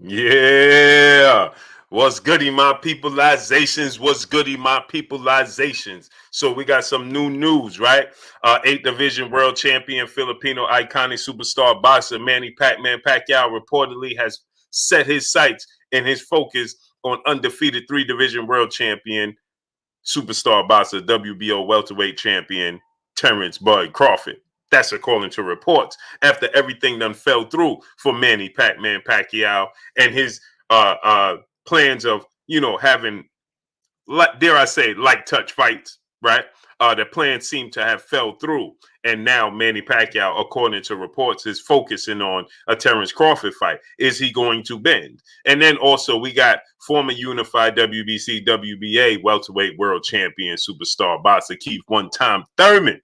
Yeah. What's goody, my peopleizations? What's goody, my peopleizations? So we got some new news, right? 8th Division World Champion, Filipino iconic superstar boxer Manny Pacquiao reportedly has set his sights and his focus on undefeated 3 Division World Champion, superstar boxer, WBO welterweight champion Terence Crawford. That's according to reports. After everything done fell through for Manny Pacquiao and his plans of having, dare I say, light touch fights, right? The plan seemed to have fell through, and now Manny Pacquiao, according to reports, is focusing on a Terence Crawford fight. Is he going to bend? And then also we got former unified WBC, WBA welterweight world champion superstar boxer Keith one-time Thurman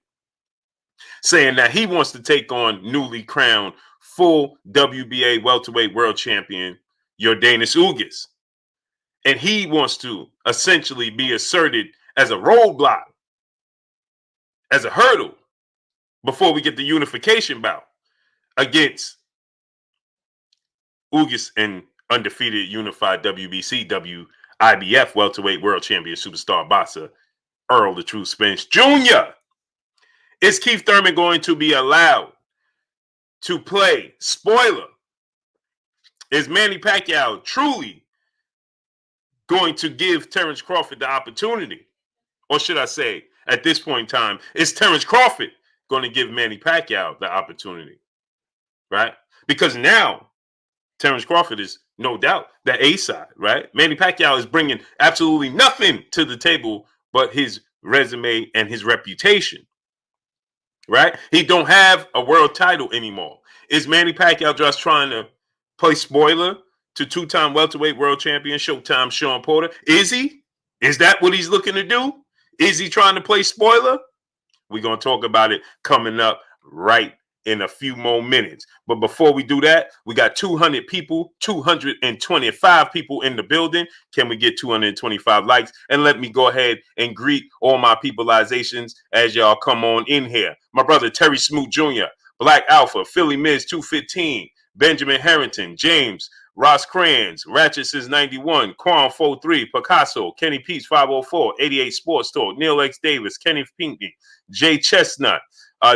saying that he wants to take on newly crowned full WBA welterweight world champion Yordenis Ugas. And he wants to essentially be asserted as a roadblock, as a hurdle, before we get the unification bout against Ugas and undefeated unified WBC, WIBF welterweight world champion superstar boxer Errol the True Spence Jr. Is Keith Thurman going to be allowed to play spoiler? Is Manny Pacquiao truly going to give Terence Crawford the opportunity? Or should I say, at this point in time, is Terence Crawford going to give Manny Pacquiao the opportunity? Right? Because now Terence Crawford is no doubt the A side, right? Manny Pacquiao is bringing absolutely nothing to the table but his resume and his reputation, right? He don't have a world title anymore. Is Manny Pacquiao just trying to play spoiler to two-time welterweight world champion Showtime Sean Porter? Is he? Is that what he's looking to do? Is he trying to play spoiler? We're going to talk about it coming up right in a few more minutes. But before we do that, we got 200 people, 225 people in the building. Can we get 225 likes? And let me go ahead and greet all my peopleizations as y'all come on in here. My brother Terry Smoot Jr., Black Alpha, Philly Miz 215, Benjamin Harrington, James, Ross Crans, Ratchet since 91, Quan 43, Picasso, Kenny Peace 504, 88 Sports Talk, Neil X Davis, Kenny Pinckney, Jay Chestnut,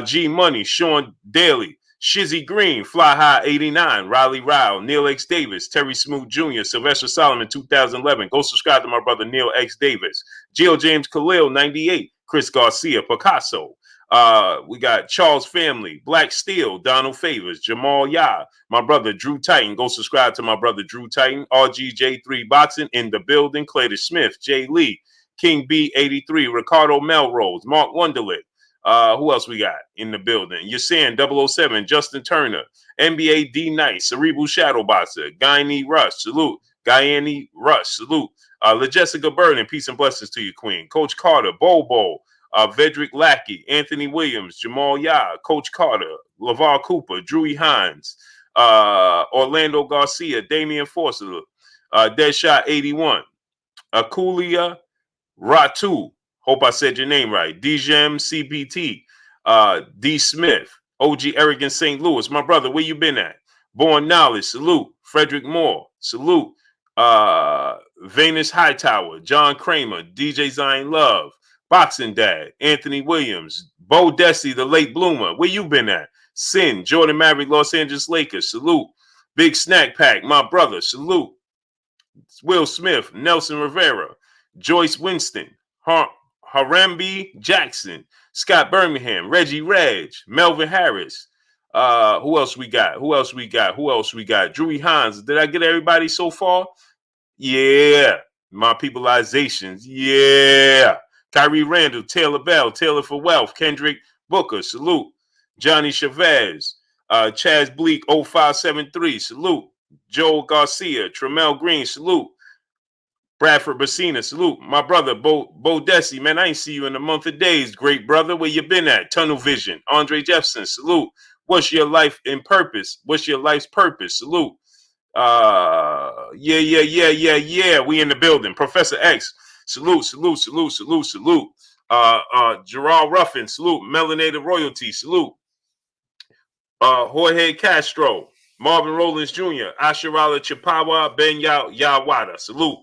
G Money, Sean Daly, Shizzy Green, Fly High 89, Riley Ryle, Neil X Davis, Terry Smoot Jr., Sylvester Solomon 2011. Go subscribe to my brother Neil X Davis, Gio James Khalil 98, Chris Garcia, Picasso. We got Charles Family, Black Steel, Donald Favors, Jamal Yah, my brother Drew Titan. Go subscribe to my brother Drew Titan, RGJ3 Boxing in the building, Clayton Smith, Jay Lee, King B83, Ricardo Melrose, Mark Wonderlick. Who else we got in the building? You're saying 007, Justin Turner, NBA D Nice, Cerebral Shadow Boxer, Guyanese Rush, salute. Guyanese Rush, salute. LaJessica Burden, peace and blessings to you, Queen. Coach Carter, Bobo, Vedrick Lackey, Anthony Williams, Jamal Yah, Coach Carter, LeVar Cooper, Drewy Hines, Orlando Garcia, Damian Forster, Deadshot 81, Akulia Ratu, hope I said your name right, Djem CBT, D Smith, OG Arrogant St. Louis, my brother, where you been at? Born Knowledge, salute. Frederick Moore, salute. Venus Hightower, John Kramer, DJ Zion Love, Boxing Dad, Anthony Williams, Bo Desi, the late bloomer. Where you been at? Sin, Jordan Maverick, Los Angeles Lakers, salute. Big Snack Pack, my brother, salute. Will Smith, Nelson Rivera, Joyce Winston, Harambe Jackson, Scott Birmingham, Reggie Reg, Melvin Harris. Who else we got? Drewy Hines. Did I get everybody so far? Yeah. My peopleizations. Yeah. Kyrie Randall, Taylor Bell, Taylor for Wealth, Kendrick Booker, salute. Johnny Chavez, Chaz Bleak 0573, salute. Joel Garcia, Tremel Green, salute. Bradford Bacina, salute. My brother, Bo Desi, man, I ain't see you in a month of days. Great brother, where you been at? Tunnel Vision, Andre Jefferson, salute. What's your life in purpose? What's your life's purpose? Salute. Yeah. We in the building. Professor X, salute. Gerard Ruffin, salute. Melanated Royalty, salute. Jorge Castro, Marvin Rollins Jr., Asharala Chapawa Ben Yawada, salute.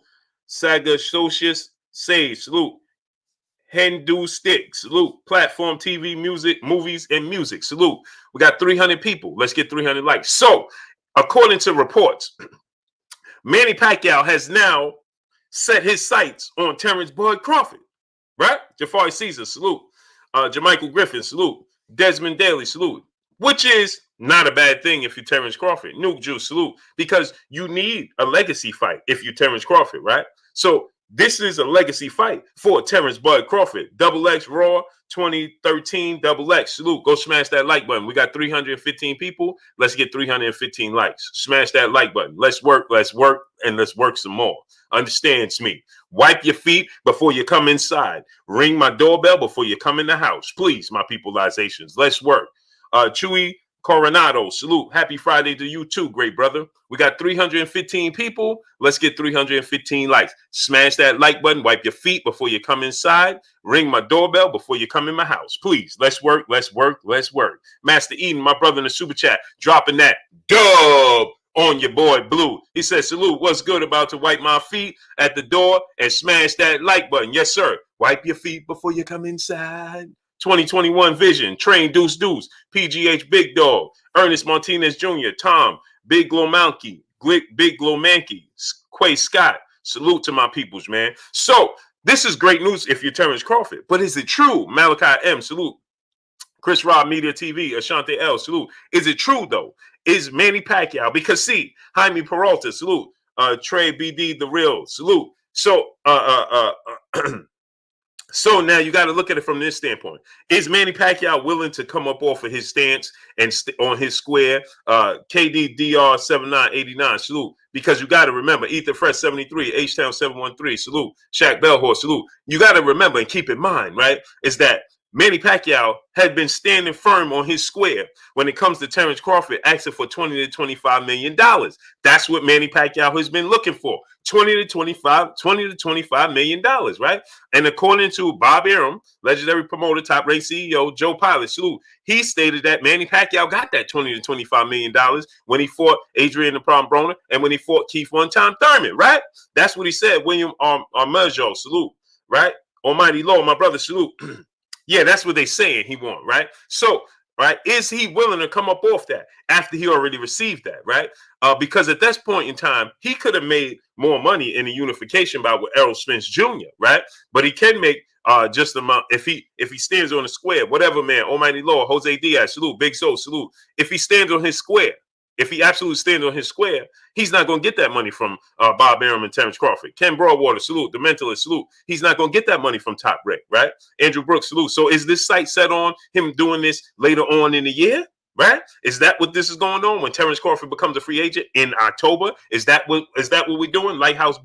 Saga Socius Sage, salute. Hindu Stick, salute. Platform TV, music, movies, and music, salute. We got 300 people. Let's get 300 likes. So, according to reports, Manny Pacquiao has now set his sights on Terence Bud Crawford, right? Jafari Caesar, salute. Jermichael Griffin, salute. Desmond Daly, salute. Which is not a bad thing if you're Terence Crawford. Nuke Juice, salute. Because you need a legacy fight if you're Terence Crawford, right? So this is a legacy fight for Terence Bud Crawford. Double X Raw 2013 Double X. Salute. Go smash that like button. We got 315 people. Let's get 315 likes. Smash that like button. Let's work, and let's work some more. Understands me. Wipe your feet before you come inside. Ring my doorbell before you come in the house. Please, my peopleizations. Let's work. Chewy Coronado, salute. Happy Friday to you too, great brother. We got 315 people. Let's get 315 likes. Smash that like button. Wipe your feet before you come inside. Ring my doorbell before you come in my house. Please, let's work, let's work, let's work. Master Eden, my brother in the super chat, dropping that dub on your boy Blue. He says, salute, what's good? About to wipe my feet at the door and smash that like button. Yes, sir. Wipe your feet before you come inside. 2021 Vision, Train Deuce Deuce, PGH Big Dog, Ernest Martinez Jr., Tom, Big Glomanky, Big Glomanky, Quay Scott. Salute to my peoples, man. So this is great news if you're Terence Crawford. But is it true? Malachi M, salute. Chris Rob Media TV, Ashante L, salute. Is it true, though? Is Manny Pacquiao? Because see, Jaime Peralta, salute. Trey BD, The Real, salute. So, so now you got to look at it from this standpoint. Is Manny Pacquiao willing to come up off of his stance and on his square? KDDR 7989, salute. Because you got to remember, Ether Fresh 73, H-Town 713, salute. Shaq Bellhorse, salute. You got to remember and keep in mind, right, is that Manny Pacquiao had been standing firm on his square when it comes to Terence Crawford asking for $20 to $25 million. That's what Manny Pacquiao has been looking for. $20 to $25 million, right? And according to Bob Arum, legendary promoter, top race CEO, Joe Pilot, salute, he stated that Manny Pacquiao got that $20 to $25 million when he fought Adrian the Prom Broner and when he fought Keith one-time Thurman, right? That's what he said. William Armejo, salute, right? Almighty Lord, my brother, salute. Yeah, that's what they saying he want, right? So, right, is he willing to come up off that after he already received that, right? Because at this point in time, he could have made more money in the unification bout with Errol Spence Jr., right? But he can make just the amount if he stands on the square, whatever, man. Almighty Lord, Jose Diaz, salute. Big Soul, salute. If he stands on his square, if he absolutely stands on his square, he's not going to get that money from Bob Arum and Terence Crawford. Ken Broadwater, salute. The Mentalist, salute. He's not going to get that money from Top Rick, right? Andrew Brooks, salute. So is this site set on him doing this later on in the year, right? Is that what this is going on when Terence Crawford becomes a free agent in October? Is that what we're doing? Lighthouse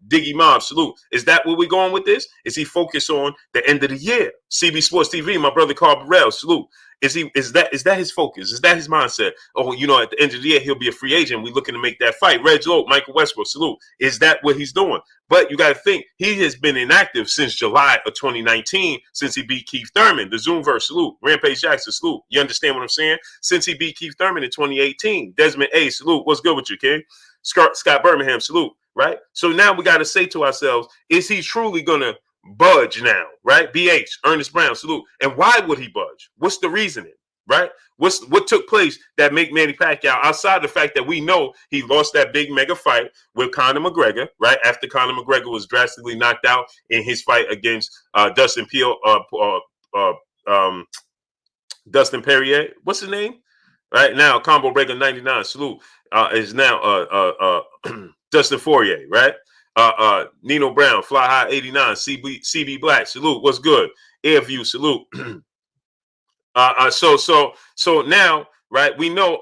Diggy Mob, salute. Is that where we're going with this? Is he focused on the end of the year? CB Sports TV, my brother Carl Burrell, salute. Is that his focus? Is that his mindset? Oh, you know, at the end of the year, he'll be a free agent. We're looking to make that fight. Reg Lowe, Michael Westbrook, salute. Is that what he's doing? But you got to think, he has been inactive since July of 2019, since he beat Keith Thurman. The Zoomverse, salute. Rampage Jackson, salute. You understand what I'm saying? Since he beat Keith Thurman in 2018. Desmond A, salute. What's good with you, King? Scott Birmingham, salute. Right? So now we got to say to ourselves, is he truly going to budge now, right? BH, Ernest Brown, salute. And why would he budge? What's the reasoning, right? What took place that make Manny Pacquiao, outside the fact that we know he lost that big mega fight with Conor McGregor, right? After Conor McGregor was drastically knocked out in his fight against Dustin Poirier. What's his name? Right now, Combo Breaker 99, salute, is now Dustin Poirier, right? Nino Brown, Fly High 89, CB Black, salute. What's good? Airview, salute. So now, right? We know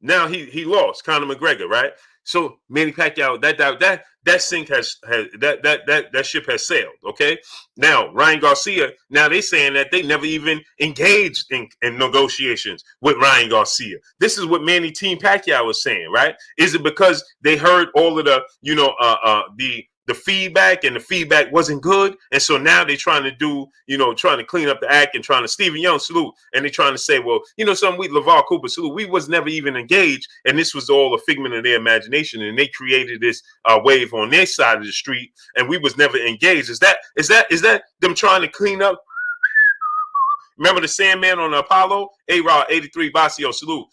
now he lost Conor McGregor, right? So Manny Pacquiao, that sink that ship has sailed. Okay. Now Ryan Garcia. Now they saying that they never even engaged in negotiations with Ryan Garcia. This is what Manny Team Pacquiao was saying, right? Is it because they heard all of the the feedback, and the feedback wasn't good. And so now they're trying to do, trying to clean up the act and trying to Stephen Young, salute. And they're trying to say, well, something, we, LeVar Cooper, salute, we was never even engaged. And this was all a figment of their imagination. And they created this wave on their side of the street. And we was never engaged. Is that them trying to clean up? Remember the Sandman on the Apollo? A-Rod 83 Basio, salute.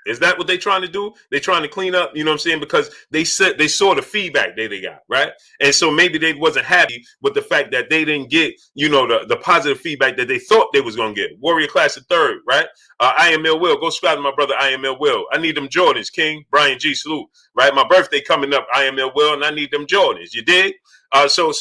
Is that what they're trying to do? They're trying to clean up, you know what I'm saying? Because they saw the feedback they got, right? And so maybe they wasn't happy with the fact that they didn't get, the positive feedback that they thought they was going to get. Warrior Class of Third, right? I Am Ill Will. Go subscribe to my brother, I Am Ill Will. I need them Jordans, King. Brian G, salute. Right? My birthday coming up, I Am Ill Will, and I need them Jordans. You dig? So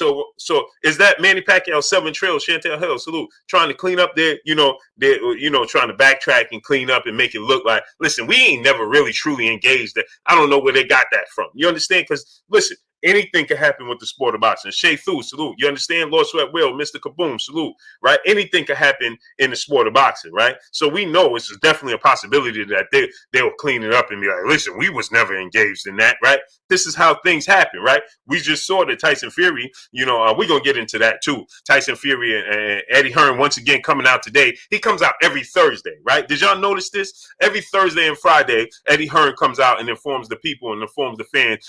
is that Manny Pacquiao, 7 Trail, Chantel Hill, salute, trying to clean up their, trying to backtrack and clean up and make it look like, listen, we ain't never really truly engaged. I don't know where they got that from. You understand? Because listen, anything can happen with the sport of boxing. Shay Thu, salute. You understand? Lord Sweat Will, Mr. Kaboom, salute. Right? Anything can happen in the sport of boxing, right? So we know it's definitely a possibility that they'll clean it up and be like, listen, we was never engaged in that, right? This is how things happen, right? We just saw that Tyson Fury, we're going to get into that too. Tyson Fury and Eddie Hearn, once again, coming out today. He comes out every Thursday, right? Did y'all notice this? Every Thursday and Friday, Eddie Hearn comes out and informs the people and informs the fans,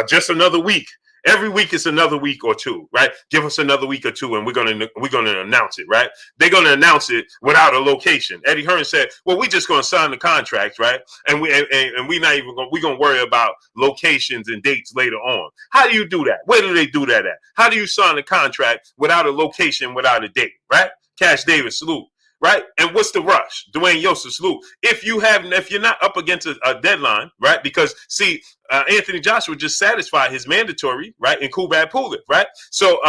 just another week. Every week is another week or two, right? Give us another week or two, and we're gonna announce it, right? They're gonna announce it without a location. Eddie Hearn said, "Well, we're just gonna sign the contract, right? And we're not even gonna worry about locations and dates later on." How do you do that? Where do they do that at? How do you sign a contract without a location, without a date, right? Cash Davis, salute. Right? And what's the rush? Dwayne Yosef, salute. If you're not up against a deadline, right? Because see, Anthony Joshua just satisfied his mandatory, right? In Kubad Pulev, right? So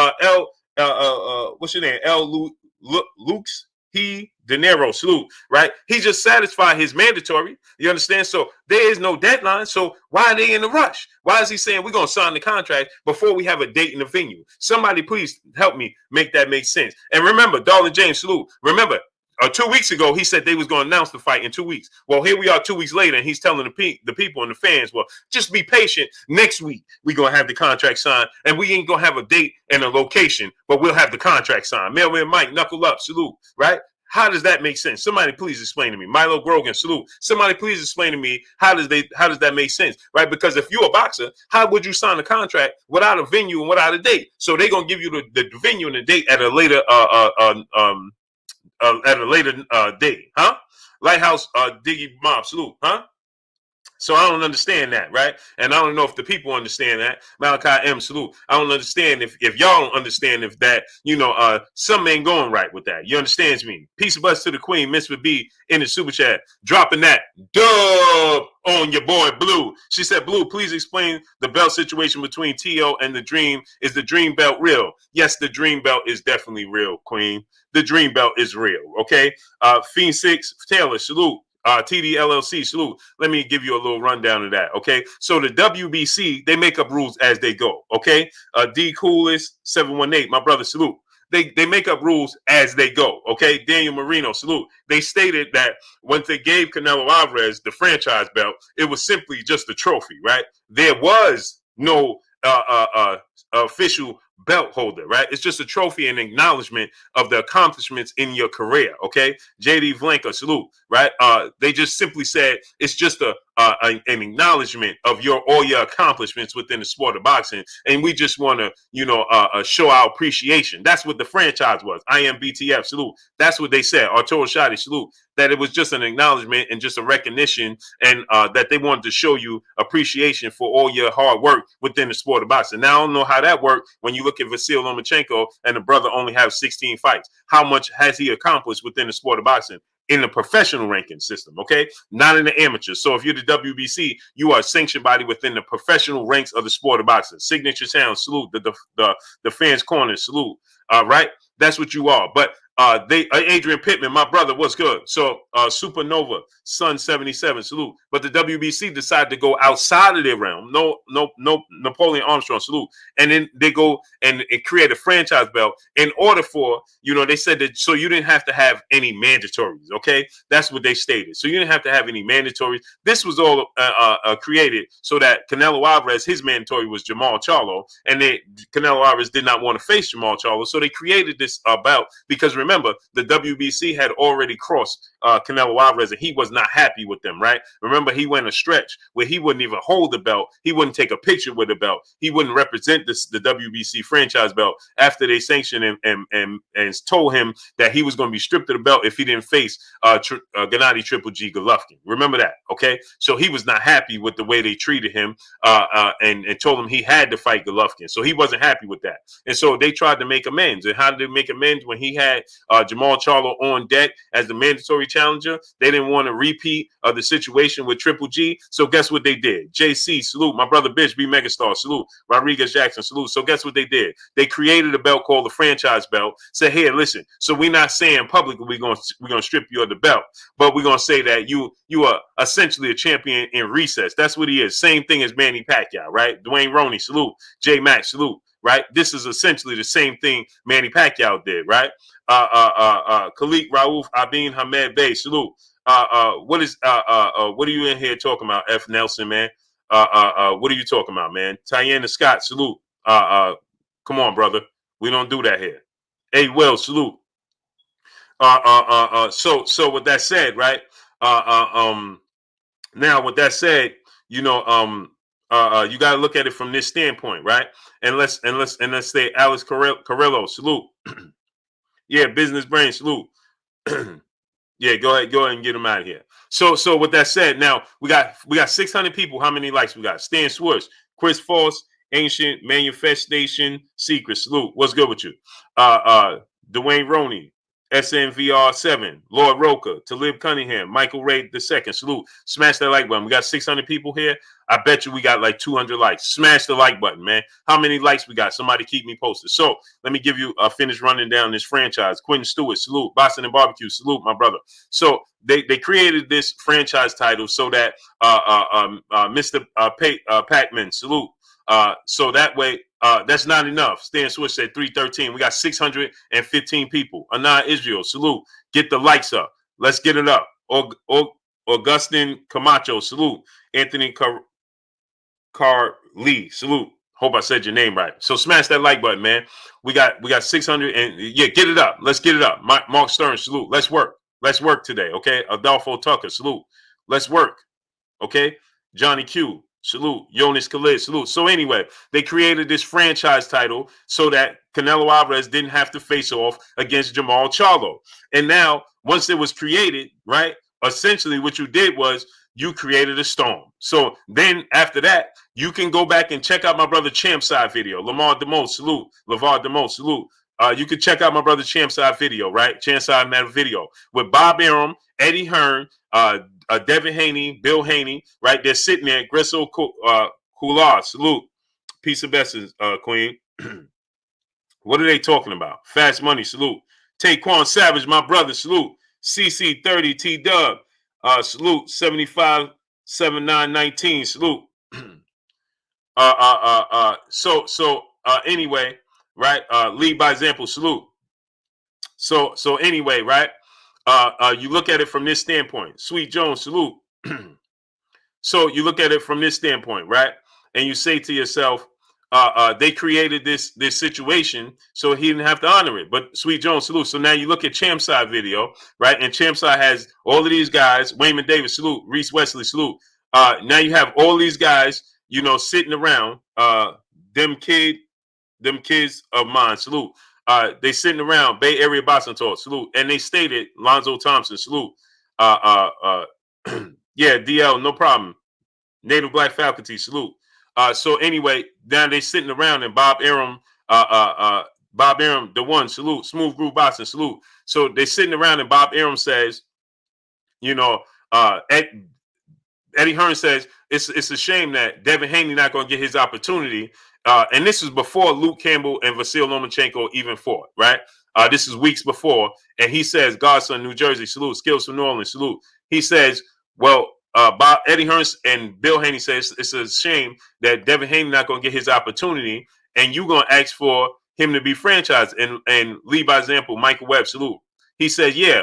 what's your name? Luke's De Niro, salute, right? He just satisfied his mandatory. You understand? So there is no deadline. So why are they in a rush? Why is he saying we're going to sign the contract before we have a date in the venue? Somebody please help me make that make sense. And remember, Darlin James, salute. Remember, 2 weeks ago, he said they was going to announce the fight in 2 weeks. Well, here we are 2 weeks later, and he's telling the people and the fans, well, just be patient. Next week, we're going to have the contract signed, and we ain't going to have a date and a location, but we'll have the contract signed. Mailman Mike, knuckle up, salute, right? How does that make sense? Somebody please explain to me. Milo Grogan, salute. Somebody please explain to me how does that make sense, right? Because if you're a boxer, how would you sign a contract without a venue and without a date? So they're going to give you the venue and the date at a later date, huh? Lighthouse Diggy Mob, salute, huh? So I don't understand that, right? And I don't know if the people understand that. Malachi M, salute. I don't understand if y'all don't understand if that, something ain't going right with that. You understand me? Peace of us to the queen, Miss B in the super chat, dropping that dub on your boy Blue. She said, Blue, please explain the belt situation between T.O. and the Dream. Is the Dream belt real? Yes, the Dream belt is definitely real, queen. The Dream belt is real, okay? Fiend 6, Taylor, salute. TD LLC, salute. Let me give you a little rundown of that, okay? So the WBC, they make up rules as they go, okay? D Coolest 718, my brother, salute. They make up rules as they go, okay? Daniel Marino, salute. They stated that when they gave Canelo Alvarez the franchise belt, it was simply just a trophy, right? There was no official belt holder, right? It's just a trophy and acknowledgement of the accomplishments in your career, okay? JD Vlanka, salute, right? They just simply said it's just an acknowledgement of all your accomplishments within the sport of boxing, and we just want to, show our appreciation. That's what the franchise was. I am BTF, salute. That's what they said. Arturo Shadi, salute. That it was just an acknowledgement and just a recognition, and that they wanted to show you appreciation for all your hard work within the sport of boxing. Now, I don't know how that worked when you look at Vasil Lomachenko and the brother only has 16 fights. How much has he accomplished within the sport of boxing? In the professional ranking system, okay? Not in the amateurs. So if you're the WBC, you are a sanctioned body within the professional ranks of the sport of boxing. Signature sound, salute. The fans' corner, salute. Right? That's what you are. But Adrian Pittman, my brother, what's good? So Supernova, Sun 77, salute. But the WBC decided to go outside of their realm. No, Napoleon Armstrong, salute. And then they go and create a franchise belt in order for, they said that so you didn't have to have any mandatories. Okay, that's what they stated. So you didn't have to have any mandatories. This was all created so that Canelo Alvarez, his mandatory was Jamal Charlo, and Canelo Alvarez did not want to face Jamal Charlo, so they created this bout because remember the WBC had already crossed Canelo Alvarez and he was not happy with them, right? Remember he went a stretch where he wouldn't even hold the belt, he wouldn't take a picture with the belt, he wouldn't represent the WBC franchise belt after they sanctioned him and told him that he was going to be stripped of the belt if he didn't face Gennady Triple G Golovkin. Remember that, okay? So he was not happy with the way they treated him and told him he had to fight Golovkin. So he wasn't happy with that. And so they tried to make amends. And how did they make amends when he had Jamal Charlo on deck as the mandatory challenger? They didn't want to repeat the situation with Triple G. So guess what they did? JC, salute. My brother Bitch, B Megastar, salute. Rodriguez Jackson, salute. So guess what they did? They created a belt called the franchise belt. Said, here, listen. So we're not saying publicly we're gonna strip you of the belt, but we're gonna say that you are essentially a champion in recess. That's what he is. Same thing as Manny Pacquiao, right? Dwayne Roney, salute. J Max, salute. Right? This is essentially the same thing Manny Pacquiao did, right? Khalik Raouf Abin Hamed Bey, salute. What are you in here talking about, F. Nelson, man? What are you talking about, man? Tiana Scott, salute. Come on, brother. We don't do that here. Hey, Will, salute. So with that said, right? Now with that said, you got to look at it from this standpoint, right? And let's say Alex Carrillo, salute. Yeah, Business Brain, salute. Yeah, go ahead and get him out of here. So with that said, now we got 600 people. How many likes we got? Stan Swish, Chris Foss, Ancient Manifestation, Secret, salute. What's good with you? Dwayne Roney, SNVR7, Lord Roca, Talib Cunningham, Michael Ray II, salute. Smash that like button. We got 600 people here. I bet you we got like 200 likes. Smash the like button, man. How many likes we got? Somebody keep me posted. So let me give you a finish running down this franchise. Quentin Stewart, salute. Boston and Barbecue, salute, my brother. So they created this franchise title so that Mr. Pac-Man, salute. So that way, that's not enough. Stan Swish said 313. We got 615 people. Anna Israel, salute. Get the likes up. Let's get it up. Augustin Camacho, salute. Anthony Carly, salute. Hope I said your name right. So smash that like button, man. We got 600 and yeah, get it up. Let's get it up. Mark Stern, salute. Let's work. Let's work today, okay? Adolfo Tucker, salute. Let's work, okay? Johnny Q, salute. Jonas Khalid, salute. So anyway, they created this franchise title so that Canelo Alvarez didn't have to face off against Jamal Charlo. And now, once it was created, right, essentially what you did was you created a storm. So then after that, you can go back and check out my brother Champside video. Lamar DeMose, salute. LeVar DeMose, salute. You can check out my brother Champside video, right? Champside Matter video with Bob Arum, Eddie Hearn, Devin Haney, Bill Haney, right? They're sitting there. Gresso Kular, salute. Peace of essence, Queen. What are they talking about? Fast Money, salute. Taquan Savage, my brother, salute. CC30 T Dub, salute. 75 7919, salute. Anyway, right? Lead by example, salute. So anyway, right? You look at it from this standpoint. Sweet Jones, salute. So you look at it from this standpoint, right? And you say to yourself, they created this situation so he didn't have to honor it. But Sweet Jones, salute. So now you look at Champside video, right? And Champside has all of these guys. Wayman Davis, salute. Reese Wesley, salute. Now you have all these guys, sitting around. Them kids of mine, salute. They sitting around. Bay Area Boxing Talk, salute. And they stated Lonzo Thompson, salute. Yeah, DL, no problem. Native Black Faculty, salute. So anyway, now they sitting around and Bob Arum, the one, salute. Smooth Groove Boxing, salute. So they sitting around and Bob Arum says, Eddie Hearn says it's a shame that Devin Haney not going to get his opportunity. And this is before Luke Campbell and Vasil Lomachenko even fought, right? This is weeks before, and he says, Godson, New Jersey, salute. Skills from New Orleans, salute. He says, well, Bob Eddie Hearns and Bill Haney says it's a shame that Devin Haney not going to get his opportunity, and you going to ask for him to be franchised and lead by example. Michael Webb, salute. He said, yeah,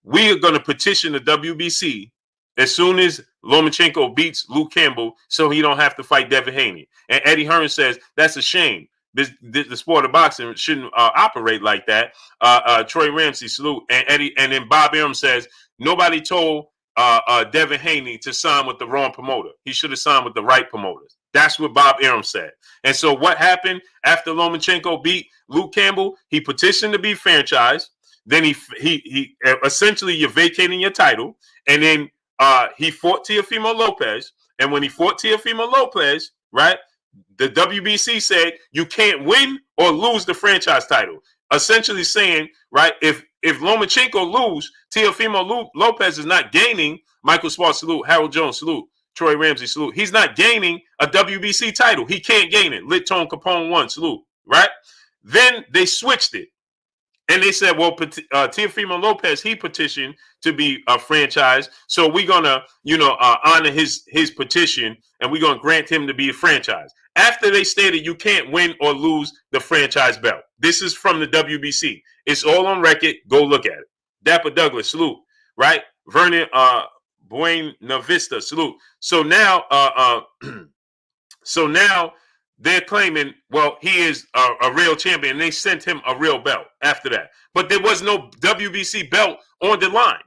we are going to petition the WBC as soon as Lomachenko beats Luke Campbell so he don't have to fight Devin Haney. And Eddie Hearns says that's a shame. The sport of boxing shouldn't operate like that. Troy Ramsey, salute. And then Bob Arum says nobody told Devin Haney to sign with the wrong promoter. He should have signed with the right promoters. That's what Bob Arum said. And so what happened after Lomachenko beat Luke Campbell? He petitioned to be franchised. Then he essentially, you're vacating your title. And then he fought Teofimo Lopez. And when he fought Teofimo Lopez, right, the WBC said you can't win or lose the franchise title. Essentially saying, right, if Lomachenko lose, Teofimo Lopez is not gaining. Michael Sparks, salute. Harold Jones, salute. Troy Ramsey, salute. He's not gaining a WBC title. He can't gain it. Lit Tone Capone 1, salute. Right? Then they switched it. And they said, well, Teofimo Lopez, he petitioned to be a franchise. So we're going to, honor his petition, and we're going to grant him to be a franchise. After they stated you can't win or lose the franchise belt. This is from the WBC. It's all on record. Go look at it. Dapper Douglas, salute. Right? Vernon Buena Vista, salute. So now, they're claiming, well, he is a real champion. And they sent him a real belt after that. But there was no WBC belt on the line.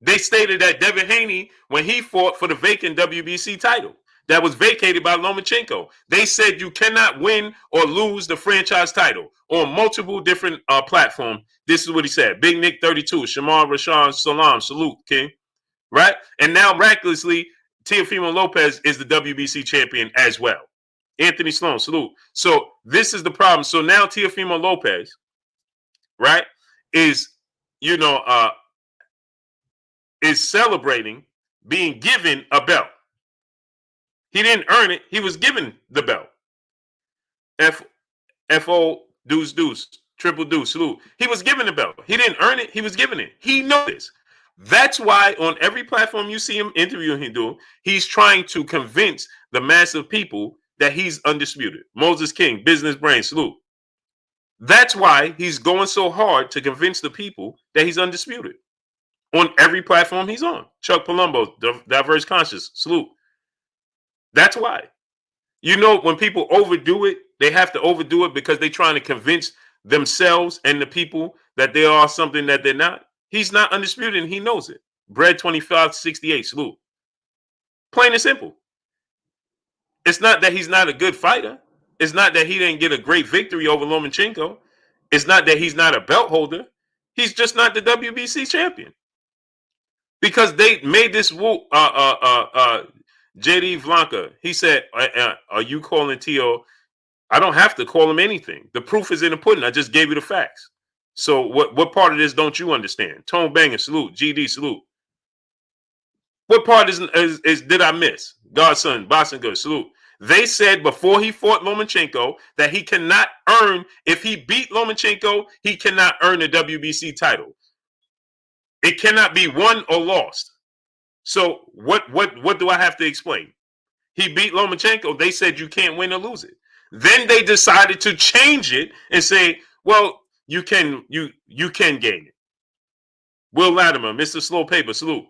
They stated that Devin Haney, when he fought for the vacant WBC title, that was vacated by Lomachenko. They said you cannot win or lose the franchise title on multiple different platforms. This is what he said. Big Nick 32, Shamar Rashawn Salam, salute, King. Right? And now, miraculously, Teofimo Lopez is the WBC champion as well. Anthony Sloan, salute. So this is the problem. So now Teofimo Lopez, right, is celebrating being given a belt. He didn't earn it. He was given the belt. F-O deuce deuce, triple deuce, salute. He was given the belt. He didn't earn it. He was given it. He knows this. That's why on every platform you see him interviewing he's trying to convince the mass of people that he's undisputed. Moses King, business brain, salute. That's why he's going so hard to convince the people that he's undisputed. On every platform he's on. Chuck Palumbo, Diverse Conscious, salute. That's why. When people overdo it, they have to overdo it because they're trying to convince themselves and the people that they are something that they're not. He's not undisputed, and he knows it. Bread 2568, salute. Plain and simple. It's not that he's not a good fighter. It's not that he didn't get a great victory over Lomachenko. It's not that he's not a belt holder. He's just not the WBC champion. Because they made this JD Vlanka. He said, are you calling Teo? I don't have to call him anything. The proof is in the pudding. I just gave you the facts. So what part of this don't you understand? Tone Banger, salute. GD, salute. What part is did I miss? Godson, Boston Good, salute. They said before he fought Lomachenko that he cannot earn, if he beat Lomachenko, he cannot earn the WBC title. It cannot be won or lost. So what do I have to explain? He beat Lomachenko. They said you can't win or lose it. Then they decided to change it and say, well, you can gain it. Will Latimer, Mr. Slow Paper, salute.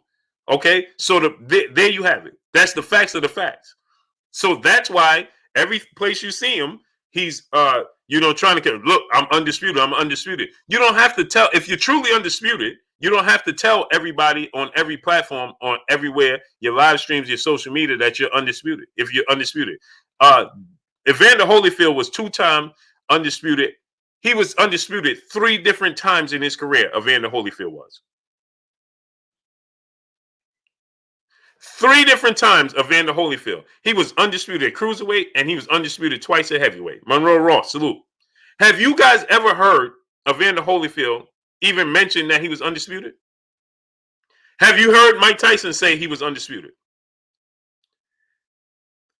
Okay, so there you have it. That's the facts of the facts. So that's why every place you see him, he's trying to look. I'm undisputed. I'm undisputed. You don't have to tell if you're truly undisputed. You don't have to tell everybody on every platform, on everywhere, your live streams, your social media, that you're undisputed. If you're undisputed, Evander Holyfield was 2-time undisputed. He was undisputed 3 different times in his career. Evander Holyfield was 3 different times. Evander Holyfield. He was undisputed at cruiserweight, and he was undisputed twice at heavyweight. Monroe Ross, salute. Have you guys ever heard Evander Holyfield even mention that he was undisputed? Have you heard Mike Tyson say he was undisputed?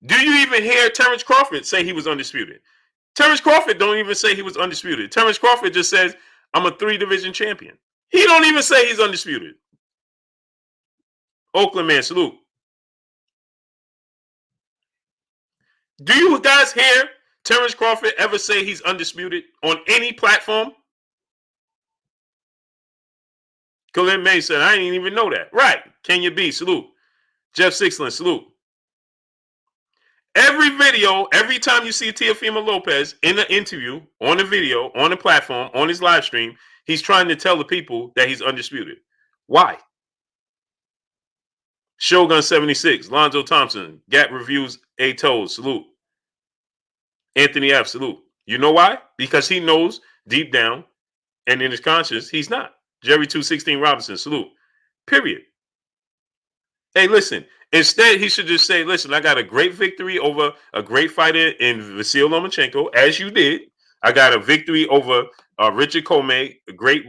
Do you even hear Terence Crawford say he was undisputed? Terence Crawford don't even say he was undisputed. Terence Crawford just says, I'm a 3-division champion. He don't even say he's undisputed. Oakland man, salute. Do you guys hear Terence Crawford ever say he's undisputed on any platform? Khalid May said, I didn't even know that. Right. Kenya B, salute. Jeff Sixland, salute. Every video, every time you see Teofimo Lopez in an interview, on a video, on a platform, on his live stream, he's trying to tell the people that he's undisputed. Why? Shogun 76, Lonzo Thompson, Gap Reviews, A Toes, salute. Anthony F, salute. You know why? Because he knows deep down and in his conscience, he's not. Jerry 216 Robinson, salute. Period. Hey, listen. Instead, he should just say, listen, I got a great victory over a great fighter in Vasil Lomachenko, as you did. I got a victory over Richard Comey, a great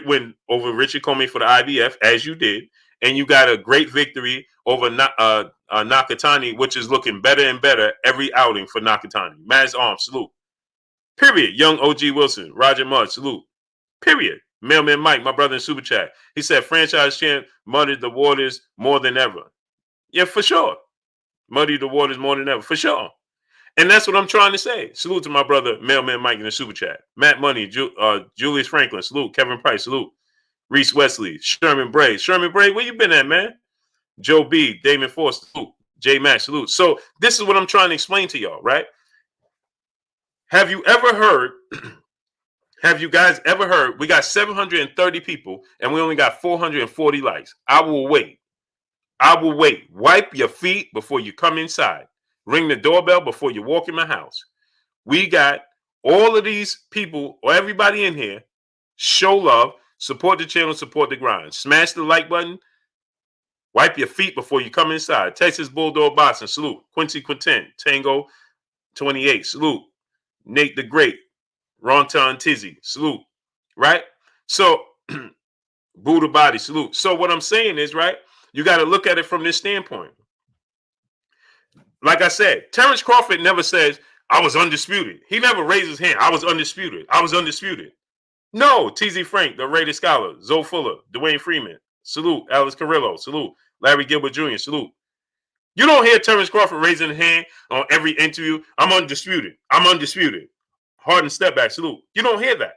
win over Richard Comey for the IBF, as you did. And you got a great victory over Nakatani, which is looking better and better every outing for Nakatani. Maz Arms, salute. Period. Young OG Wilson, Roger Mudd, salute. Period. Mailman Mike, my brother in Super Chat. He said, franchise champ muddied the waters more than ever. Yeah, for sure. Muddied the waters more than ever, for sure. And that's what I'm trying to say. Salute to my brother, Mailman Mike in the Super Chat. Matt Money, Julius Franklin, salute. Kevin Price, salute. Reese Wesley, Sherman Bray. Sherman Bray, where you been at, man? Joe B, Damon Force, salute. J Max, salute. So this is what I'm trying to explain to y'all, right? Have you ever heard, have you guys ever heard, we got 730 people and we only got 440 likes. I will wait. I will wait. Wipe your feet before you come inside. Ring the doorbell before you walk in my house. We got all of these people, or everybody in here, show love, support the channel, support the grind. Smash the like button. Wipe your feet before you come inside. Texas Bulldog Boxing, salute. Quincy Quinten, Tango 28, salute. Nate the Great, Ronton Tizzy, salute. Right? So, Buddha Body, salute. So what I'm saying is, right, you got to look at it from this standpoint. Like I said, Terence Crawford never says, I was undisputed. He never raised his hand. I was undisputed. I was undisputed. No, TZ Frank, the rated scholar, Zoe Fuller, Dwayne Freeman, salute. Alex Carrillo, salute. Larry Gilbert Jr., salute. You don't hear Terence Crawford raising his hand on every interview. I'm undisputed. I'm undisputed. Harden step back, salute. You don't hear that.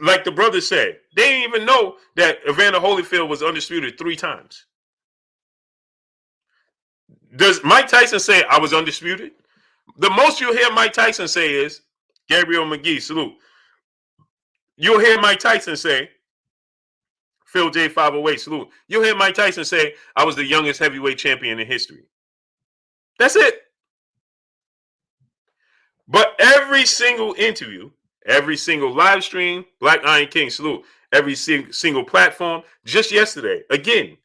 Like the brother said, they didn't even know that Evander Holyfield was undisputed 3 times. Does Mike Tyson say I was undisputed? The most you'll hear Mike Tyson say is Gabriel McGee, salute. You'll hear Mike Tyson say Phil J 508, salute. You'll hear Mike Tyson say I was the youngest heavyweight champion in history. That's it. But every single interview, every single live stream, Black Iron King, salute. Every single platform. Just yesterday, again,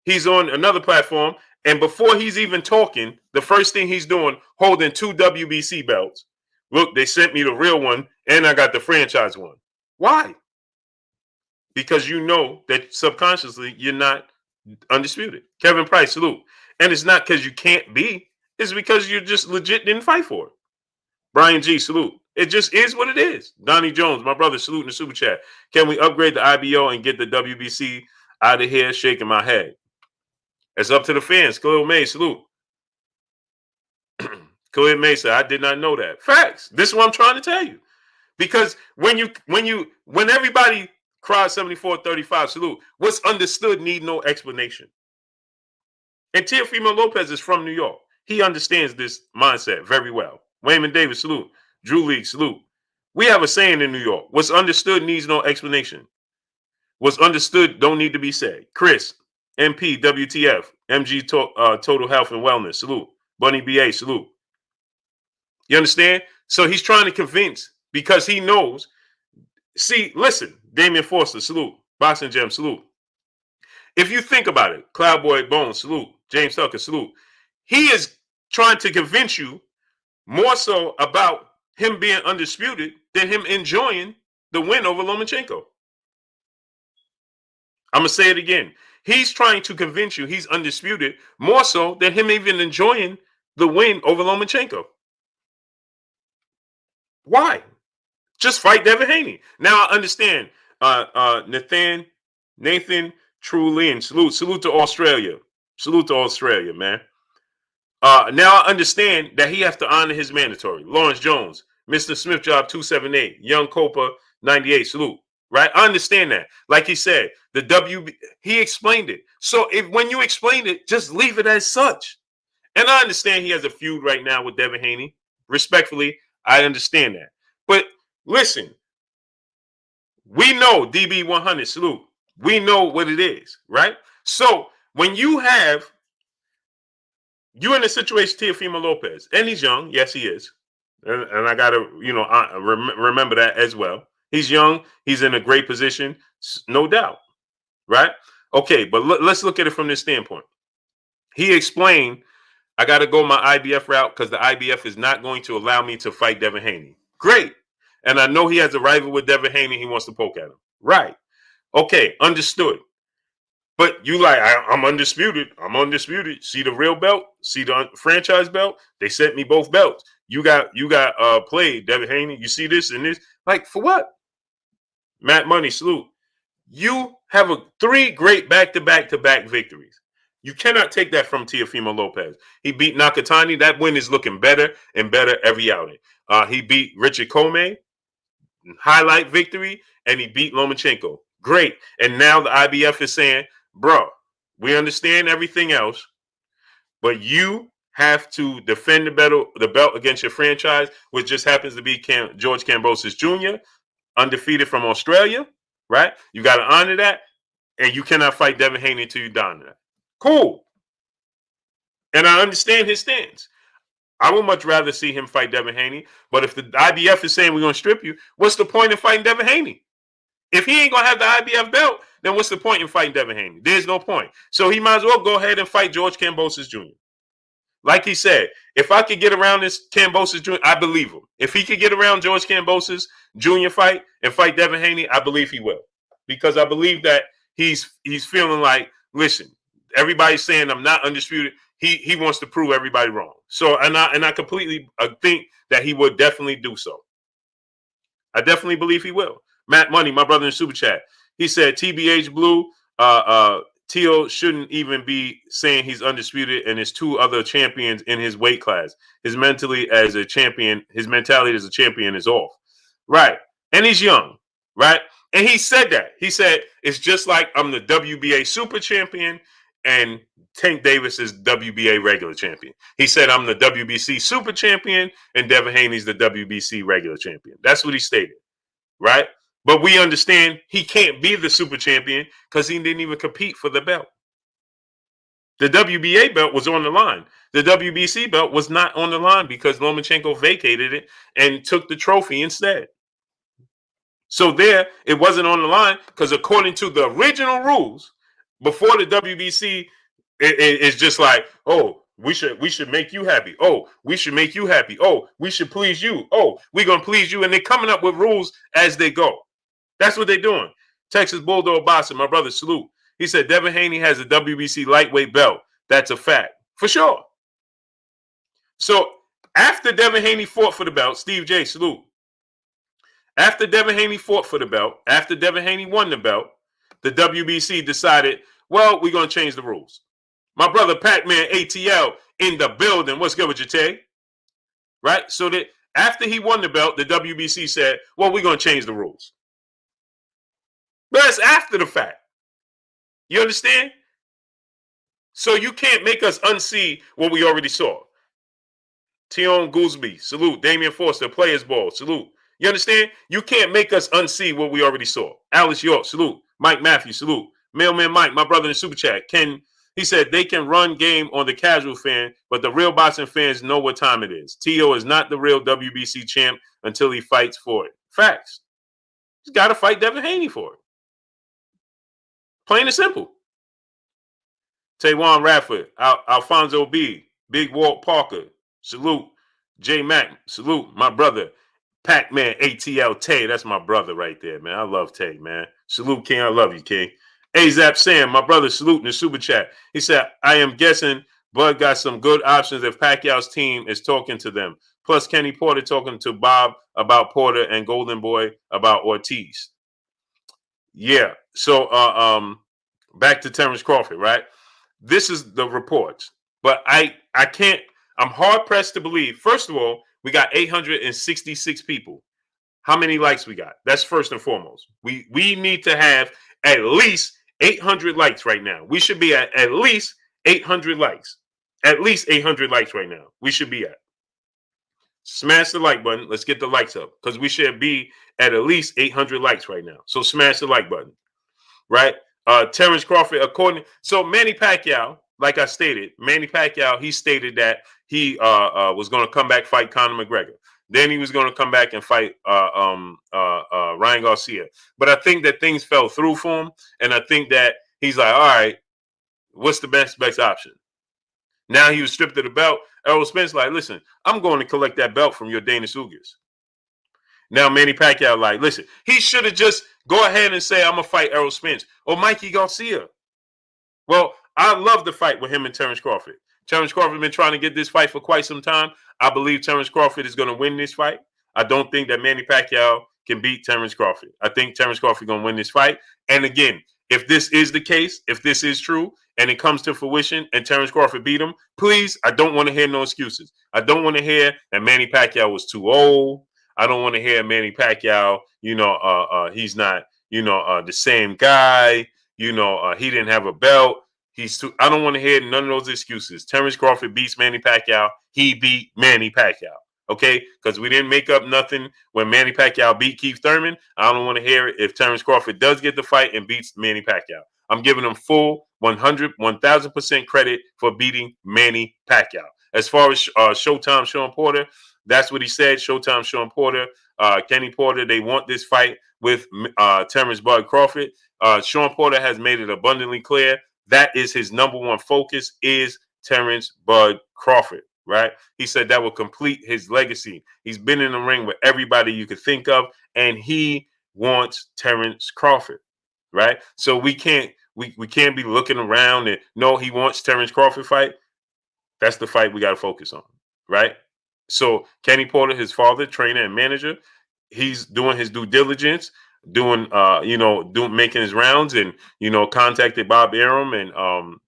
he's on another platform. And before he's even talking, the first thing he's doing, holding 2 WBC belts. Look, they sent me the real one, and I got the franchise one. Why? Because you know that subconsciously you're not undisputed. Kevin Price, salute. And it's not because you can't be. It's because you just legit didn't fight for it. Brian G, salute. It just is what it is. Donnie Jones, my brother, salute in the super chat. Can we upgrade the IBO and get the WBC out of here? Shaking my head. It's up to the fans. Khalil May, salute. Khalil May said, I did not know that. Facts. This is what I'm trying to tell you. Because when everybody cries 74-35, salute, what's understood need no explanation. And Teofimo Lopez is from New York. He understands this mindset very well. Wayman Davis, salute. Drew League, salute. We have a saying in New York. What's understood needs no explanation. What's understood don't need to be said. Chris, MP, WTF, MG Total Health and Wellness, salute. Bunny BA, salute. You understand? So he's trying to convince because he knows. See, listen, Damian Forster, salute. Boxing Gem, salute. If you think about it, Cloudboy Bones, salute. James Tucker, salute. He is trying to convince you more so about him being undisputed than him enjoying the win over Lomachenko. I'm going to say it again. He's trying to convince you he's undisputed more so than him even enjoying the win over Lomachenko. Why? Just fight Devin Haney. Now I understand. Nathan Trulin. Salute to Australia. Salute to Australia, man. Now I understand that he has to honor his mandatory. Lawrence Jones, Mr. Smith Job 278, Young Copa 98. Salute. Right? I understand that. Like he said, he explained it. So when you explain it, just leave it as such. And I understand he has a feud right now with Devin Haney. Respectfully, I understand that. But listen, we know DB100, salute. We know what it is, right? So when you're in a situation, Teofimo Lopez, and he's young. Yes, he is. And I got to, remember that as well. He's young. He's in a great position, no doubt, right? Okay, but let's look at it from this standpoint. He explained, I got to go my IBF route because the IBF is not going to allow me to fight Devin Haney. Great. And I know he has a rival with Devin Haney. He wants to poke at him. Right. Okay, understood. But you I'm undisputed. I'm undisputed. See the real belt? See the franchise belt? They sent me both belts. You got played, Devin Haney. You see this and this. Like, for what? Matt Money, salute. You have 3 great back-to-back victories. You cannot take that from Teofimo Lopez. He beat Nakatani. That win is looking better and better every outing. He beat Richard Comey, highlight victory, and he beat Lomachenko. Great. And now the IBF is saying, bro, we understand everything else, but you have to defend the belt against your franchise, which just happens to be George Kambosos Jr., undefeated from Australia, right? You got to honor that, and you cannot fight Devin Haney until you honor that. Cool. And I understand his stance. I would much rather see him fight Devin Haney, but if the IBF is saying we're going to strip you, what's the point in fighting Devin Haney? If he ain't going to have the IBF belt, then what's the point in fighting Devin Haney? There's no point. So he might as well go ahead and fight George Kambosos Jr. Like he said, if I could get around this Kambosos Jr., I believe him. If he could get around George Kambosos Jr. fight and fight Devin Haney, I believe he will. Because I believe that he's feeling like, listen, everybody's saying I'm not undisputed. He wants to prove everybody wrong. So, and I completely think that he would definitely do so. I definitely believe he will. Matt Money, my brother in Super Chat, he said TBH Blue, Teo shouldn't even be saying he's undisputed and there's 2 other champions in his weight class. His mentality as a champion is off. Right. And he's young. Right. And he said that. He said, it's just like I'm the WBA super champion and Tank Davis is WBA regular champion. He said, I'm the WBC super champion and Devin Haney's the WBC regular champion. That's what he stated. Right. But we understand he can't be the super champion because he didn't even compete for the belt. The WBA belt was on the line. The WBC belt was not on the line because Lomachenko vacated it and took the trophy instead. So there, it wasn't on the line because according to the original rules, before the WBC, it's just like, oh, we should make you happy. Oh, we should make you happy. Oh, we should please you. Oh, we're going to please you. And they're coming up with rules as they go. That's what they're doing. Texas Bulldog Boxer, my brother, salute. He said Devin Haney has a WBC lightweight belt. That's a fact. For sure. So after Devin Haney fought for the belt, Steve J, salute. After Devin Haney fought for the belt, after Devin Haney won the belt, the WBC decided, well, we're going to change the rules. My brother Pac-Man ATL in the building. What's good with you, Tay? Right? So that after he won the belt, the WBC said, well, we're going to change the rules. But that's after the fact. You understand? So you can't make us unsee what we already saw. Tion Goolsby, salute. Damian Foster, Players Ball, salute. You understand? You can't make us unsee what we already saw. Alice York, salute. Mike Matthews, salute. Mailman Mike, my brother in Super Chat, he said they can run game on the casual fan, but the real boxing fans know what time it is. Teo is not the real WBC champ until he fights for it. Facts. He's got to fight Devin Haney for it. Plain and simple. Taywan Radford, Alfonso B, Big Walt Parker, salute. J Mac, salute. My brother, Pac-Man ATL Tay. That's my brother right there, man. I love Tay, man. Salute, King. I love you, King. AZAP Sam, my brother, salute in the Super Chat. He said, I am guessing Bud got some good options if Pacquiao's team is talking to them. plus Kenny Porter talking to Bob about Porter and Golden Boy about Ortiz. Yeah. So back to Terence Crawford, right? This is the reports. But I can't, I'm hard pressed to believe. First of all, we got 866 people. How many likes we got? That's first and foremost. We need to have at least 800 likes right now. We should be at least 800 likes. At least 800 likes right now. We should be at. Smash the like button. Let's get the likes up because we should be at least 800 likes right now. So smash the like button, right? Terence Crawford, so Manny Pacquiao, like I stated, Manny Pacquiao, he stated that he was going to come back fight Conor McGregor. Then he was going to come back and fight Ryan Garcia. But I think that things fell through for him, and I think that he's like, all right, what's the best option? Now he was stripped of the belt. Errol Spence like, listen, I'm going to collect that belt from your Danish Ugas. Now Manny Pacquiao like, listen, he should have just go ahead and say, I'm going to fight Errol Spence or Mikey Garcia. Well, I love the fight with him and Terence Crawford. Terence Crawford has been trying to get this fight for quite some time. I believe Terence Crawford is going to win this fight. I don't think that Manny Pacquiao can beat Terence Crawford. I think Terence Crawford is going to win this fight. And again, if this is the case, if this is true, and it comes to fruition and Terence Crawford beat him, please, I don't want to hear no excuses. I don't want to hear that Manny Pacquiao was too old. I don't want to hear Manny Pacquiao, he's not, the same guy. He didn't have a belt. I don't want to hear none of those excuses. Terence Crawford beats Manny Pacquiao. He beat Manny Pacquiao. Okay? Because we didn't make up nothing when Manny Pacquiao beat Keith Thurman. I don't want to hear it if Terence Crawford does get the fight and beats Manny Pacquiao. I'm giving him full 1,000% credit for beating Manny Pacquiao. As far as Showtime Sean Porter, that's what he said. Showtime Sean Porter, Kenny Porter, they want this fight with Terence Bud Crawford. Sean Porter has made it abundantly clear that is his number one focus is Terence Bud Crawford, right? He said that will complete his legacy. He's been in the ring with everybody you could think of, and he wants Terence Crawford, right? So we can't be looking around and no, he wants Terence Crawford fight. That's the fight we got to focus on, right? So Kenny Porter, his father, trainer, and manager, he's doing his due diligence, making his rounds, and contacted Bob Arum and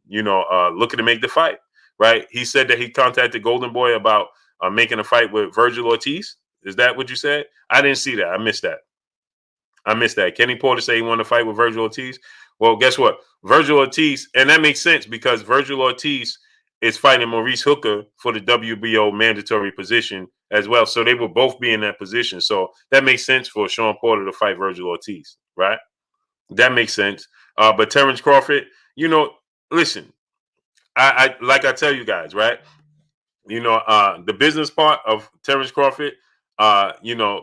looking to make the fight. Right? He said that he contacted Golden Boy about making a fight with Virgil Ortiz. Is that what you said? I didn't see that. I missed that. Kenny Porter said he wanted to fight with Virgil Ortiz. Well, guess what? Virgil Ortiz, and that makes sense because Virgil Ortiz is fighting Maurice Hooker for the WBO mandatory position as well. So they will both be in that position. So that makes sense for Sean Porter to fight Virgil Ortiz, right? That makes sense. But Terence Crawford, listen, I like I tell you guys, right? The business part of Terence Crawford,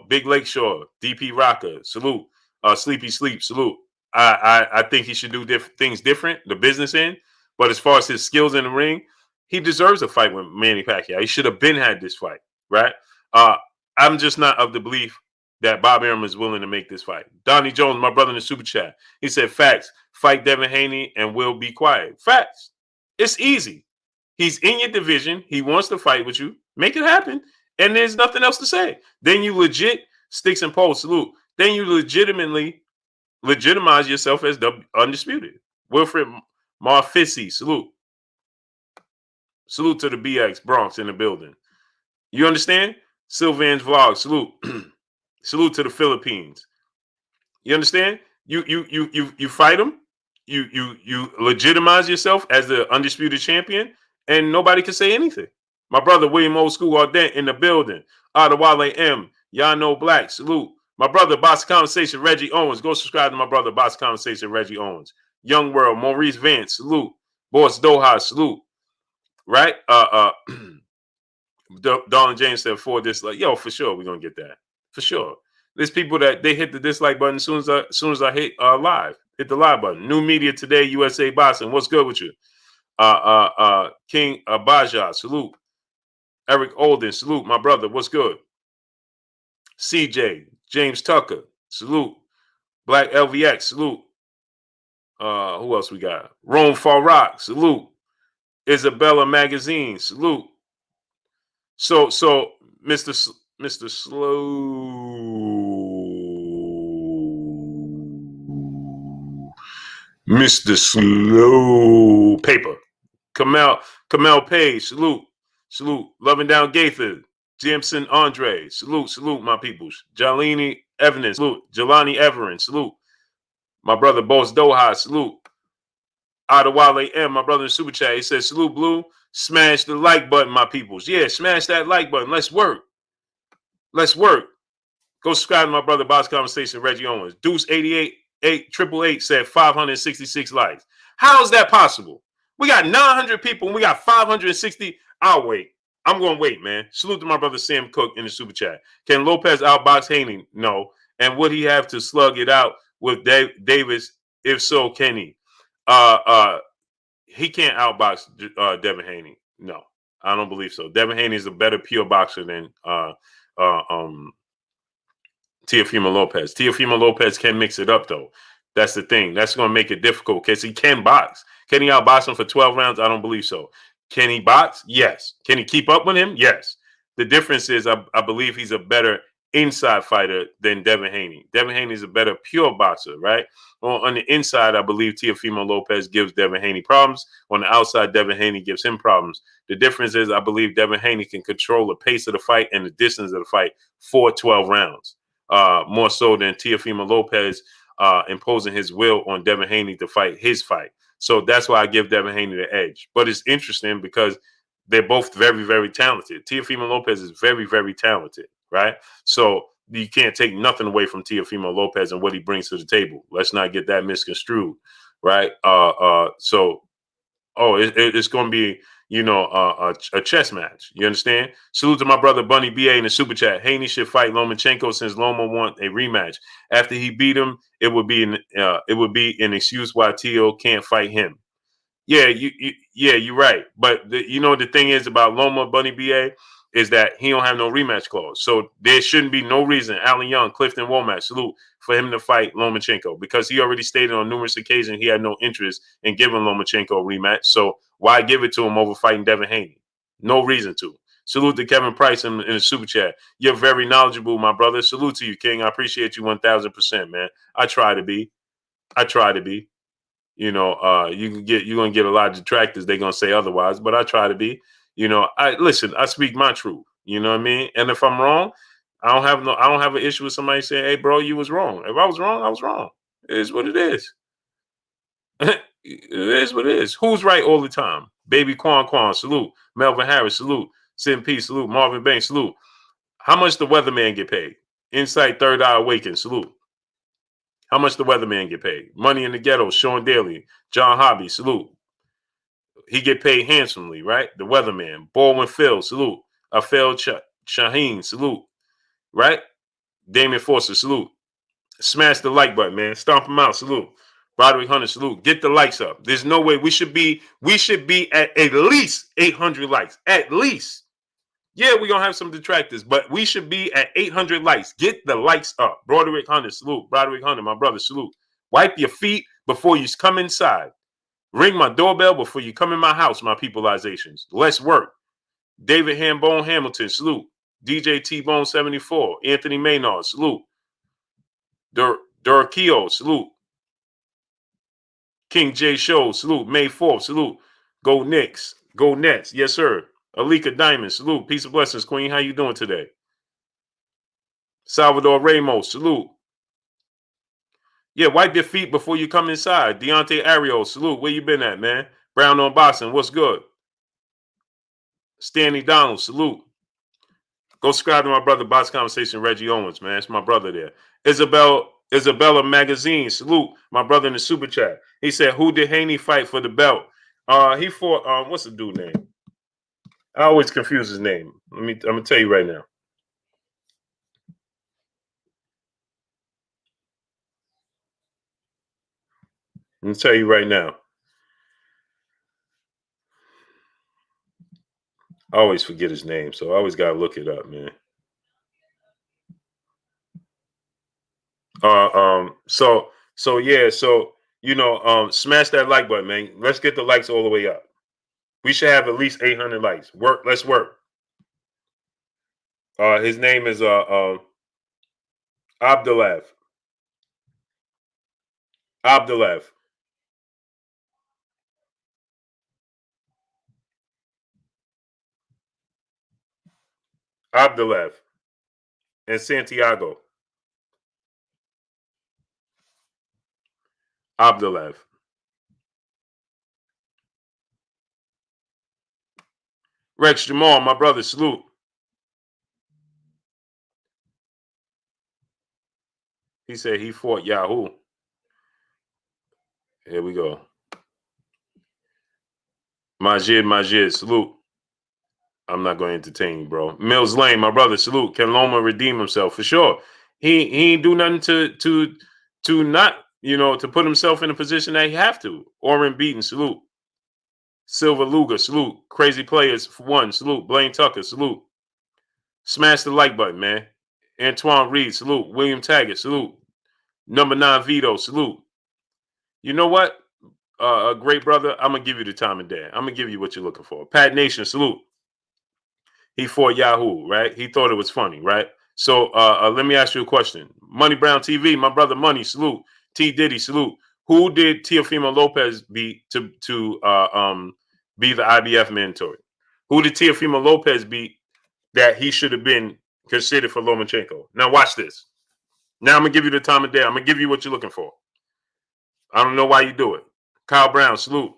Big Lake Shore, DP Rocker, salute. Sleepy Sleep, salute. I think he should do things different, the business end. But as far as his skills in the ring, he deserves a fight with Manny Pacquiao. He should have had this fight, right? I'm just not of the belief that Bob Arum is willing to make this fight. Donnie Jones, my brother in the super chat, he said, facts, fight Devin Haney and we'll be quiet. Facts. It's easy. He's in your division. He wants to fight with you. Make it happen. And there's nothing else to say. Then you legit, sticks and poles, salute. Then you legitimize yourself as the Undisputed. Wilfred Marfisi, salute. Salute to the BX Bronx in the building. You understand? Sylvan's Vlog, salute. Salute to the Philippines. You understand? You fight him. You legitimize yourself as the Undisputed champion, and nobody can say anything. My brother William Old School Ardent in the building. Adewale M. Y'all know Black, salute. My brother Boss Conversation Reggie Owens. Go subscribe to my brother Boss Conversation Reggie Owens. Young World Maurice Vance, salute. Boss Doha, salute. Right? Darlin James said for this, like, yo, for sure, we're gonna get that. For sure. There's people that they hit the dislike button as soon as I hit live. Hit the live button. New Media Today, USA Boxing. What's good with you? King Abaja, salute. Eric Olden, salute. My brother, what's good? CJ, James Tucker, salute. Black LVX, salute. Who else we got? Rome Farrock, salute. Isabella Magazine, salute. So Mr. Slow Paper. Kamel Page, salute. Loving Down Gaither, Jameson Andre, salute, my peoples. Jelani Evans, salute. Jelani Everin, salute. My brother Boss Doha, salute. Adewale M, my brother in Super Chat, he says, salute, Blue. Smash the like button, my peoples. Yeah, smash that like button. Let's work. Go subscribe to my brother Box Conversation, Reggie Owens. Deuce 888 said 566 likes. How is that possible? We got 900 people and we got 560. I'll wait. I'm going to wait, man. Salute to my brother Sam Cook in the Super Chat. Can Lopez outbox Haney? No. And would he have to slug it out with Davis? If so, can he? He can't outbox Devin Haney. No, I don't believe so. Devin Haney is a better pure boxer than Teofimo Lopez. Teofimo Lopez can mix it up, though. That's the thing. That's going to make it difficult because he can box. Can he outbox him for 12 rounds? I don't believe so. Can he box? Yes. Can he keep up with him? Yes. The difference is I believe he's a better inside fighter than Devin Haney. Devin Haney is a better pure boxer, right? On the inside, I believe Teofimo Lopez gives Devin Haney problems. On the outside, Devin Haney gives him problems. The difference is I believe Devin Haney can control the pace of the fight and the distance of the fight for 12 rounds. More so than Teofimo Lopez imposing his will on Devin Haney to fight his fight. So that's why I give Devin Haney the edge. But it's interesting because they're both very, very talented. Teofimo Lopez is very, very talented, right? So you can't take nothing away from Teofimo Lopez and what he brings to the table. Let's not get that misconstrued, right? It's going to be, a chess match. You understand? Salute to my brother Bunny BA in the Super Chat. Haney should fight Lomachenko since Loma want a rematch. After he beat him, it would be an excuse why Teo can't fight him. Yeah, you're right. But the thing is about Loma Bunny BA is that he don't have no rematch clause. So there shouldn't be no reason, Alan Young, Clifton Womack, salute, for him to fight Lomachenko because he already stated on numerous occasions he had no interest in giving Lomachenko a rematch. So why give it to him over fighting Devin Haney? No reason to. Salute to Kevin Price in the Super Chat. You're very knowledgeable, my brother. Salute to you, King. I appreciate you 1,000%, man. I try to be. You're gonna get a lot of detractors. They're gonna say otherwise, but I try to be. I speak my truth. You know what I mean? And if I'm wrong, I don't have an issue with somebody saying, "Hey, bro, you was wrong." If I was wrong, I was wrong. It is what it is. It is what it is. Who's right all the time? Baby Quan, salute. Melvin Harris, salute. Sin P, salute. Marvin Banks, salute. How much the weatherman get paid? Insight Third Eye Awaken, salute. How much the weatherman get paid? Money in the Ghetto, Sean Daly, John Hobby, salute. He get paid handsomely, right? The weatherman. Baldwin Phil, salute. Afel Shaheen, salute. Right? Damien Forster, salute. Smash the like button, man. Stomp him out, salute. Broderick Hunter, salute. Get the likes up. There's no way we should be at least 800 likes. At least. Yeah, we're going to have some detractors, but we should be at 800 likes. Get the likes up. Broderick Hunter, salute. Broderick Hunter, my brother, salute. Wipe your feet before you come inside. Ring my doorbell before you come in my house, my peopleizations. Let's work. David Hambone Hamilton, salute. DJ T-Bone 74. Anthony Maynard, salute. Durkio, salute. King J Show, salute. May 4th, salute. Go Knicks. Go Nets. Yes, sir. Alika Diamond, salute. Peace and blessings, Queen. How you doing today? Salvador Ramos, salute. Yeah, wipe your feet before you come inside. Deontay Ariel, salute. Where you been at, man? Brown on Boxing, what's good? Stanley Donald, salute. Go subscribe to my brother Box Conversation, Reggie Owens, man. It's my brother there. Isabella Magazine, salute. My brother in the Super Chat. He said, who did Haney fight for the belt? He fought, what's the dude name? I always confuse his name. I'm going to tell you right now. I'm going to tell you right now. I always forget his name, so I always got to look it up, man. Smash that like button, man. Let's get the likes all the way up. We should have at least 800 likes. Let's work. His name is Abdulaev. Abdulaev. Abdulaev and Santiago. Abdulaev. Rex Jamal, my brother, salute. He said he fought Yahoo. Here we go. Majid, salute. I'm not going to entertain you, bro. Mills Lane, my brother, salute. Can Loma redeem himself? For sure. He ain't do nothing to not, to put himself in a position that he have to. Oren Beaton, salute. Silver Luger, salute. Crazy Players, for one, salute. Blaine Tucker, salute. Smash the like button, man. Antoine Reed, salute. William Taggart, salute. Number 9 Vito, salute. You know what? A great brother, I'm going to give you the time of day. I'm going to give you what you're looking for. Pat Nation, salute. He fought Yahoo, right? He thought it was funny, right? So let me ask you a question. Money Brown TV, my brother Money, salute. T Diddy, salute. Who did Teofimo Lopez beat to be the IBF mandatory? Who did Teofimo Lopez beat that he should have been considered for Lomachenko? Now watch this. Now I'm gonna give you the time of day. I'm gonna give you what you're looking for. I don't know why you do it. Kyle Brown, salute.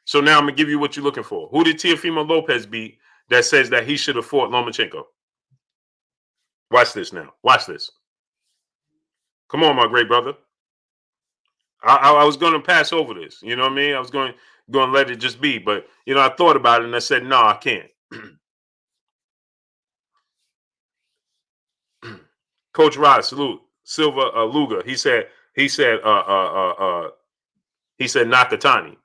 So now I'm gonna give you what you're looking for. Who did Teofimo Lopez beat that says that he should have fought Lomachenko? Watch this now. Watch this. Come on, my great brother. I was going to pass over this. You know what I mean? I was going to let it just be. But, I thought about it and I said, no, I can't. Coach Rod, salute. Silva Luga. He said Nakatani.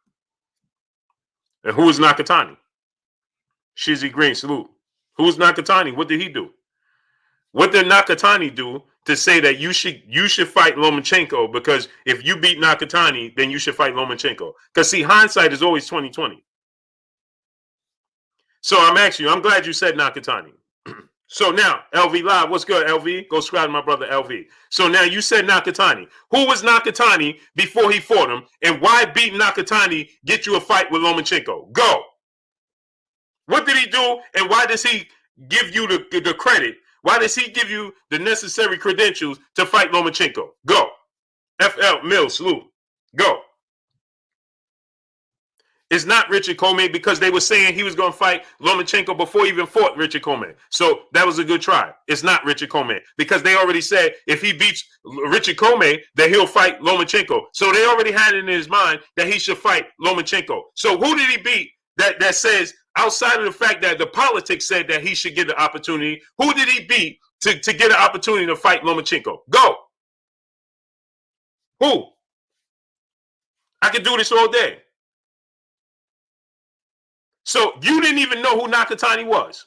And who is Nakatani? Shizzy Green, salute. Who's Nakatani? What did he do? What did Nakatani do to say that you should fight Lomachenko? Because if you beat Nakatani, then you should fight Lomachenko. Because see, hindsight is always 20/20. So I'm asking you, I'm glad you said Nakatani. So now, LV Live, what's good, LV? Go subscribe to my brother LV. So now you said Nakatani. Who was Nakatani before he fought him? And why beat Nakatani get you a fight with Lomachenko? Go. What did he do? And why does he give you the credit? Why does he give you the necessary credentials to fight Lomachenko? Go. FL Mills, salute. Go. It's not Richard Coleman because they were saying he was going to fight Lomachenko before he even fought Richard Coleman. So that was a good try. It's not Richard Coleman because they already said if he beats Richard Coleman, that he'll fight Lomachenko. So they already had it in his mind that he should fight Lomachenko. So who did he beat that says, outside of the fact that the politics said that he should get the opportunity, who did he beat to get an opportunity to fight Lomachenko? Go. Who? I could do this all day. So you didn't even know who Nakatani was.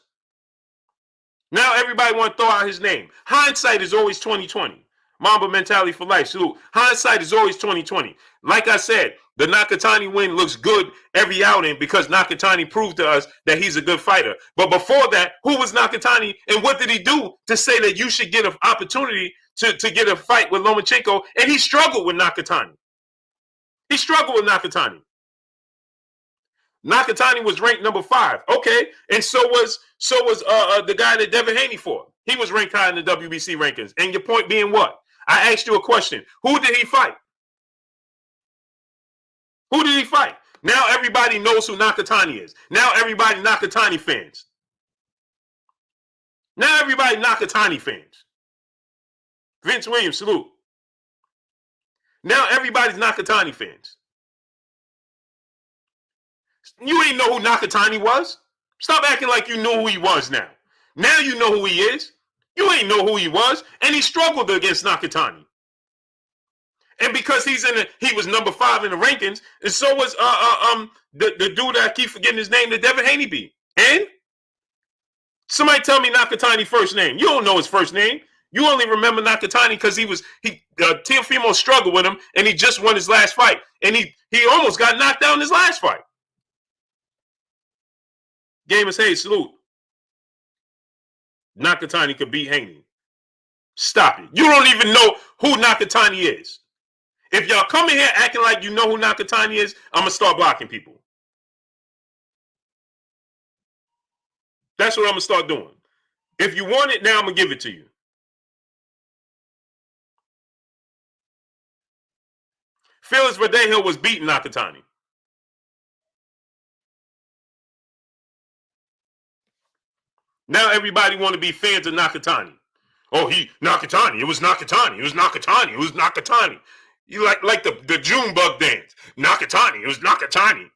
Now everybody want to throw out his name. Hindsight is always 20/20. Mamba mentality for life. Salute. Hindsight is always 20/20. Like I said, the Nakatani win looks good every outing because Nakatani proved to us that he's a good fighter. But before that, who was Nakatani and what did he do to say that you should get an opportunity to get a fight with Lomachenko? And he struggled with Nakatani. He struggled with Nakatani. Nakatani was ranked number 5. Okay, and so was the guy that Devin Haney fought. He was ranked high in the WBC rankings. And your point being what? I asked you a question. Who did he fight? Who did he fight? Now everybody knows who Nakatani is. Now everybody Nakatani fans. Now everybody Nakatani fans. Vince Williams, salute. Now everybody's Nakatani fans. You ain't know who Nakatani was. Stop acting like you knew who he was now. Now you know who he is. You ain't know who he was. And he struggled against Nakatani. And because he was number 5 in the rankings, and so was the dude that I keep forgetting his name, the Devin Haney beat. And somebody tell me Nakatani first name. You don't know his first name. You only remember Nakatani because Teofimo struggled with him, and he just won his last fight. And he almost got knocked down in his last fight. Gamers, hey, salute. Nakatani could beat Haney. Stop it. You don't even know who Nakatani is. If y'all come in here acting like you know who Nakatani is, I'm going to start blocking people. That's what I'm going to start doing. If you want it now, I'm going to give it to you. Felix Verdejo was beating Nakatani. Now everybody want to be fans of Nakatani. Oh, Nakatani. It was Nakatani. It was Nakatani. It was Nakatani. You like the June bug dance. Nakatani. It was Nakatani.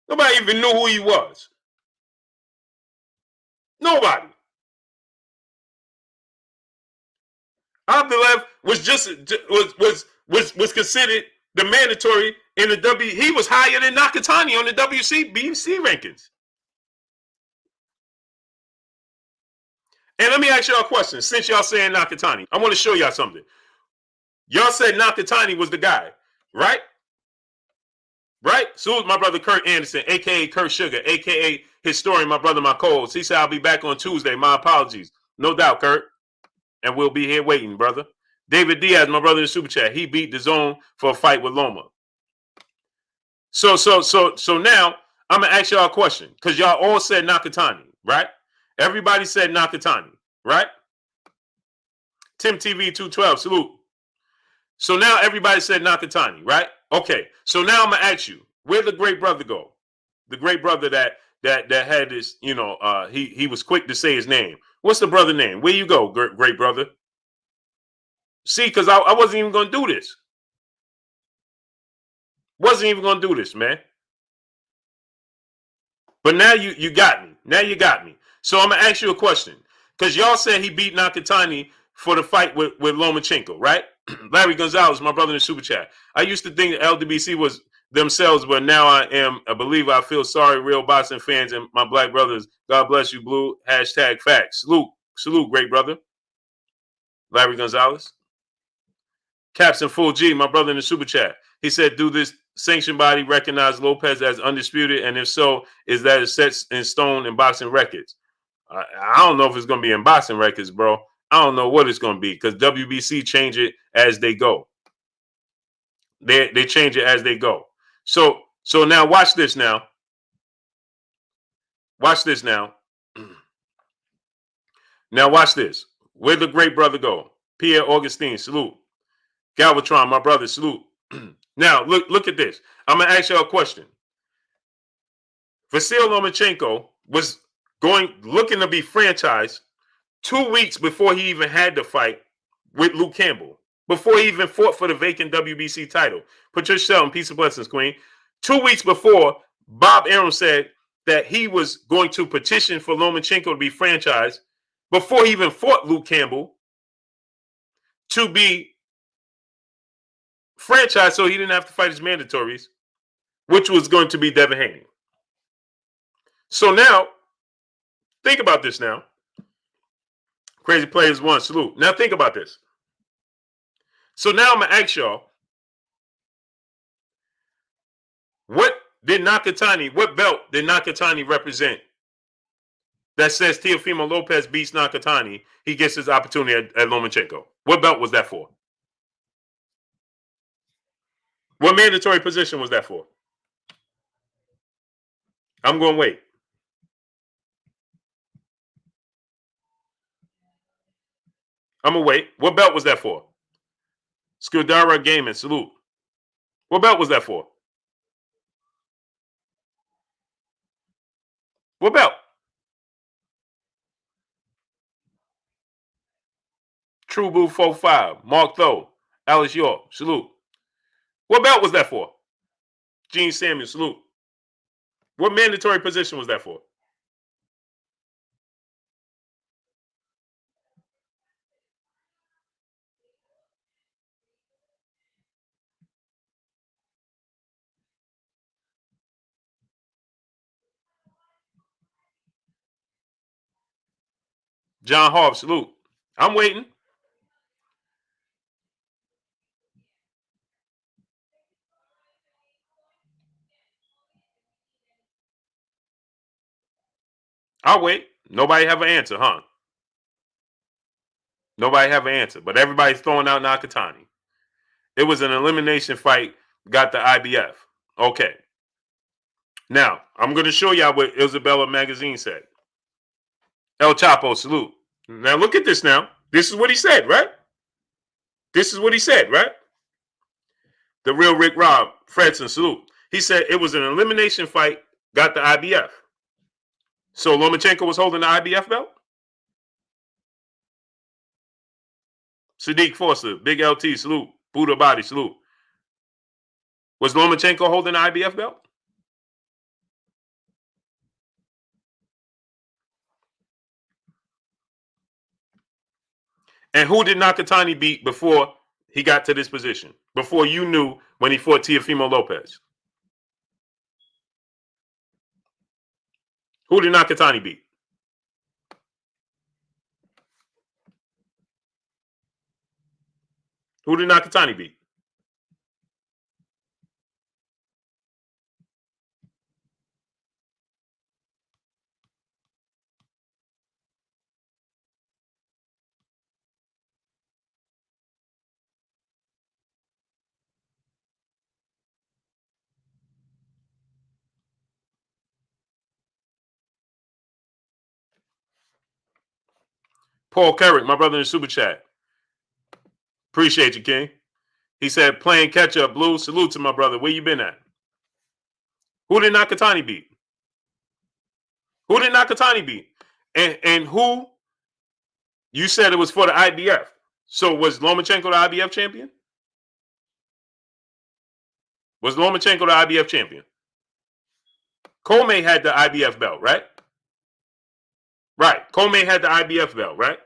Nobody even knew who he was. Nobody. Abdulaev was just was considered the mandatory in the W. He was higher than Nakatani on the WBC rankings. And let me ask y'all a question. Since y'all saying Nakatani, I want to show y'all something. Y'all said Nakatani was the guy, right? Right? So my brother Kurt Anderson, a.k.a. Kurt Sugar, a.k.a. Historian, my brother, my co-host. He said I'll be back on Tuesday. My apologies. No doubt, Kurt. And we'll be here waiting, brother. David Diaz, my brother in the Super Chat. He beat the zone for a fight with Loma. So now I'm going to ask y'all a question. Because y'all all said Nakatani, right? Everybody said Nakatani, right? Tim TV 212, salute. So now everybody said Nakatani, right? Okay. So now I'm gonna ask you, where'd the great brother go? The great brother that had this, he was quick to say his name. What's the brother name? Where you go, great brother? See, because I wasn't even gonna do this. Wasn't even gonna do this, man. But now you got me. Now you got me. So I'm gonna ask you a question. Because y'all said he beat Nakatani for the fight with Lomachenko, right? Larry Gonzalez, my brother in the Super Chat. I used to think that LDBC was themselves, but now I am a believer. I feel sorry, real boxing fans and my black brothers. God bless you, Blue. Hashtag facts. Salute, great brother. Larry Gonzalez. Captain Full G, my brother in the Super Chat. He said, do this sanction body recognize Lopez as undisputed? And if so, is that a set in stone in boxing records? I don't know if it's going to be in boxing records, bro. I don't know what it's going to be because WBC change it as they go. They change it as they go. So now watch this now. Watch this now. Now watch this. Where'd the great brother go? Pierre Augustine, salute. Galvatron, my brother, salute. Now look at this. I'm gonna ask y'all a question. Vasyl Lomachenko was looking to be franchised 2 weeks before he even had the fight with Luke Campbell. Before he even fought for the vacant WBC title. Patricia Shelton, peace and blessings, Queen. 2 weeks before, Bob Arum said that he was going to petition for Lomachenko to be franchised before he even fought Luke Campbell to be franchised so he didn't have to fight his mandatories, which was going to be Devin Haney. So now, think about this now. Crazy Players 1, salute. Now think about this. So now I'm going to ask y'all, what belt did Nakatani represent that says Teofimo Lopez beats Nakatani, he gets his opportunity at Lomachenko? What belt was that for? What mandatory position was that for? I'm going to wait. I'm going to wait. What belt was that for? Skudara Gaming, salute. What belt was that for? What belt? True Boo 45, Mark Thoe, Alice York, salute. What belt was that for? Gene Samuel, salute. What mandatory position was that for? John Harp, salute. I'm waiting. I'll wait. Nobody have an answer, huh? Nobody have an answer, but everybody's throwing out Nakatani. It was an elimination fight, got the IBF. Okay. Now, I'm going to show y'all what Isabella Magazine said. El Chapo, salute. Now, look at this now. This is what he said, right? This is what he said, right? The real Rick Rob, Fredson, salute. He said it was an elimination fight, got the IBF. So Lomachenko was holding the IBF belt? Sadiq Forster, Big LT, salute. Buddha Body, salute. Was Lomachenko holding the IBF belt? And who did Nakatani beat before he got to this position? Before you knew when he fought Teofimo Lopez? Who did Nakatani beat? Who did Nakatani beat? Paul Carrick, my brother in the super chat. Appreciate you, King. He said, playing catch up, Blue. Salute to my brother. Where you been at? Who did Nakatani beat? Who did Nakatani beat? And who? You said it was for the IBF. So was Lomachenko the IBF champion? Was Lomachenko the IBF champion? Comey had the IBF belt, right? Right. Comey had the IBF belt, right?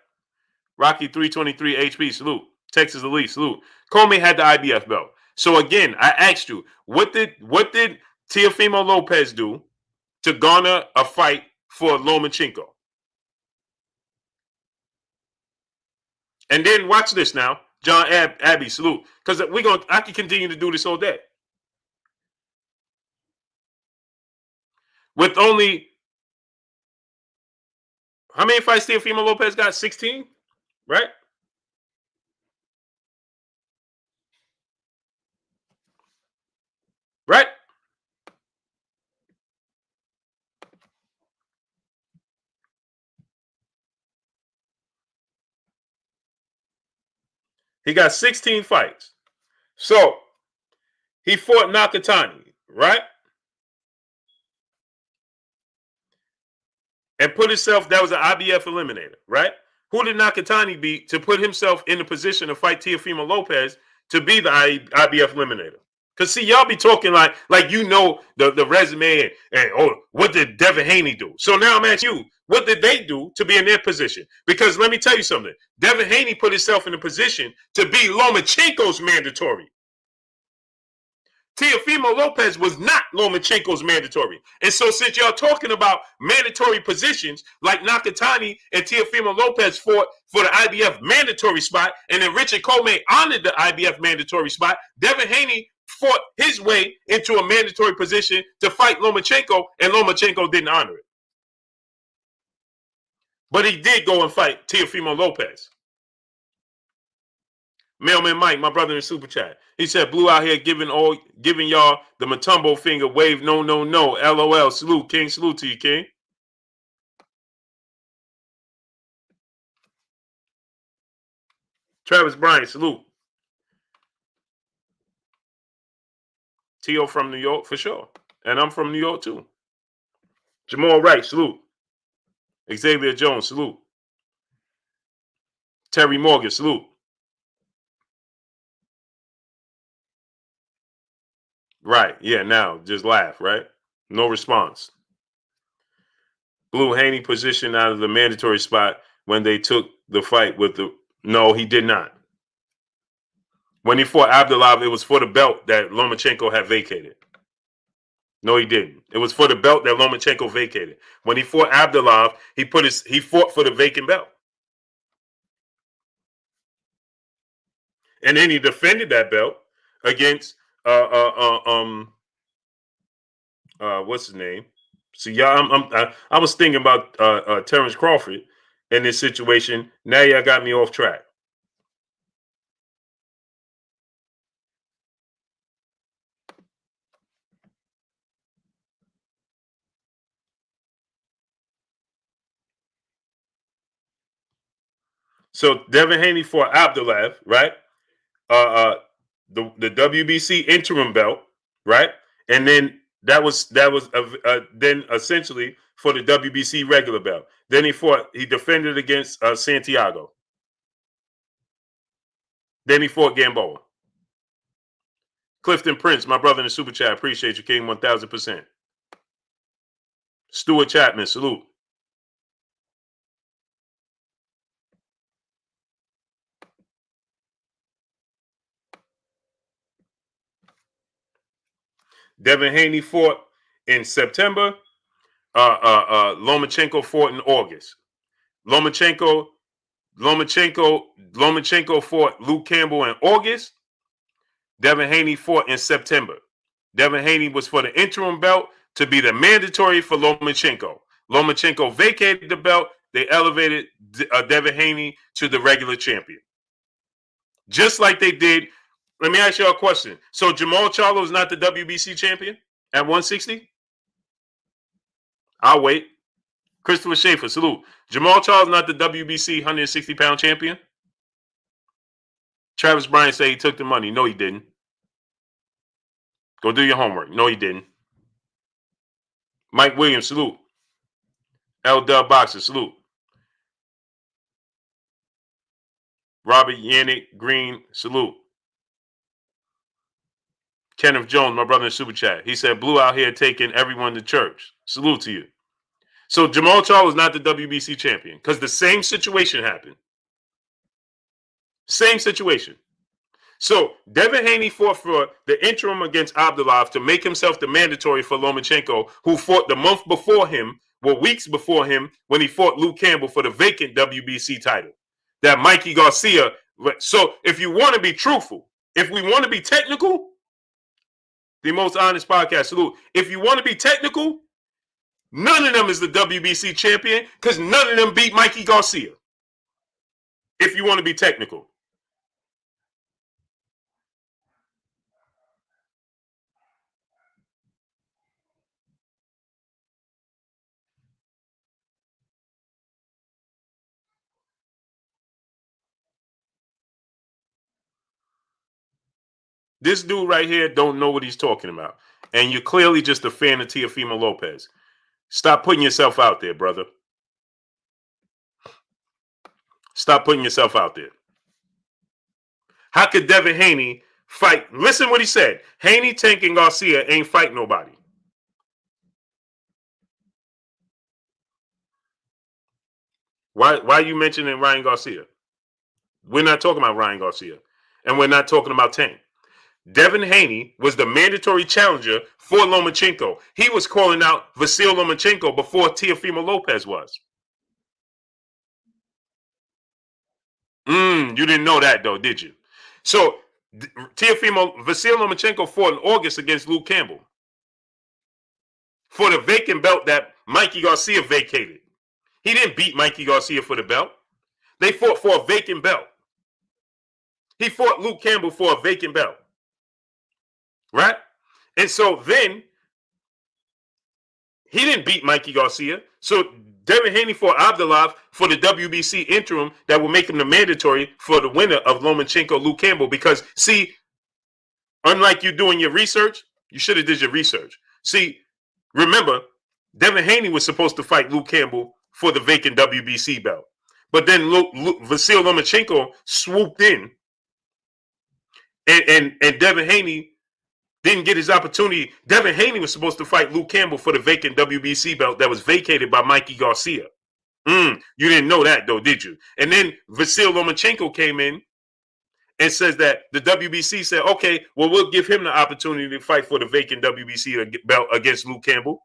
Rocky 323 HP, salute. Texas Elite, salute. Comey had the IBF belt. So again, I asked you, what did Teofimo Lopez do to garner a fight for Lomachenko? And then watch this now, John Abbey, salute. Because I can continue to do this all day. With only, how many fights Teofimo Lopez got? 16, right? Right? He got 16 fights. So he fought Nakatani, right? And put himself, that was an IBF eliminator, right? Who did Nakatani beat to put himself in the position to fight Teofimo Lopez to be the IBF eliminator? Because see, y'all be talking like you know the resume and oh, what did Devin Haney do? So now I'm asking you, what did they do to be in their position? Because let me tell you something. Devin Haney put himself in a position to be Lomachenko's mandatory. Teofimo Lopez was not Lomachenko's mandatory. And so since y'all talking about mandatory positions, like Nakatani and Teofimo Lopez fought for the IBF mandatory spot, and then Richard Comey honored the IBF mandatory spot, Devin Haney fought his way into a mandatory position to fight Lomachenko, and Lomachenko didn't honor it. But he did go and fight Teofimo Lopez. Mailman Mike, my brother in super chat. He said, Blue out here giving y'all the Matumbo finger wave. No, no, no. LOL. Salute, King. Salute to you, King. Travis Bryant, salute. T.O. from New York, for sure. And I'm from New York, too. Jamal Wright, salute. Xavier Jones, salute. Terry Morgan, salute. Right. Yeah, now, just laugh, right? No response. Blue Haney positioned out of the mandatory spot when they took the fight with the... No, he did not. When he fought Abdullah, it was for the belt that Lomachenko had vacated. No, he didn't. It was for the belt that Lomachenko vacated. When he fought Abdullah, he fought for the vacant belt. And then he defended that belt against what's his name? See, y'all, I was thinking about Terence Crawford in this situation. Now y'all got me off track. So Devin Haney fought Abdullah, right? The WBC interim belt, right? And then that was then essentially for the WBC regular belt. Then he defended against Santiago. Then he fought Gamboa. Clifton Prince, my brother in the super chat, appreciate you, King, 1000%. Stuart Chapman, salute. Devin Haney fought in September. Lomachenko fought in August. Lomachenko fought Luke Campbell in August. Devin Haney fought in September. Devin Haney was for the interim belt to be the mandatory for Lomachenko. Lomachenko vacated the belt. They elevated Devin Haney to the regular champion. Just like they did. Let me ask you a question. So Jamal Charlo is not the WBC champion at 160? I'll wait. Christopher Schaefer, salute. Jamal Charlo is not the WBC 160-pound champion? Travis Bryant said he took the money. No, he didn't. Go do your homework. No, he didn't. Mike Williams, salute. L Dub Boxer, salute. Robert Yannick Green, salute. Kenneth Jones, my brother in Super Chat. He said, Blue out here taking everyone to church. Salute to you. So Jamal Charlo is not the WBC champion because the same situation happened. Same situation. So Devin Haney fought for the interim against Abdullah to make himself the mandatory for Lomachenko, who fought the month before him, weeks before him, when he fought Luke Campbell for the vacant WBC title. That Mikey Garcia. So if you want to be truthful, if we want to be technical, the most honest podcast, salute. If you want to be technical, none of them is the WBC champion because none of them beat Mikey Garcia. If you want to be technical. This dude right here don't know what he's talking about. And you're clearly just a fan of Teofimo Lopez. Stop putting yourself out there, brother. Stop putting yourself out there. How could Devin Haney fight? Listen what he said. Haney, Tank, and Garcia ain't fight nobody. Why are you mentioning Ryan Garcia? We're not talking about Ryan Garcia. And we're not talking about Tank. Devin Haney was the mandatory challenger for Lomachenko. He was calling out Vasil Lomachenko before Teofimo Lopez was. You didn't know that, though, did you? So, Vasil Lomachenko fought in August against Luke Campbell for the vacant belt that Mikey Garcia vacated. He didn't beat Mikey Garcia for the belt. They fought for a vacant belt. He fought Luke Campbell for a vacant belt. Right? And so then he didn't beat Mikey Garcia. So Devin Haney fought Abdullah for the WBC interim that will make him the mandatory for the winner of Lomachenko, Luke Campbell. Because, see, unlike you doing your research, you should have did your research. See, remember, Devin Haney was supposed to fight Luke Campbell for the vacant WBC belt. But then Vasil Lomachenko swooped in and Devin Haney didn't get his opportunity. Devin Haney was supposed to fight Luke Campbell for the vacant WBC belt that was vacated by Mikey Garcia. You didn't know that, though, did you? And then Vasil Lomachenko came in and says that the WBC said, okay, well, we'll give him the opportunity to fight for the vacant WBC belt against Luke Campbell.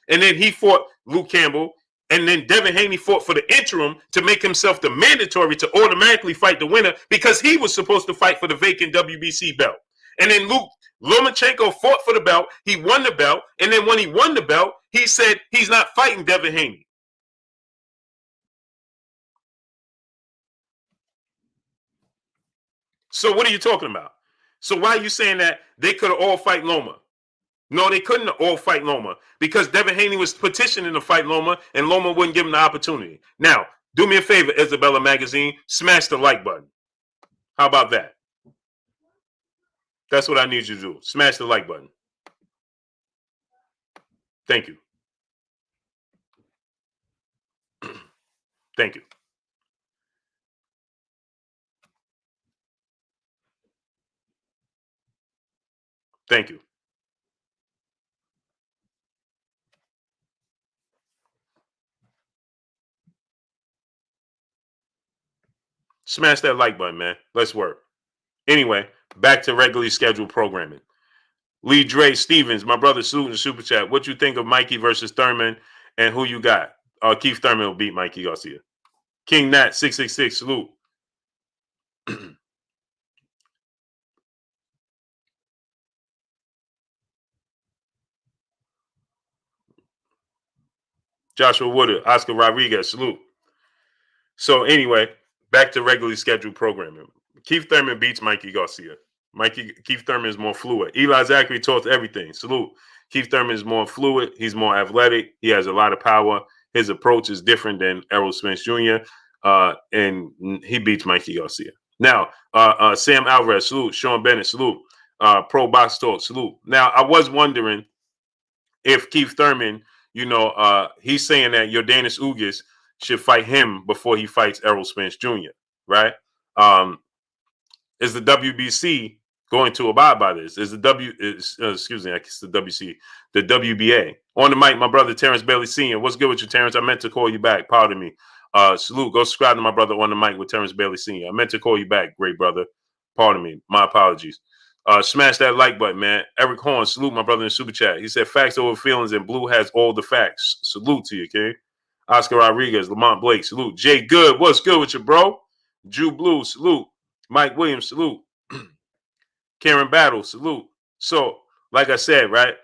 And then he fought Luke Campbell. And then Devin Haney fought for the interim to make himself the mandatory to automatically fight the winner because he was supposed to fight for the vacant WBC belt. And then Lomachenko fought for the belt. He won the belt. And then when he won the belt, He said he's not fighting Devin Haney. So what are you talking about? So why are you saying that they could all fight Loma? No, they couldn't all fight Loma because Devin Haney was petitioning to fight Loma, and Loma wouldn't give him the opportunity. Now, do me a favor, Isabella Magazine, smash the like button. How about that? That's what I need you to do. Smash the like button. Thank you. Thank you. Thank you. Smash that like button, man. Let's work. Anyway, back to regularly scheduled programming. Lee Dre Stevens, my brother, salute in the super chat. What you think of Mikey versus Thurman, and who you got? Keith Thurman will beat Mikey Garcia. King Nat 666, salute. Joshua Woodard, Oscar Rodriguez, salute. So anyway, back to regularly scheduled programming. Keith Thurman beats Mikey Garcia. Keith Thurman is more fluid. Eli Zachary talks everything. Salute. Keith Thurman is more fluid. He's more athletic. He has a lot of power. His approach is different than Errol Spence Jr. And he beats Mikey Garcia. Now, Sam Alvarez, salute. Sean Bennett, salute. Pro Box Talk, salute. Now, I was wondering if Keith Thurman, he's saying that Yordenis Ugas should fight him before he fights Errol Spence Jr., right? Is the WBC going to abide by this? Is the the WBA. On the mic, my brother Terence Bailey Sr. What's good with you, Terence? I meant to call you back. Pardon me. Salute. Go subscribe to my brother on the mic with Terence Bailey Sr. I meant to call you back, great brother. Pardon me. My apologies. Smash that like button, man. Eric Horn, salute my brother in the super chat. He said facts over feelings, and Blue has all the facts. Salute to you, okay? Oscar Rodriguez, Lamont Blake, salute. Jay Good, what's good with you, bro? Drew Blue, salute. Mike Williams, salute. Karen Battle, salute. So, like I said, right,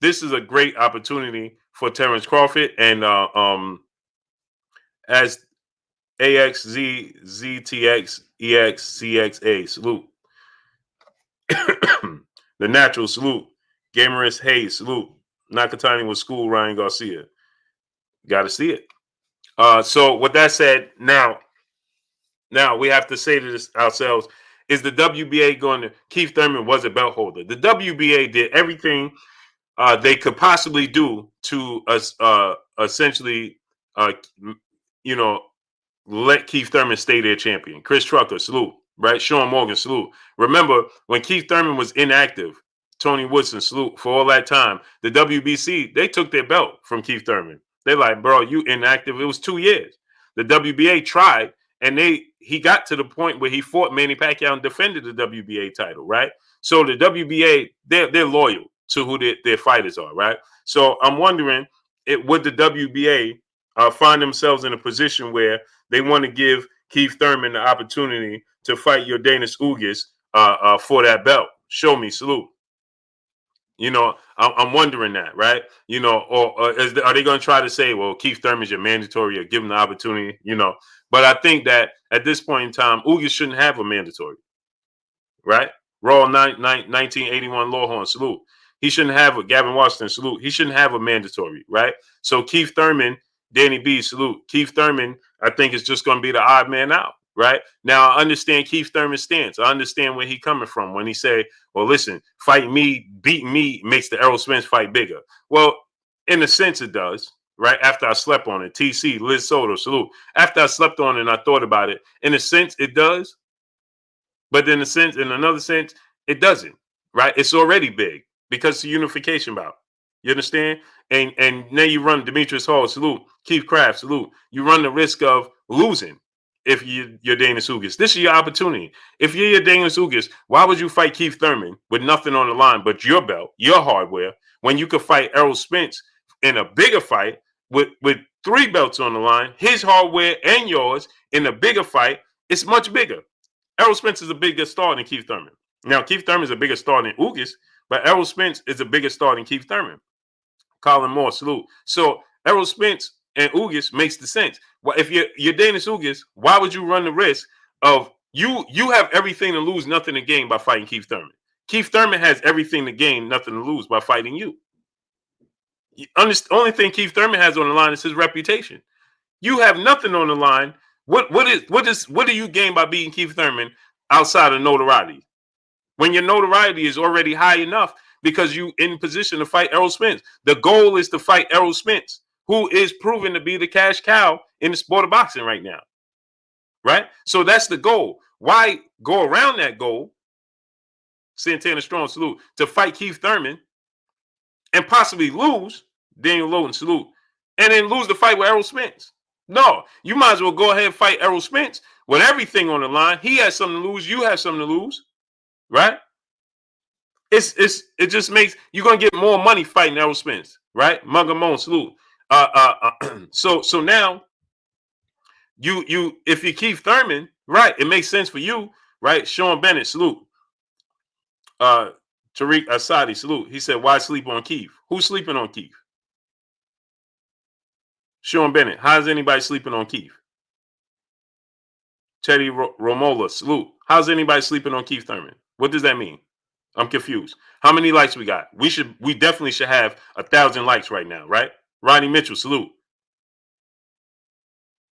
this is a great opportunity for Terence Crawford, and as AXZZTXEXCXA, salute. The Natural, salute. Gamerist Hayes, salute. Nakatani was school, Ryan Garcia. Got to see it. So with that said, now we have to say to this ourselves, is the WBA going to, Keith Thurman was a belt holder. The WBA did everything they could possibly do to essentially, let Keith Thurman stay their champion. Chris Trucker, salute. Right? Sean Morgan, salute. Remember, when Keith Thurman was inactive, Tony Woodson, salute. For all that time, the WBC, they took their belt from Keith Thurman. They're like, bro, you inactive. It was 2 years. The WBA tried, and he got to the point where he fought Manny Pacquiao and defended the WBA title, right? So the WBA, they're loyal to who their fighters are, right? So I'm wondering, would the WBA find themselves in a position where they want to give Keith Thurman the opportunity to fight Yordenis Ugas for that belt? Show me, salute. I'm wondering that, right? Or are they going to try to say, well, Keith Thurman's your mandatory, or give him the opportunity, But I think that at this point in time, Ugas shouldn't have a mandatory, right? Raw 1981 Lawhorn, salute. He shouldn't have a Gavin Washington, salute. He shouldn't have a mandatory, right? So Keith Thurman, Danny B, salute. Keith Thurman, I think, is just going to be the odd man out, right? Now, I understand Keith Thurman's stance. I understand where he's coming from when he say, well, listen, fight me, beating me makes the Errol Spence fight bigger. Well, in a sense, it does, right? After I slept on it. TC, Liz Soto, salute. After I slept on it and I thought about it, in a sense, it does. But in another sense, it doesn't, right? It's already big because it's a unification bout. You understand? And now you run Demetrius Hall, salute. Keith Kraft, salute. You run the risk of losing if you're Yordenis Ugas. This is your opportunity. If you're Yordenis Ugas, why would you fight Keith Thurman with nothing on the line but your belt, your hardware, when you could fight Errol Spence in a bigger fight with 3 belts on the line, his hardware and yours in a bigger fight? It's much bigger. Errol Spence is a bigger star than Keith Thurman. Now, Keith Thurman is a bigger star than Ugas, but Errol Spence is a bigger star than Keith Thurman. Colin Moore, salute. So Errol Spence and Ugas makes the sense. Well, if you're Danish Ugas, why would you run the risk of you have everything to lose, nothing to gain by fighting Keith Thurman? Keith Thurman has everything to gain, nothing to lose by fighting you. The only thing Keith Thurman has on the line is his reputation. You have nothing on the line. What do you gain by beating Keith Thurman outside of notoriety? When your notoriety is already high enough because you in position to fight Errol Spence. The goal is to fight Errol Spence, who is proven to be the cash cow in the sport of boxing right now. Right? So that's the goal. Why go around that goal? Santana Strong, salute. To fight Keith Thurman and possibly lose, Daniel Loden, salute. And then lose the fight with Errol Spence. No, you might as well go ahead and fight Errol Spence with everything on the line. He has something to lose. You have something to lose. Right? It just makes you're gonna get more money fighting Errol Spence, right? Mungamon, salute. So now you if you Keith Thurman, right, it makes sense for you, right? Sean Bennett, salute. Tariq Asadi, salute. He said, why sleep on Keith? Who's sleeping on Keith? Sean Bennett, how's anybody sleeping on Keith? Teddy Romola, salute. How's anybody sleeping on Keith Thurman? What does that mean? I'm confused. How many likes we got? We definitely should have 1,000 likes right now, right? Ronnie Mitchell, salute.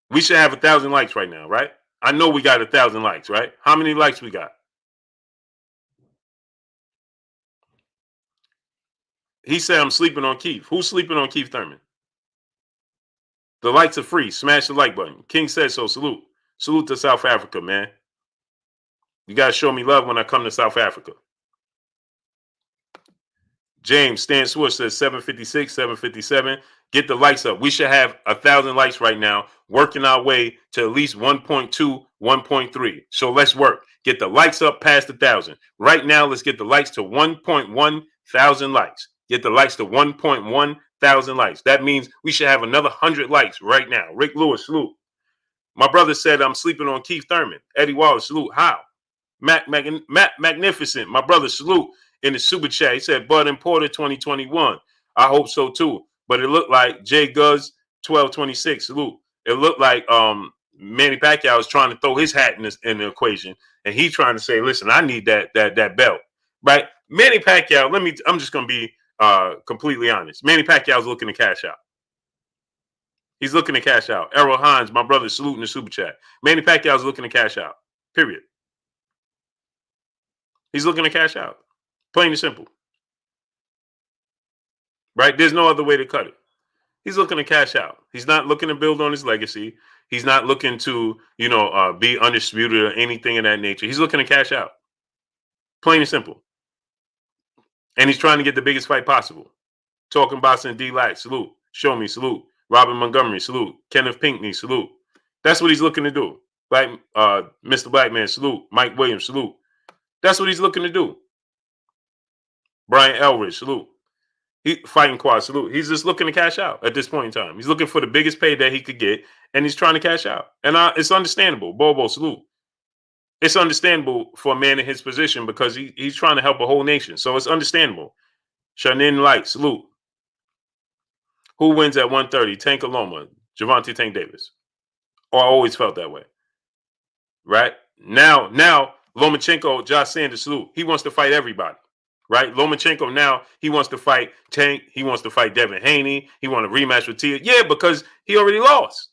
We should have 1,000 likes right now, right? I know we got 1,000 likes, right? How many likes we got? He said I'm sleeping on Keith. Who's sleeping on Keith Thurman? The likes are free. Smash the like button. King says so. Salute. Salute to South Africa, man. You got to show me love when I come to South Africa. James Stan Swish says 756, 757. Get the likes up. We should have 1,000 likes right now, working our way to at least 1.2, 1.3. So let's work. Get the likes up past 1,000. Right now, let's get the likes to 1.1 thousand likes. Get the likes to 1.1 thousand likes. That means we should have another 100 likes right now. Rick Lewis, salute. My brother said I'm sleeping on Keith Thurman. Eddie Wallace, salute. How? Matt Magnificent, my brother, salute. In the super chat, he said, Bud and Porter 2021. I hope so too. But it looked like Jay Guz 1226. Salute. It looked like Manny Pacquiao was trying to throw his hat in the equation, and he trying to say, listen, I need that belt. Right? Manny Pacquiao, I'm just gonna be completely honest. Manny Pacquiao is looking to cash out. He's looking to cash out. Errol Hines, my brother, salute in the super chat. Manny Pacquiao is looking to cash out. Period. He's looking to cash out. Plain and simple. Right? There's no other way to cut it. He's looking to cash out. He's not looking to build on his legacy. He's not looking to, be undisputed or anything of that nature. He's looking to cash out. Plain and simple. And he's trying to get the biggest fight possible. Talking Boston D-Light, salute. Show me, salute. Robin Montgomery, salute. Kenneth Pinkney, salute. That's what he's looking to do. Mr. Blackman, salute. Mike Williams, salute. That's what he's looking to do. Brian Elridge, salute. Fighting Quad, salute. He's just looking to cash out at this point in time. He's looking for the biggest pay that he could get, and he's trying to cash out. And it's understandable. Bobo, salute. It's understandable for a man in his position because he's trying to help a whole nation. So it's understandable. Shannon Light, salute. Who wins at 130? Tank or Loma? Gervonta Tank Davis. I always felt that way. Right? Now, Lomachenko, Josh Sanders, salute. He wants to fight everybody. Right? Lomachenko now, he wants to fight Tank. He wants to fight Devin Haney. He wants a rematch with Tia. Yeah, because he already lost.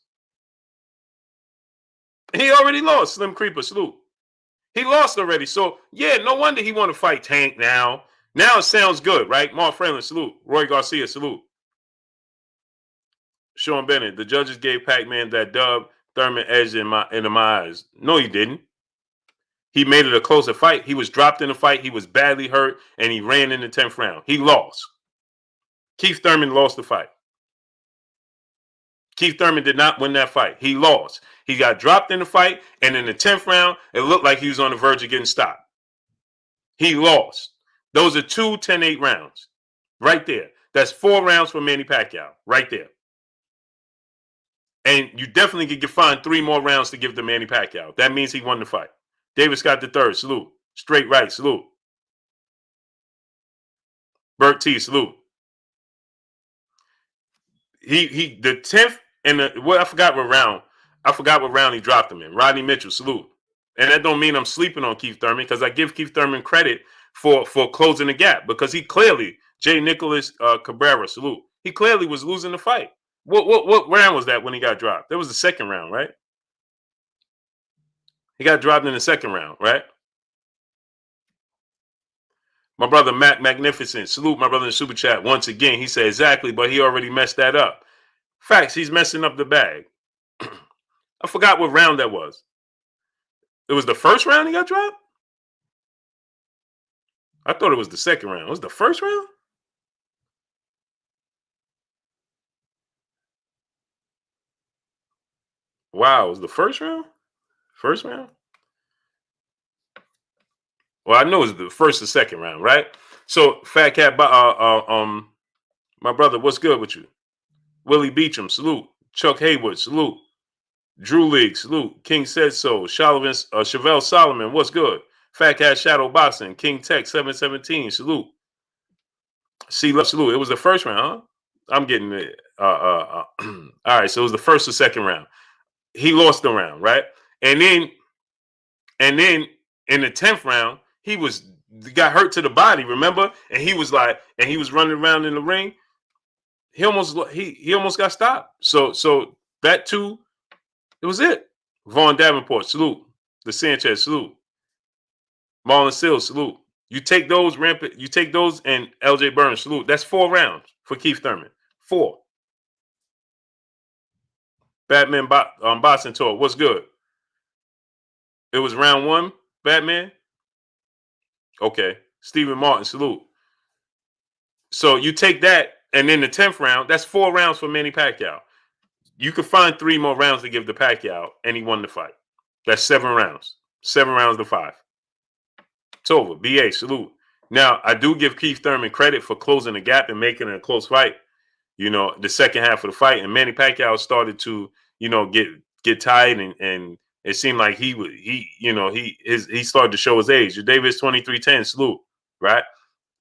He already lost. Slim Creeper, salute. He lost already. So, yeah, no wonder he want to fight Tank now. Now it sounds good, right? Mark Franklin, salute. Roy Garcia, salute. Sean Bennett, the judges gave Pac-Man that dub. Thurman edged in my eyes. No, he didn't. He made it a closer fight. He was dropped in the fight. He was badly hurt, and he ran in the 10th round. He lost. Keith Thurman lost the fight. Keith Thurman did not win that fight. He lost. He got dropped in the fight, and in the 10th round, it looked like he was on the verge of getting stopped. He lost. Those are two 10-8 rounds right there. That's 4 rounds for Manny Pacquiao right there. And you definitely could find 3 more rounds to give to Manny Pacquiao. That means he won the fight. David Scott III, salute. Straight right, salute. Bert T, salute. the 10th and I forgot what round. I forgot what round he dropped him in. Rodney Mitchell, salute. And that don't mean I'm sleeping on Keith Thurman, because I give Keith Thurman credit for closing the gap, because he clearly, Jay Nicholas Cabrera, salute. He clearly was losing the fight. What round was that when he got dropped? That was the second round, right? He got dropped in the second round, right? My brother Matt Magnificent, salute my brother in the super chat once again. He said exactly, but he already messed that up. Facts, he's messing up the bag. I forgot what round that was. It was the first round he got dropped? I thought it was the second round. It was the first round? Wow, it was the first round? First round? Well, I know it was the first or second round, right? So, Fat Cat, my brother, what's good with you? Willie Beecham, salute. Chuck Haywood, salute. Drew League, salute. King Said So. Chevelle Solomon, what's good? Fat Cat Shadow Boxing, King Tech 717, salute. C Love, salute. It was the first round, huh? I'm getting it. All right, so it was the first or second round. He lost the round, right? And then in the 10th round, he got hurt to the body, remember? And he was running around in the ring. He almost got stopped. So that too, it was it. Vaughn Davenport, salute. The Sanchez, salute. Marlon Sills, salute. You take those and LJ Burns, salute. That's 4 rounds for Keith Thurman. 4. Batman Boxing Talk, what's good? It was round 1, Batman? Okay. Stephen Martin, salute. So you take that, and then the 10th round, that's 4 rounds for Manny Pacquiao. You could find 3 more rounds to give to Pacquiao, and he won the fight. That's 7 rounds. 7 rounds to 5. It's over. BA, salute. Now, I do give Keith Thurman credit for closing the gap and making it a close fight, the second half of the fight. And Manny Pacquiao started to, get tired, and it seemed like he started to show his age. Davis 23-10, salute, right?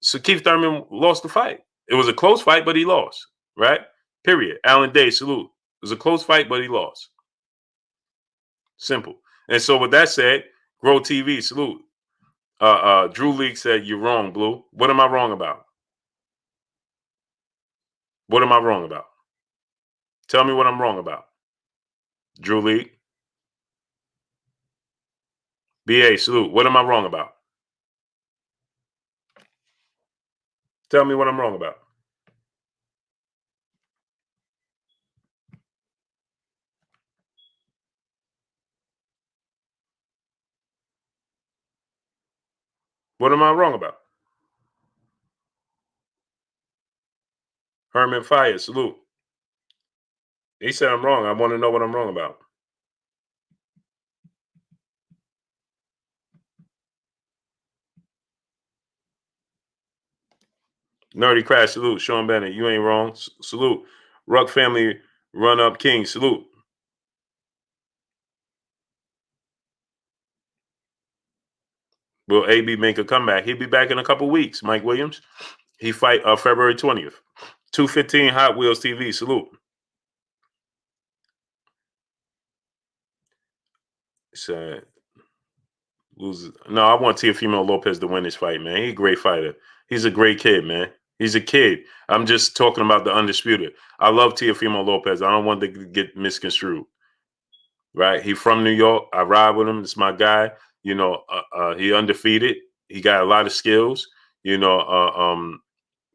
So Keith Thurman lost the fight. It was a close fight, but he lost, right? Period. Alan Day, salute. It was a close fight, but he lost. Simple. And so with that said, Grow TV, salute. Drew League said, you're wrong, Blue. What am I wrong about? What am I wrong about? Tell me what I'm wrong about. Drew League. BA, salute. What am I wrong about? Tell me what I'm wrong about. What am I wrong about? Herman Fire, salute. He said I'm wrong. I want to know what I'm wrong about. Nerdy Crash, salute. Sean Bennett, you ain't wrong. Salute. Ruck Family, Run Up King, salute. Will AB make a comeback? He'll be back in a couple weeks. Mike Williams. He fight February 20th. 215 Hot Wheels TV. Salute. So, no, I want Teofimo Lopez to win this fight, man. He's a great fighter. He's a great kid, man. He's a kid. I'm just talking about the Undisputed. I love Teofimo Lopez. I don't want to get misconstrued. Right? He from New York. I ride with him. It's my guy. He undefeated. He got a lot of skills. I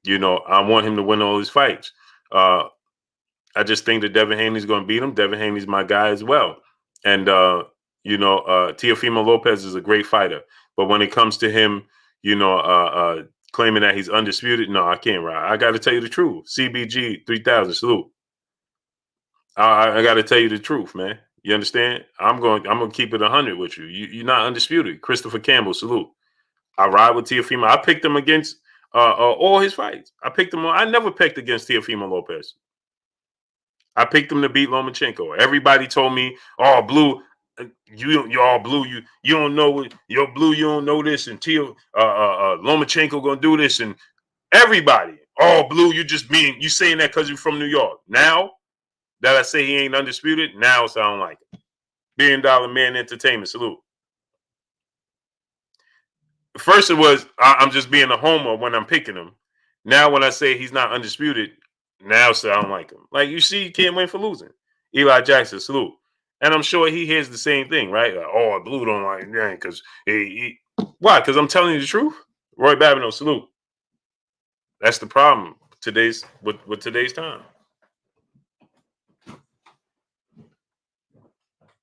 want him to win all his fights. I just think that Devin Haney's going to beat him. Devin Haney's my guy as well. And, Teofimo Lopez is a great fighter. But when it comes to him, claiming that he's undisputed, no, I can't ride. I got to tell you the truth. CBG 3000, salute. I got to tell you the truth, man. You understand? I'm gonna keep it 100 with you. You're not undisputed. Christopher Campbell, salute. I ride with Teofimo. I picked him against all his fights. I never picked against Teofimo Lopez. I picked him to beat Lomachenko. Everybody told me, "Oh, Blue, you're all Blue. You don't know what you're Blue. You don't know this." And Lomachenko gonna do this, and everybody. Oh, Blue, you saying that because you're from New York. Now that I say he ain't undisputed, now it sound like it. $1 billion man entertainment. Salute. First, it was I'm just being a homer when I'm picking him. Now, when I say he's not undisputed, now so I don't like him. Like, you see, you can't win for losing. Eli Jackson, salute. And I'm sure he hears the same thing, right? Like, oh, Blue don't like him because why? Because I'm telling you the truth. Roy Babineau, salute. That's the problem with today's time.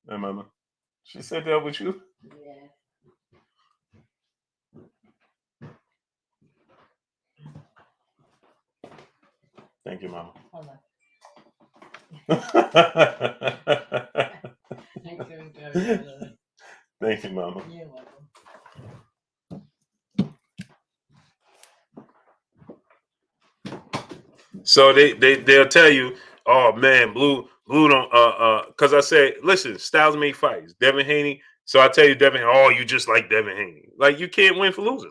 Hey, mama. She said that with you? Yeah. Thank you, mama. Hold on. Thank you, mama. You're welcome. So they'll tell you, oh man, Blue don't because I say, listen, styles make fights. Devin Haney. So I tell you, Devin, oh, you just like Devin Haney. Like, you can't win for losing.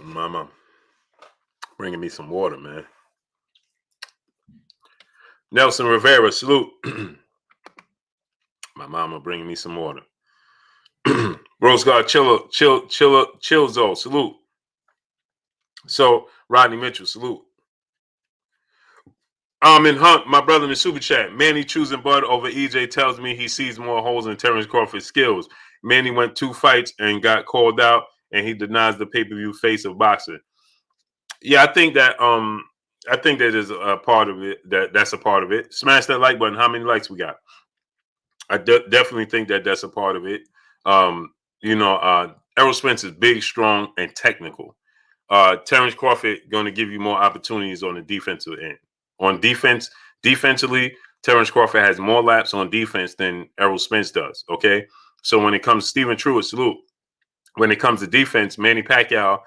Mama bringing me some water, man. Nelson Rivera, salute. My mama bringing me some water. Rose God, Chillzo, salute. So Rodney Mitchell, salute. In Hunt, my brother in the super chat. Manny choosing Bud over EJ tells me he sees more holes in Terence Crawford's skills. Manny went 2 fights and got called out, and he denies the pay-per-view face of boxing. Yeah, I think that is a part of it. That's a part of it. Smash that like button. How many likes we got? I definitely think that's a part of it. Errol Spence is big, strong, and technical. Terence Crawford going to give you more opportunities on the defensive end. On defense, defensively, Terence Crawford has more laps on defense than Errol Spence does. Okay, so when it comes to Stephen Truitt, salute. When it comes to defense, Manny Pacquiao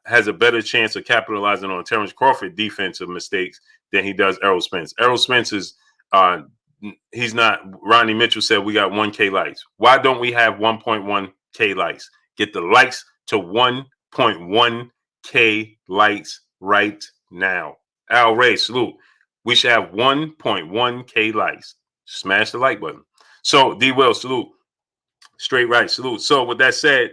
has a better chance of capitalizing on Terence Crawford defensive mistakes than he does Errol Spence. Errol Spence is he's not. Rodney Mitchell said we got 1K likes. Why don't we have 1.1K likes? Get the likes to 1.1K likes right now. Al Ray, salute. We should have 1.1K likes. Smash the like button. So D Will, salute. Straight right, salute. So with that said,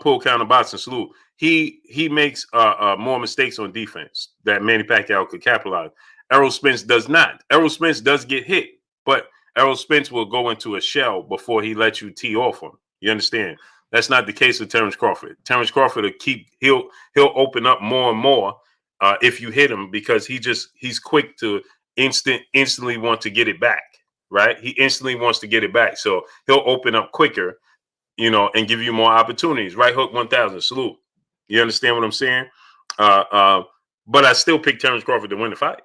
pull counter boxing, salute. He makes more mistakes on defense that Manny Pacquiao could capitalize. Errol Spence does not. Errol Spence does get hit, but Errol Spence will go into a shell before he lets you tee off him. You understand? That's not the case with Terence Crawford. Terence Crawford he'll open up more and more if you hit him, because he's quick to instantly want to get it back. Right? He instantly wants to get it back. So he'll open up quicker, and give you more opportunities. Right hook 1000. Salute. You understand what I'm saying? But I still pick Terence Crawford to win the fight.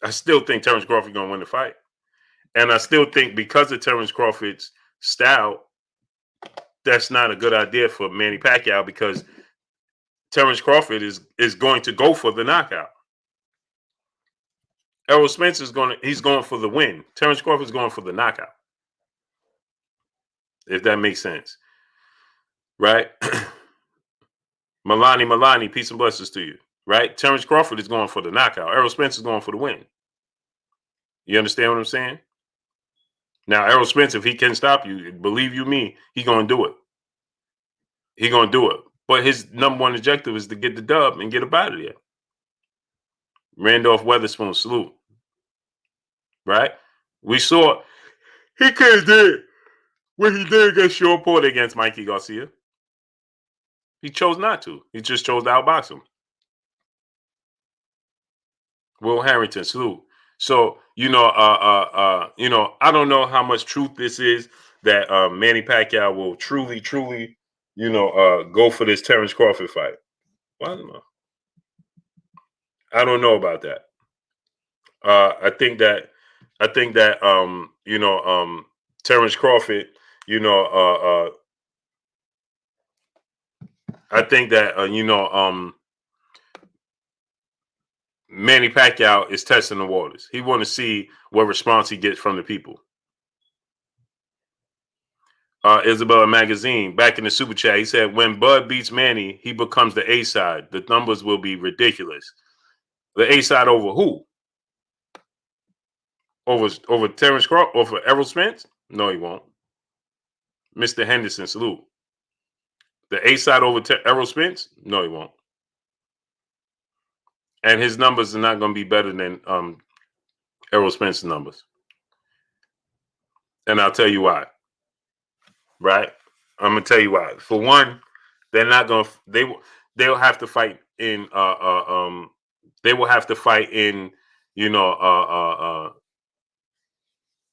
I still think Terence Crawford going to win the fight. And I still think because of Terence Crawford's style, that's not a good idea for Manny Pacquiao, because Terence Crawford is going to go for the knockout. Errol Spence he's going for the win. Terence Crawford's going for the knockout. If that makes sense. Right? Milani, peace and blessings to you. Right? Terence Crawford is going for the knockout. Errol Spence is going for the win. You understand what I'm saying? Now, Errol Spence, if he can stop you, believe you me, he's going to do it. He's going to do it. But his number one objective is to get the dub and get up out of there. Randolph Weatherspoon, salute. Right? We saw he could have did what he did against Sean Porter against Mikey Garcia. He chose not to. He just chose to outbox him. Will Harrington, salute. So, I don't know how much truth this is that Manny Pacquiao will truly, go for this Terence Crawford fight. Well, I don't know about that. I think that Terence Crawford, I think that Manny Pacquiao is testing the waters. He want to see what response he gets from the people. Isabella Magazine, back in the super chat, he said, when Bud beats Manny, he becomes the A side. The numbers will be ridiculous. The A side over who? Over Terence Crawford? Over Errol Spence? No, he won't. Mr. Henderson, salute. The A side over Errol Spence? No, he won't. And his numbers are not going to be better than Errol Spence's numbers. And I'll tell you why. Right? I'm gonna tell you why. For one, they're not gonna. They'll have to fight in. They will have to fight in. You know,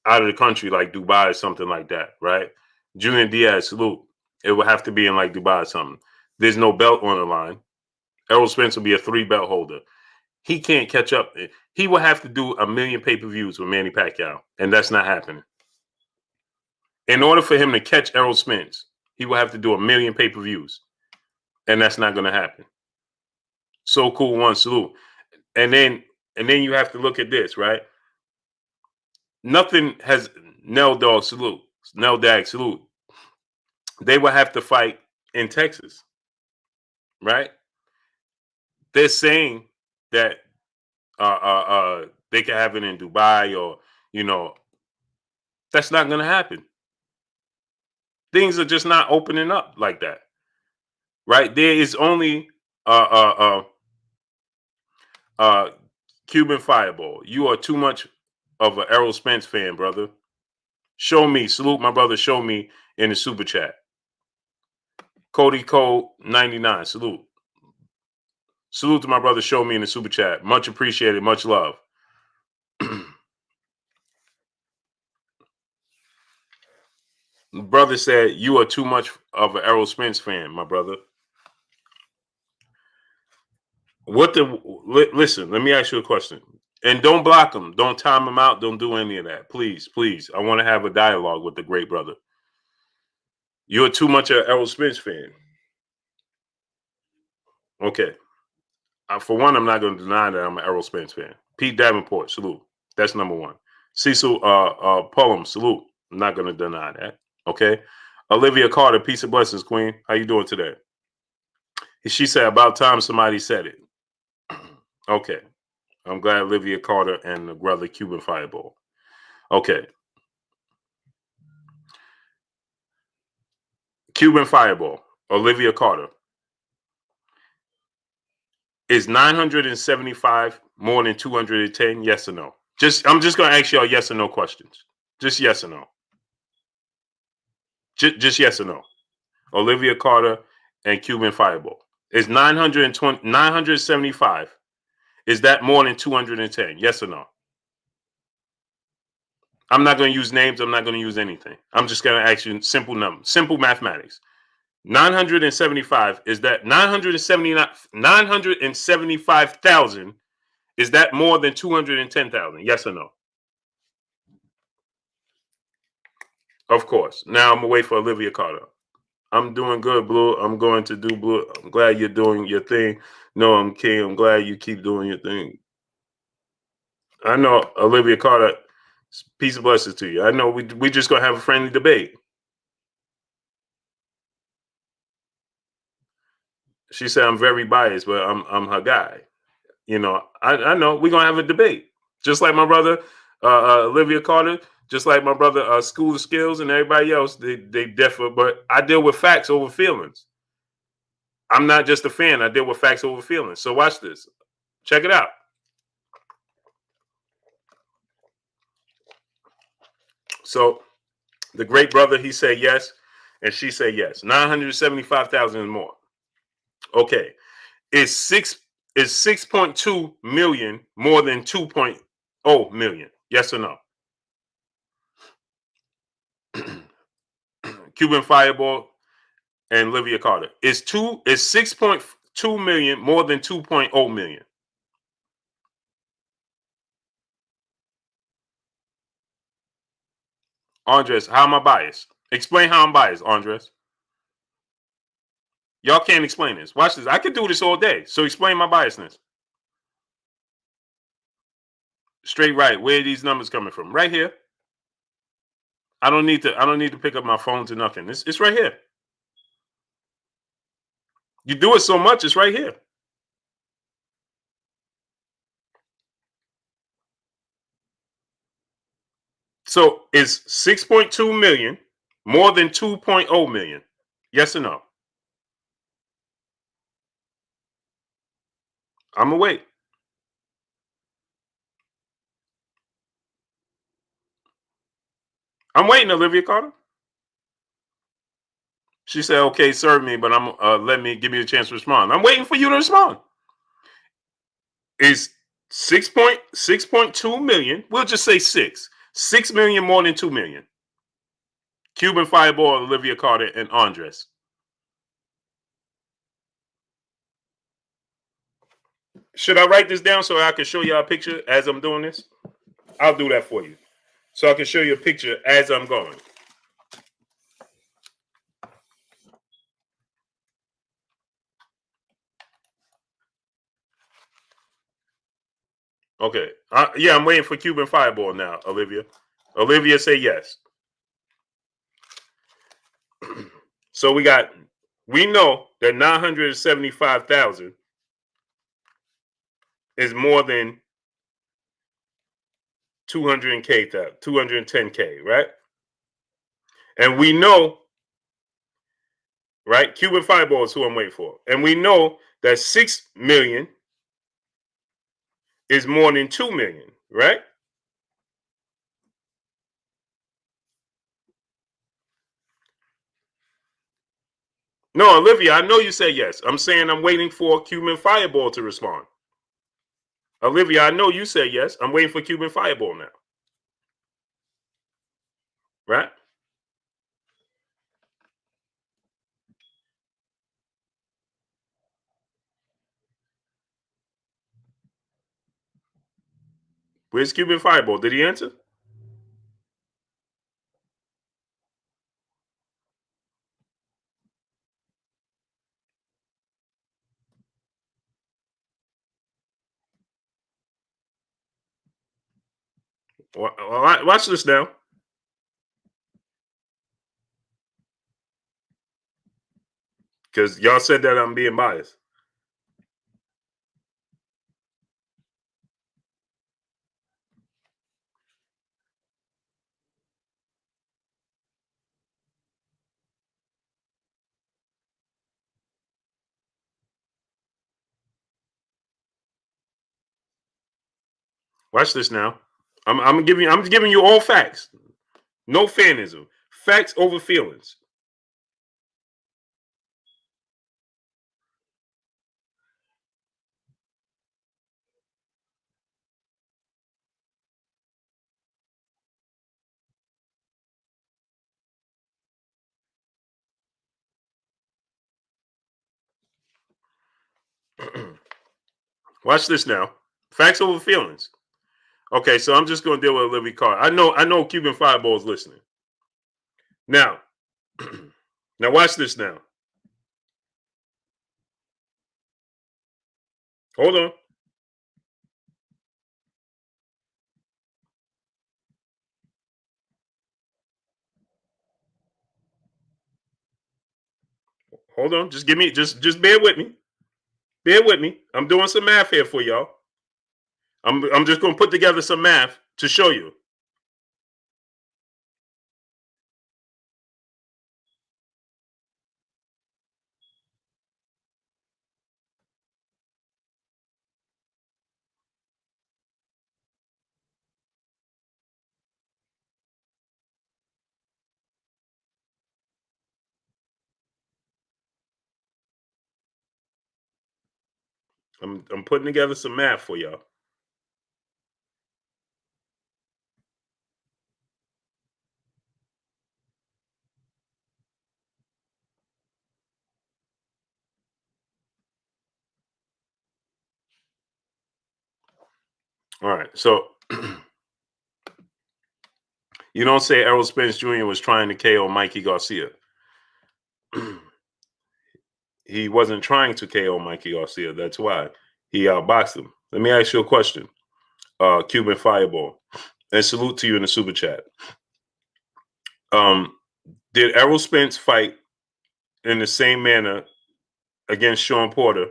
out of the country like Dubai or something like that, right? Junior Diaz, salute. It will have to be in like Dubai or something. There's no belt on the line. Errol Spence will be a 3-belt holder. He can't catch up. He will have to do 1 million pay-per-views with Manny Pacquiao, and that's not happening. In order for him to catch Errol Spence, he will have to do 1 million pay-per-views, and that's not going to happen. So cool, one salute, and then you have to look at this, right? Nothing has Nell Dog salute, Nell Dag salute. They will have to fight in Texas, right? They're saying that they can have it in Dubai, or that's not going to happen. Things are just not opening up like that, right? There is only Cuban Fireball. You are too much of an Errol Spence fan, brother. Show me, salute my brother. Show me in the super chat. Cody Cole 99, salute. Salute to my brother. Show me in the super chat. Much appreciated. Much love. Brother said you are too much of an Errol Spence fan, my brother. Listen, let me ask you a question. And don't block him. Don't time him out. Don't do any of that. Please, please. I want to have a dialogue with the great brother. You're too much of an Errol Spence fan. Okay. For one, I'm not going to deny that I'm an Errol Spence fan. Pete Davenport, salute. That's number one. Cecil Pullum, salute. I'm not going to deny that. Okay. Olivia Carter, peace and blessings, Queen. How you doing today? She said, about time somebody said it. Okay. I'm glad Olivia Carter and the brother Cuban Fireball. Okay. Cuban Fireball, Olivia Carter. Is 975 more than 210? Yes or no? I'm just going to ask y'all yes or no questions. Just yes or no. Just yes or no. Olivia Carter and Cuban Fireball. Is 975? Is that more than 210? Yes or no? I'm not going to use names. I'm not going to use anything. I'm just going to ask you simple numbers, simple mathematics. 975, is that 975,000? Is that more than 210,000? Yes or no? Of course. Now I'm going to wait for Olivia Carter. I'm doing good, Blue. I'm going to do Blue. I'm glad you're doing your thing. No, I'm King. I'm glad you keep doing your thing. I know, Olivia Carter, peace and blessings to you. I know we just going to have a friendly debate. She said I'm very biased, but I'm her guy. I know we're going to have a debate. Just like my brother, Olivia Carter, just like my brother, School of Skills, and everybody else, they differ, but I deal with facts over feelings. I'm not just a fan. I deal with facts over feelings. So watch this. Check it out. So the great brother, he said yes, and she said yes. 975,000 and more. Okay. Is 6.2 million more than 2.0 million? Yes or no? Cuban Fireball and Olivia Carter. Is 6.2 million more than 2.0 million? Andres, how am I biased? Explain how I'm biased, Andres. Y'all can't explain this. Watch this. I could do this all day. So explain my biasness. straight right. Where are these numbers coming from? Right here. I don't need to pick up my phone to nothing. It's right here. You do it so much, it's right here. So is 6.2 million more than 2.0 million? Yes or no? I'm gonna wait. I'm waiting, Olivia Carter. She said, "Okay, serve me, but I'm give me a chance to respond." I'm waiting for you to respond. Is 6.2 million? We'll just say 6 million more than 2 million. Cuban Fireball, Olivia Carter, and Andres. Should I write this down so I can show you a picture as I'm doing this? I'll do that for you, so I can show you a picture as I'm going. Okay. Yeah, I'm waiting for Cuban Fireball now, Olivia. Olivia, say yes. So we know that 975,000 is more than 210K, right? And we know, right? Cuban Fireball is who I'm waiting for. And we know that 6 million is more than 2 million, right? No, Olivia, I know you said yes. I'm saying I'm waiting for Cuban Fireball to respond. Olivia, I know you said yes. I'm waiting for Cuban Fireball now. Right? Where's Cuban Fireball? Did he answer? Watch this now. Because y'all said that I'm being biased. Watch this now. I'm giving you all facts. No fanism. Facts over feelings. Watch this now. Facts over feelings. Okay, so I'm just gonna deal with Olivia Carter. I know Cuban Fireball is listening. Now, now watch this now. Hold on. Hold on. Just give me just bear with me. Bear with me. I'm doing some math here for y'all. I'm just gonna put together some math to show you. I'm putting together some math for y'all. All right. So you don't say Errol Spence Jr. was trying to KO Mikey Garcia. He wasn't trying to KO Mikey Garcia. That's why he outboxed him. Let me ask you a question. Cuban Fireball. And salute to you in the super chat. Did Errol Spence fight in the same manner against Sean Porter?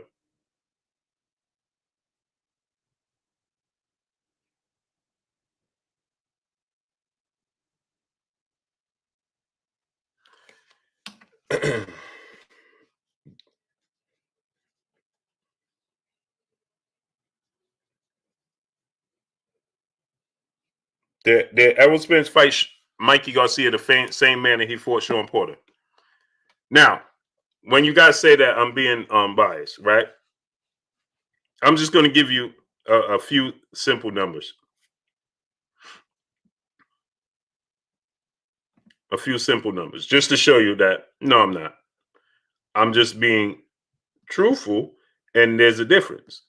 Did Errol Spence fight Mikey Garcia the same manner he fought Sean Porter? Now, when you guys say that I'm being biased, right? I'm just going to give you a few simple numbers. A few simple numbers just to show you that, no, I'm not. I'm just being truthful, and there's a difference.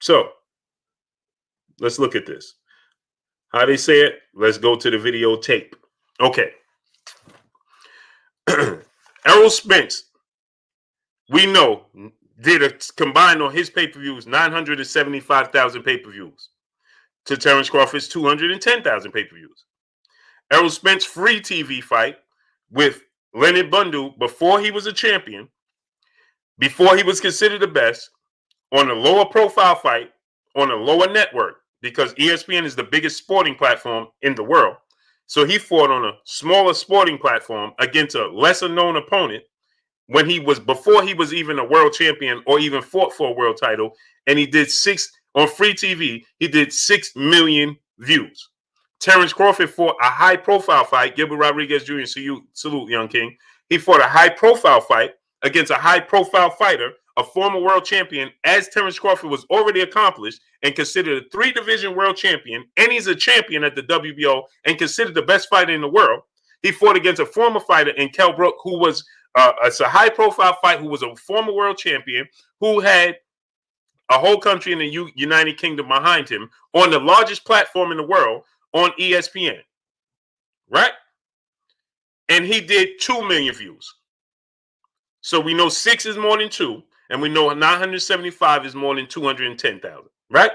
So, let's look at this. How they say it? Let's go to the videotape. Okay. Errol Spence, we know, did a combined on his pay-per-views 975,000 pay-per-views to Terence Crawford's 210,000 pay-per-views. Errol Spence free TV fight with Leonard Bundle before he was a champion, before he was considered the best, on a lower profile fight, on a lower network, because ESPN is the biggest sporting platform in the world. So he fought on a smaller sporting platform against a lesser known opponent when he was, before he was even a world champion or even fought for a world title. And he did on free TV, he did 6 million views. Terence Crawford fought a high profile fight. Gilbert Rodriguez Jr., salute, young king. He fought a high profile fight against a high profile fighter, a former world champion, as Terence Crawford was already accomplished and considered a 3-division world champion, and he's a champion at the WBO and considered the best fighter in the world. He fought against a former fighter in Kell Brook, who was it's a high-profile fight, who was a former world champion, who had a whole country in the United Kingdom behind him on the largest platform in the world on ESPN, right? And he did 2 million views. So we know 6 is more than 2, and we know 975 is more than 210,000, right?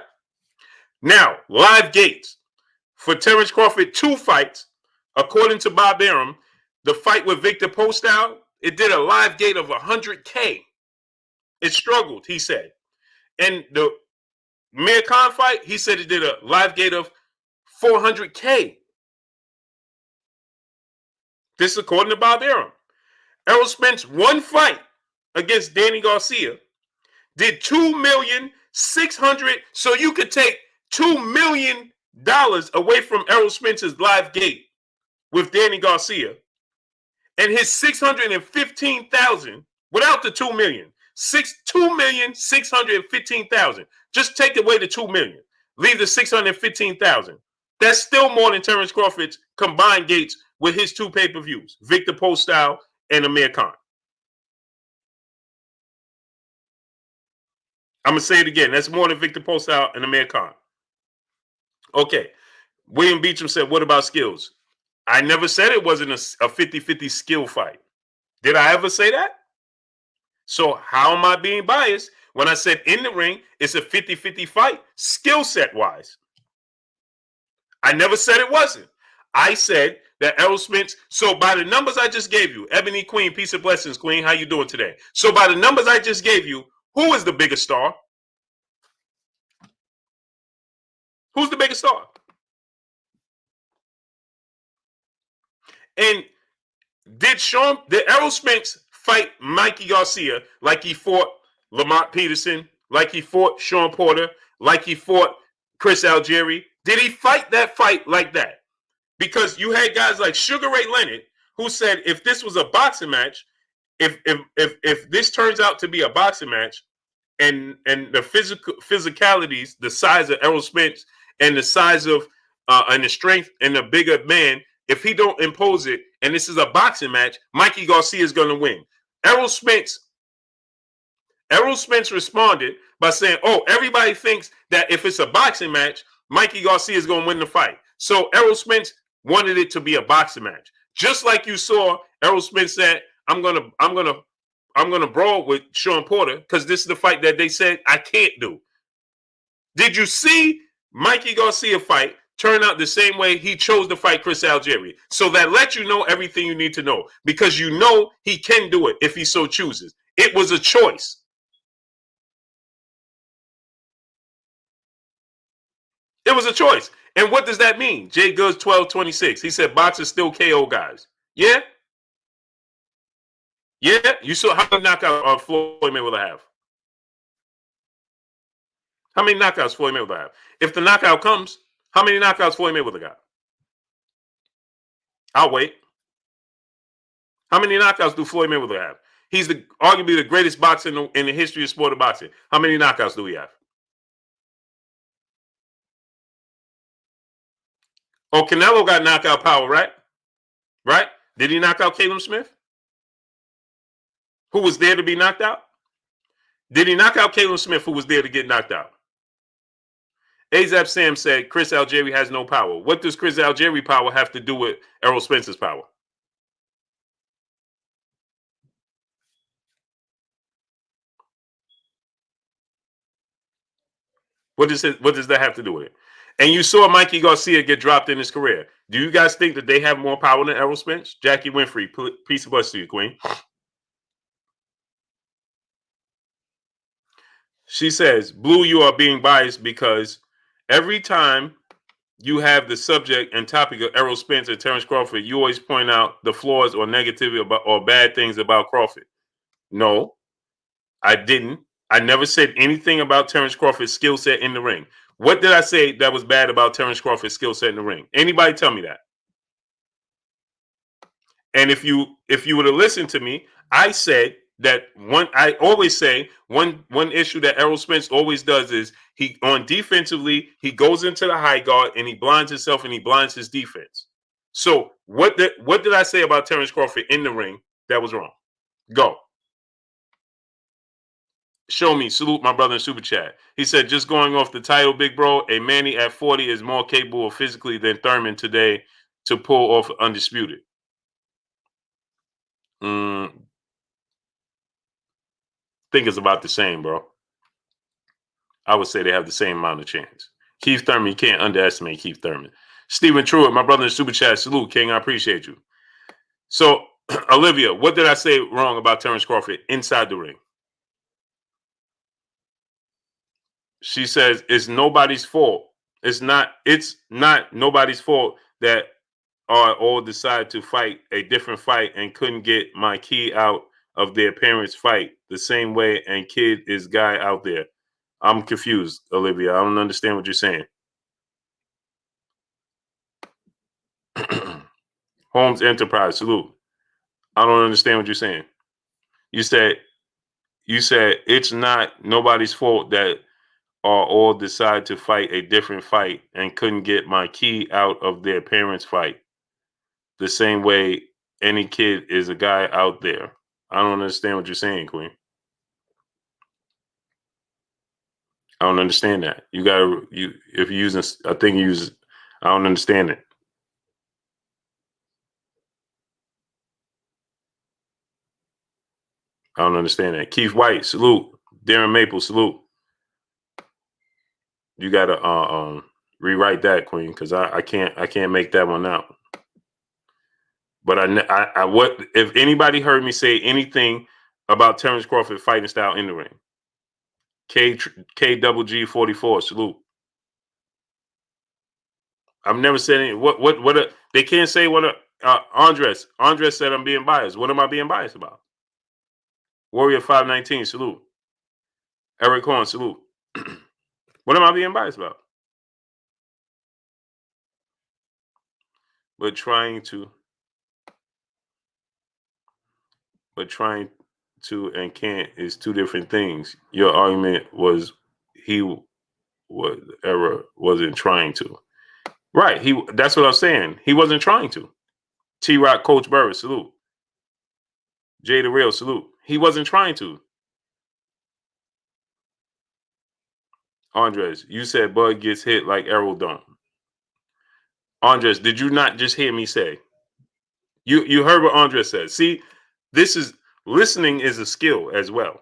Now, live gates for Terence Crawford, 2 fights, according to Bob Arum, the fight with Victor Postol, it did a live gate of 100K. It struggled, he said. And the Mir Khan fight, he said it did a live gate of 400K. This is according to Bob Arum. Errol Spence, 1 fight against Danny Garcia, did $2,600,000. So you could take $2 million away from Errol Spence's live gate with Danny Garcia, and his 615,000 without the 2 million. 2,615,000. Just take away the 2 million. Leave the 615,000. That's still more than Terence Crawford's combined gates with his 2 pay-per-views, Victor Postol and Amir Khan. I'm going to say it again. That's more than Victor Postol and Amir Khan. Okay. William Beecham said, what about skills? I never said it wasn't a 50-50 skill fight. Did I ever say that? So how am I being biased when I said in the ring it's a 50-50 fight, skill set wise? I never said it wasn't. I said that Errol Spence, so by the numbers I just gave you, Ebony Queen, peace and blessings, Queen, how you doing today? So by the numbers I just gave you, who is the biggest star? Who's the biggest star? And did Errol Spence fight Mikey Garcia like he fought Lamont Peterson, like he fought Sean Porter, like he fought Chris Algieri? Did he fight that fight like that? Because you had guys like Sugar Ray Leonard who said if this was a boxing match, if this turns out to be a boxing match, and the physicalities, the size of Errol Spence and the size of and the strength and the bigger man, if he don't impose it and this is a boxing match, Mikey Garcia is going to win. Errol Spence responded by saying, oh, everybody thinks that if it's a boxing match, Mikey Garcia is going to win the fight. So Errol Spence wanted it to be a boxing match. Just like you saw Errol Spence said, I'm gonna brawl with Sean Porter because this is the fight that they said I can't do. Did you see Mikey Garcia fight turned out the same way he chose to fight Chris Algieri. So that lets you know everything you need to know, because you know he can do it if he so chooses. It was a choice. It was a choice. And what does that mean? Jay Goods 1226. He said boxers still KO guys. Yeah? Yeah? You saw how many knockouts Floyd Mayweather have? How many knockouts Floyd Mayweather have? If the knockout comes, how many knockouts Floyd Mayweather got? I'll wait. How many knockouts do Floyd Mayweather have? He's arguably the greatest boxer in the history of sport of boxing. How many knockouts do we have? Oh, Canelo got knockout power, right? Right? Did he knock out Caleb Smith? Who was there to be knocked out? Did he knock out Caleb Smith, who was there to get knocked out? Azap Sam said Chris Algieri has no power. What does Chris Algieri power have to do with Errol Spence's power? What does that have to do with it? And you saw Mikey Garcia get dropped in his career. Do you guys think that they have more power than Errol Spence? Jackie Winfrey, peace of bless to you, Queen. She says, Blue, you are being biased because every time you have the subject and topic of Errol Spence and Terence Crawford, you always point out the flaws or negativity about or bad things about Crawford. No, I didn't. I never said anything about Terence Crawford's skill set in the ring. What did I say that was bad about Terence Crawford's skill set in the ring? Anybody tell me that? And if you were to listen to me, I said that I always say one issue that Errol Spence always does is he on defensively, he goes into the high guard and he blinds himself and he blinds his defense. So what did I say about Terence Crawford in the ring that was wrong? Go. Show me. Salute my brother in Super Chat. He said, just going off the title, big bro, a Manny at 40 is more capable physically than Thurman today to pull off Undisputed. Think it's about the same, bro. I would say they have the same amount of chance. Keith Thurman, you can't underestimate Keith Thurman. Stephen Truitt, my brother in Super Chat, salute, King. I appreciate you. So, Olivia, what did I say wrong about Terence Crawford inside the ring? She says it's nobody's fault. It's not nobody's fault that all decide to fight a different fight and couldn't get my key out of their parents' fight the same way and kid is guy out there. I'm confused, Olivia. I don't understand what you're saying. Holmes Enterprise, salute. I don't understand what you're saying. You said it's not nobody's fault that all decide to fight a different fight and couldn't get my key out of their parents' fight the same way any kid is a guy out there. I don't understand what you're saying, Queen. I don't understand that. If you're using, I think you use, I don't understand it. I don't understand that. Keith White, salute. Darren Maple, salute. You gotta rewrite that, Queen, because I can't make that one out. But I what if anybody heard me say anything about Terence Crawford fighting style in the ring? KGG 44, salute. I've never said any. They can't say what Andres said I'm being biased. What am I being biased about? Warrior 519, salute. Eric Horn, salute. What am I being biased about? But trying to and can't is two different things. Your argument was wasn't trying to. Right. That's what I'm saying. He wasn't trying to. T-Rock, Coach Burris, salute. Jay the Real, salute. He wasn't trying to. Andres, you said Bud gets hit like Errol don't. Andres, did you not just hear me say? You heard what Andres said. See, listening is a skill as well.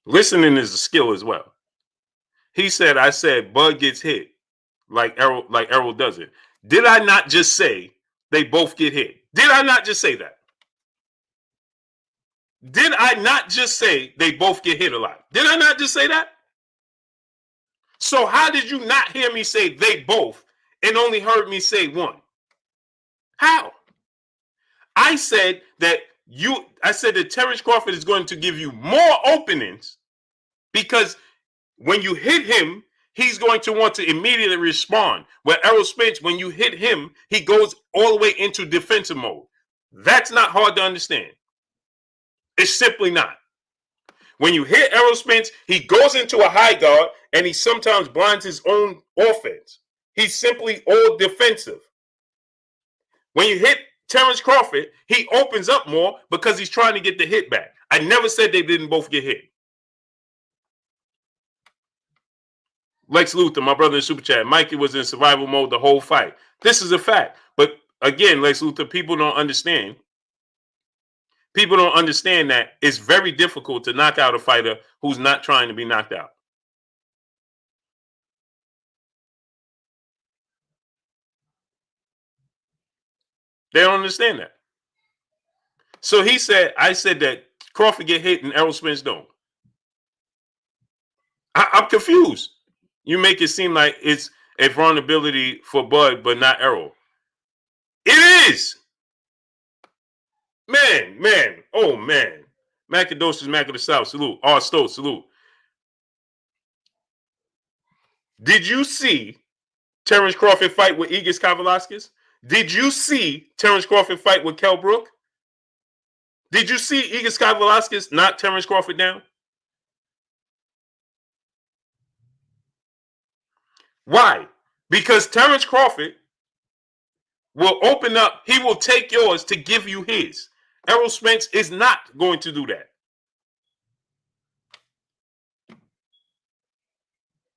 Listening is a skill as well. He said, I said Bud gets hit like Errol does it. Did I not just say they both get hit? Did I not just say that? Did I not just say they both get hit a lot? Did I not just say that? So how did you not hear me say they both and only heard me say one? How? I said that Terence Crawford is going to give you more openings because when you hit him, he's going to want to immediately respond. Where Errol Spence, when you hit him, he goes all the way into defensive mode. That's not hard to understand. It's simply not. When you hit Errol Spence, he goes into a high guard and he sometimes blinds his own offense. He's simply all defensive. When you hit Terence Crawford, he opens up more because he's trying to get the hit back. I never said they didn't both get hit. Lex Luthor, my brother in Super Chat, Mikey was in survival mode the whole fight. This is a fact. But again, Lex Luthor, people don't understand. People don't understand that it's very difficult to knock out a fighter who's not trying to be knocked out. They don't understand that. So I said that Crawford get hit and Errol Spence don't. I'm confused. You make it seem like it's a vulnerability for Bud, but not Errol. It is. Man. Oh, man. Macadocious, Mac of the South, salute. R. Stokes, salute. Did you see Terence Crawford fight with Ugas Kavalauskas? Did you see Terence Crawford fight with Kell Brook? Did you see Ugas Kavalauskas knock Terence Crawford down? Why? Because Terence Crawford will open up. He will take yours to give you his. Errol Spence is not going to do that.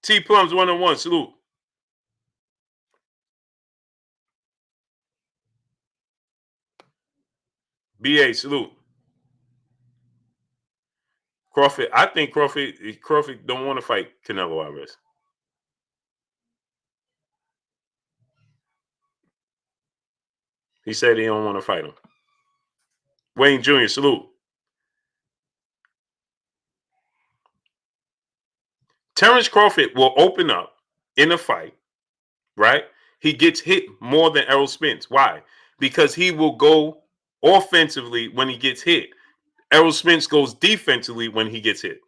T Plums 101, salute. BA, salute. Crawford, I think Crawford don't want to fight Canelo Alvarez. He said he don't want to fight him. Wayne Jr., salute. Terence Crawford will open up in a fight, right? He gets hit more than Errol Spence. Why? Because he will go offensively when he gets hit. Errol Spence goes defensively when he gets hit.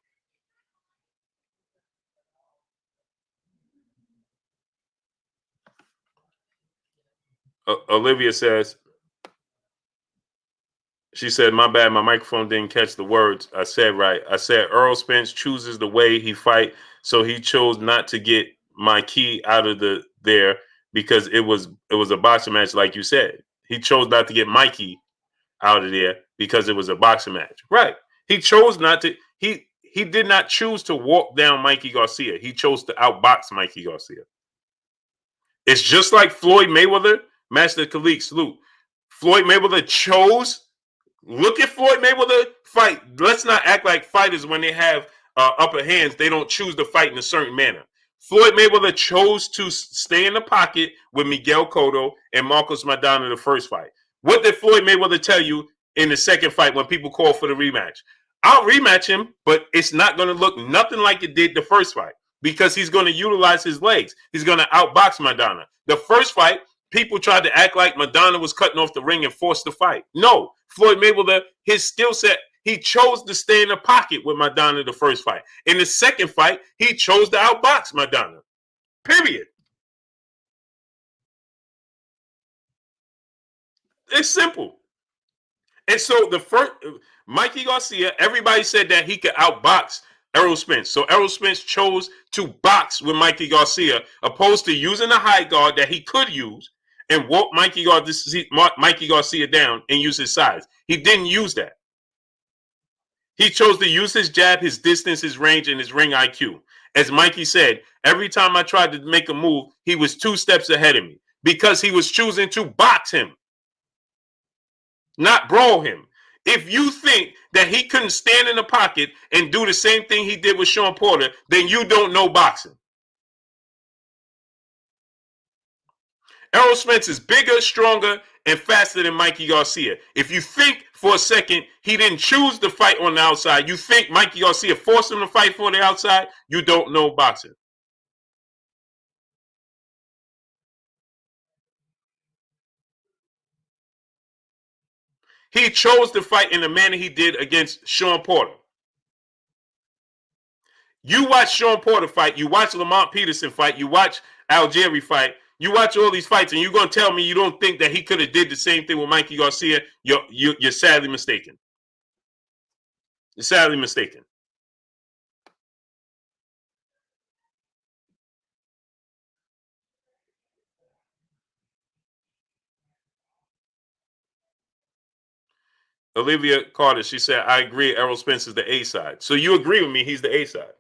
Olivia says, she said, my bad, my microphone didn't catch the words. I said right. I said Errol Spence chooses the way he fight, so he chose not to get my key out of there because it was a boxing match, like you said. He chose not to get Mikey out of there because it was a boxing match. Right. He chose not to. He did not choose to walk down Mikey Garcia. He chose to outbox Mikey Garcia. It's just like Floyd Mayweather, Master Khalik, salute. Floyd Mayweather chose. Look at Floyd Mayweather fight. Let's not act like fighters when they have upper hands. They don't choose to fight in a certain manner. Floyd Mayweather chose to stay in the pocket with Miguel Cotto and Marcos Maidana in the first fight. What did Floyd Mayweather tell you in the second fight when people call for the rematch? I'll rematch him, but it's not going to look nothing like it did the first fight because he's going to utilize his legs. He's going to outbox Maidana. The first fight, people tried to act like Maidana was cutting off the ring and forced the fight. No, Floyd Mayweather, his skill set, he chose to stay in the pocket with Maidana the first fight. In the second fight, he chose to outbox Maidana. Period. It's simple. And so the first, Mikey Garcia, everybody said that he could outbox Errol Spence. So Errol Spence chose to box with Mikey Garcia, opposed to using the high guard that he could use and walk Mikey Garcia down and use his size. He didn't use that. He chose to use his jab, his distance, his range, and his ring IQ. As Mikey said, every time I tried to make a move, he was 2 steps ahead of me because he was choosing to box him, not brawl him. If you think that he couldn't stand in the pocket and do the same thing he did with Sean Porter, then you don't know boxing. Errol Spence is bigger, stronger, and faster than Mikey Garcia. If you think for a second he didn't choose to fight on the outside, you think Mikey Garcia forced him to fight for the outside, you don't know boxing. He chose to fight in the manner he did against Sean Porter. You watch Sean Porter fight, you watch Lamont Peterson fight, you watch Algieri fight, you watch all these fights, and you're going to tell me you don't think that he could have did the same thing with Mikey Garcia? You're sadly mistaken. You're sadly mistaken. Olivia Carter, she said, I agree Errol Spence is the A side. So you agree with me, he's the A side.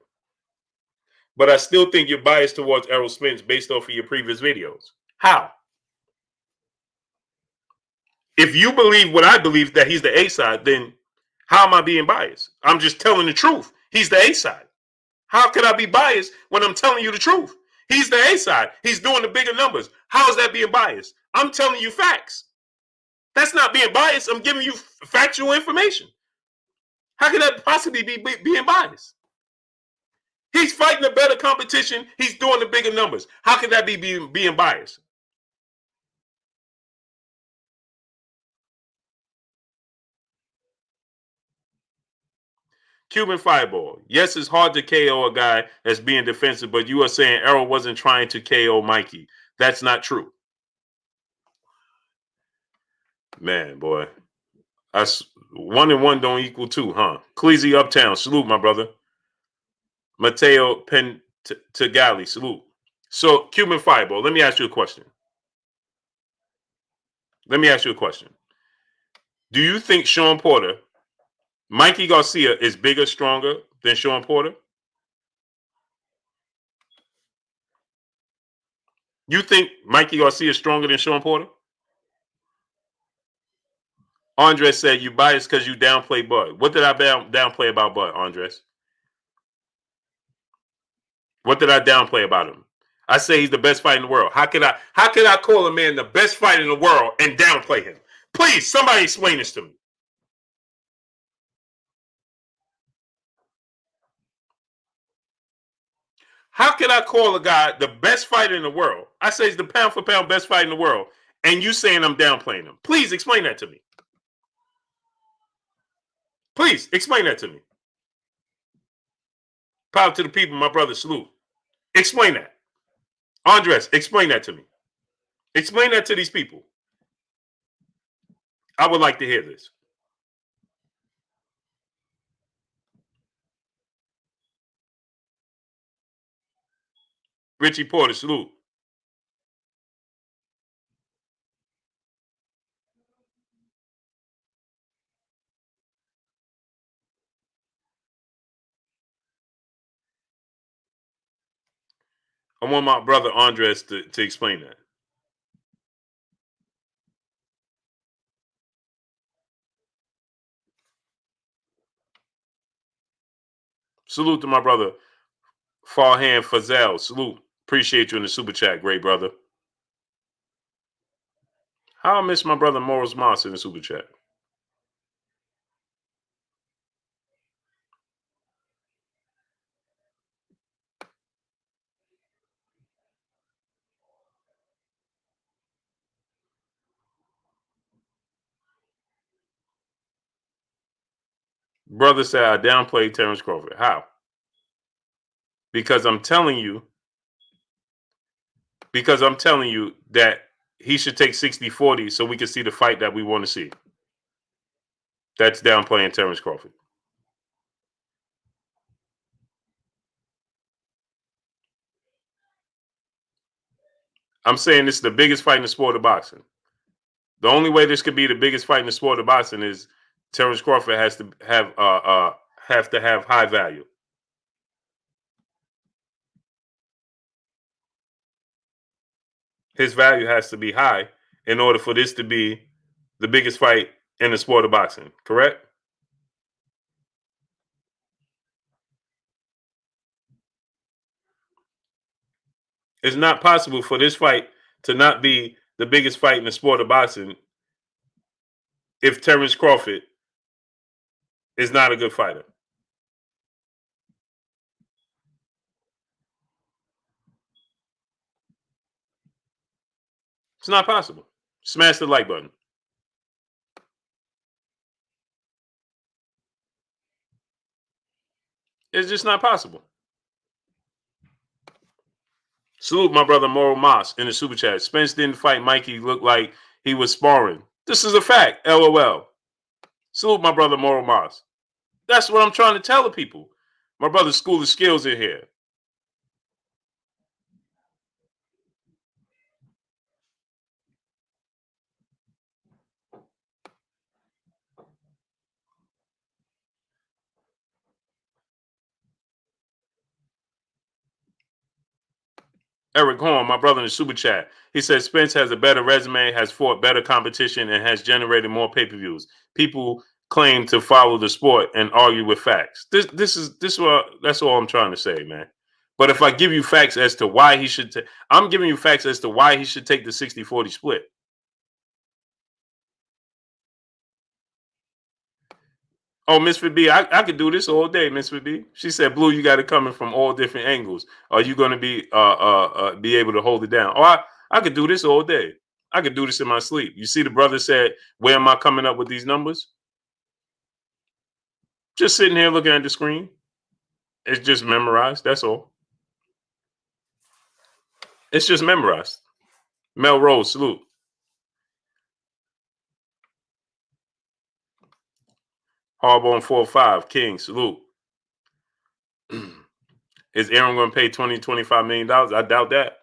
But I still think you're biased towards Errol Spence based off of your previous videos. How? If you believe what I believe, that he's the A side, then how am I being biased? I'm just telling the truth. He's the A side. How could I be biased when I'm telling you the truth? He's the A side. He's doing the bigger numbers. How is that being biased? I'm telling you facts. That's not being biased. I'm giving you factual information. How can that possibly be being biased? He's fighting a better competition. He's doing the bigger numbers. How can that be being biased? Cuban Fireball. Yes, it's hard to KO a guy that's being defensive, but you are saying Errol wasn't trying to KO Mikey. That's not true. Man, boy. That's 1 and 1 don't equal 2, huh? Cleasy Uptown. Salute, my brother. Mateo Tagali. Salute. So, Cuban Fireball, let me ask you a question. Let me ask you a question. Do you think Sean Porter, Mikey Garcia, is bigger, stronger than Sean Porter? You think Mikey Garcia is stronger than Sean Porter? Andres said you biased because you downplay Bud. What did I downplay about Bud, Andres? What did I downplay about him? I say he's the best fighter in the world. How could I call a man the best fighter in the world and downplay him? Please, somebody explain this to me. How can I call a guy the best fighter in the world? I say he's the pound for pound best fighter in the world, and you saying I'm downplaying him. Please explain that to me. Please explain that to me. Power to the people, my brother. Salute. Explain that. Andres, explain that to me. Explain that to these people. I would like to hear this. Richie Porter, salute. I want my brother Andres to explain that. Salute to my brother Farhan Fazel. Salute. Appreciate you in the super chat, great brother. How I miss my brother Morris Moss in the super chat. Brother said I downplayed Terence Crawford. How? Because I'm telling you that he should take 60-40 so we can see the fight that we want to see. That's downplaying Terence Crawford. I'm saying this is the biggest fight in the sport of boxing. The only way this could be the biggest fight in the sport of boxing is Terence Crawford has to have high value. His value has to be high in order for this to be the biggest fight in the sport of boxing. Correct? It's not possible for this fight to not be the biggest fight in the sport of boxing if Terence Crawford is not a good fighter. It's not possible. Smash the like button. It's just not possible. Salute my brother Moral Moss in the super chat. Spence didn't fight Mikey. Looked like he was sparring. This is a fact. LOL. Salute my brother Moral Moss. That's what I'm trying to tell the people. My brother's School of Skills in here. Eric Horn, my brother in the super chat. He says Spence has a better resume, has fought better competition, and has generated more pay-per-views. People claim to follow the sport and argue with facts. That's all I'm trying to say, man. But if I give you facts as to why he should I'm giving you facts as to why he should take the 60-40 split. Oh, Misfit B, I could do this all day, Misfit B. She said, Blue, you got it coming from all different angles. Are you going to be able to hold it down? Oh, I could do this all day. I could do this in my sleep. You see, the brother said, where am I coming up with these numbers? Just sitting here looking at the screen. It's just memorized. That's all. It's just memorized. Mel Rose, salute. Hardball 4-5, King, salute. Is Aaron going to pay $20-25 million? I doubt that.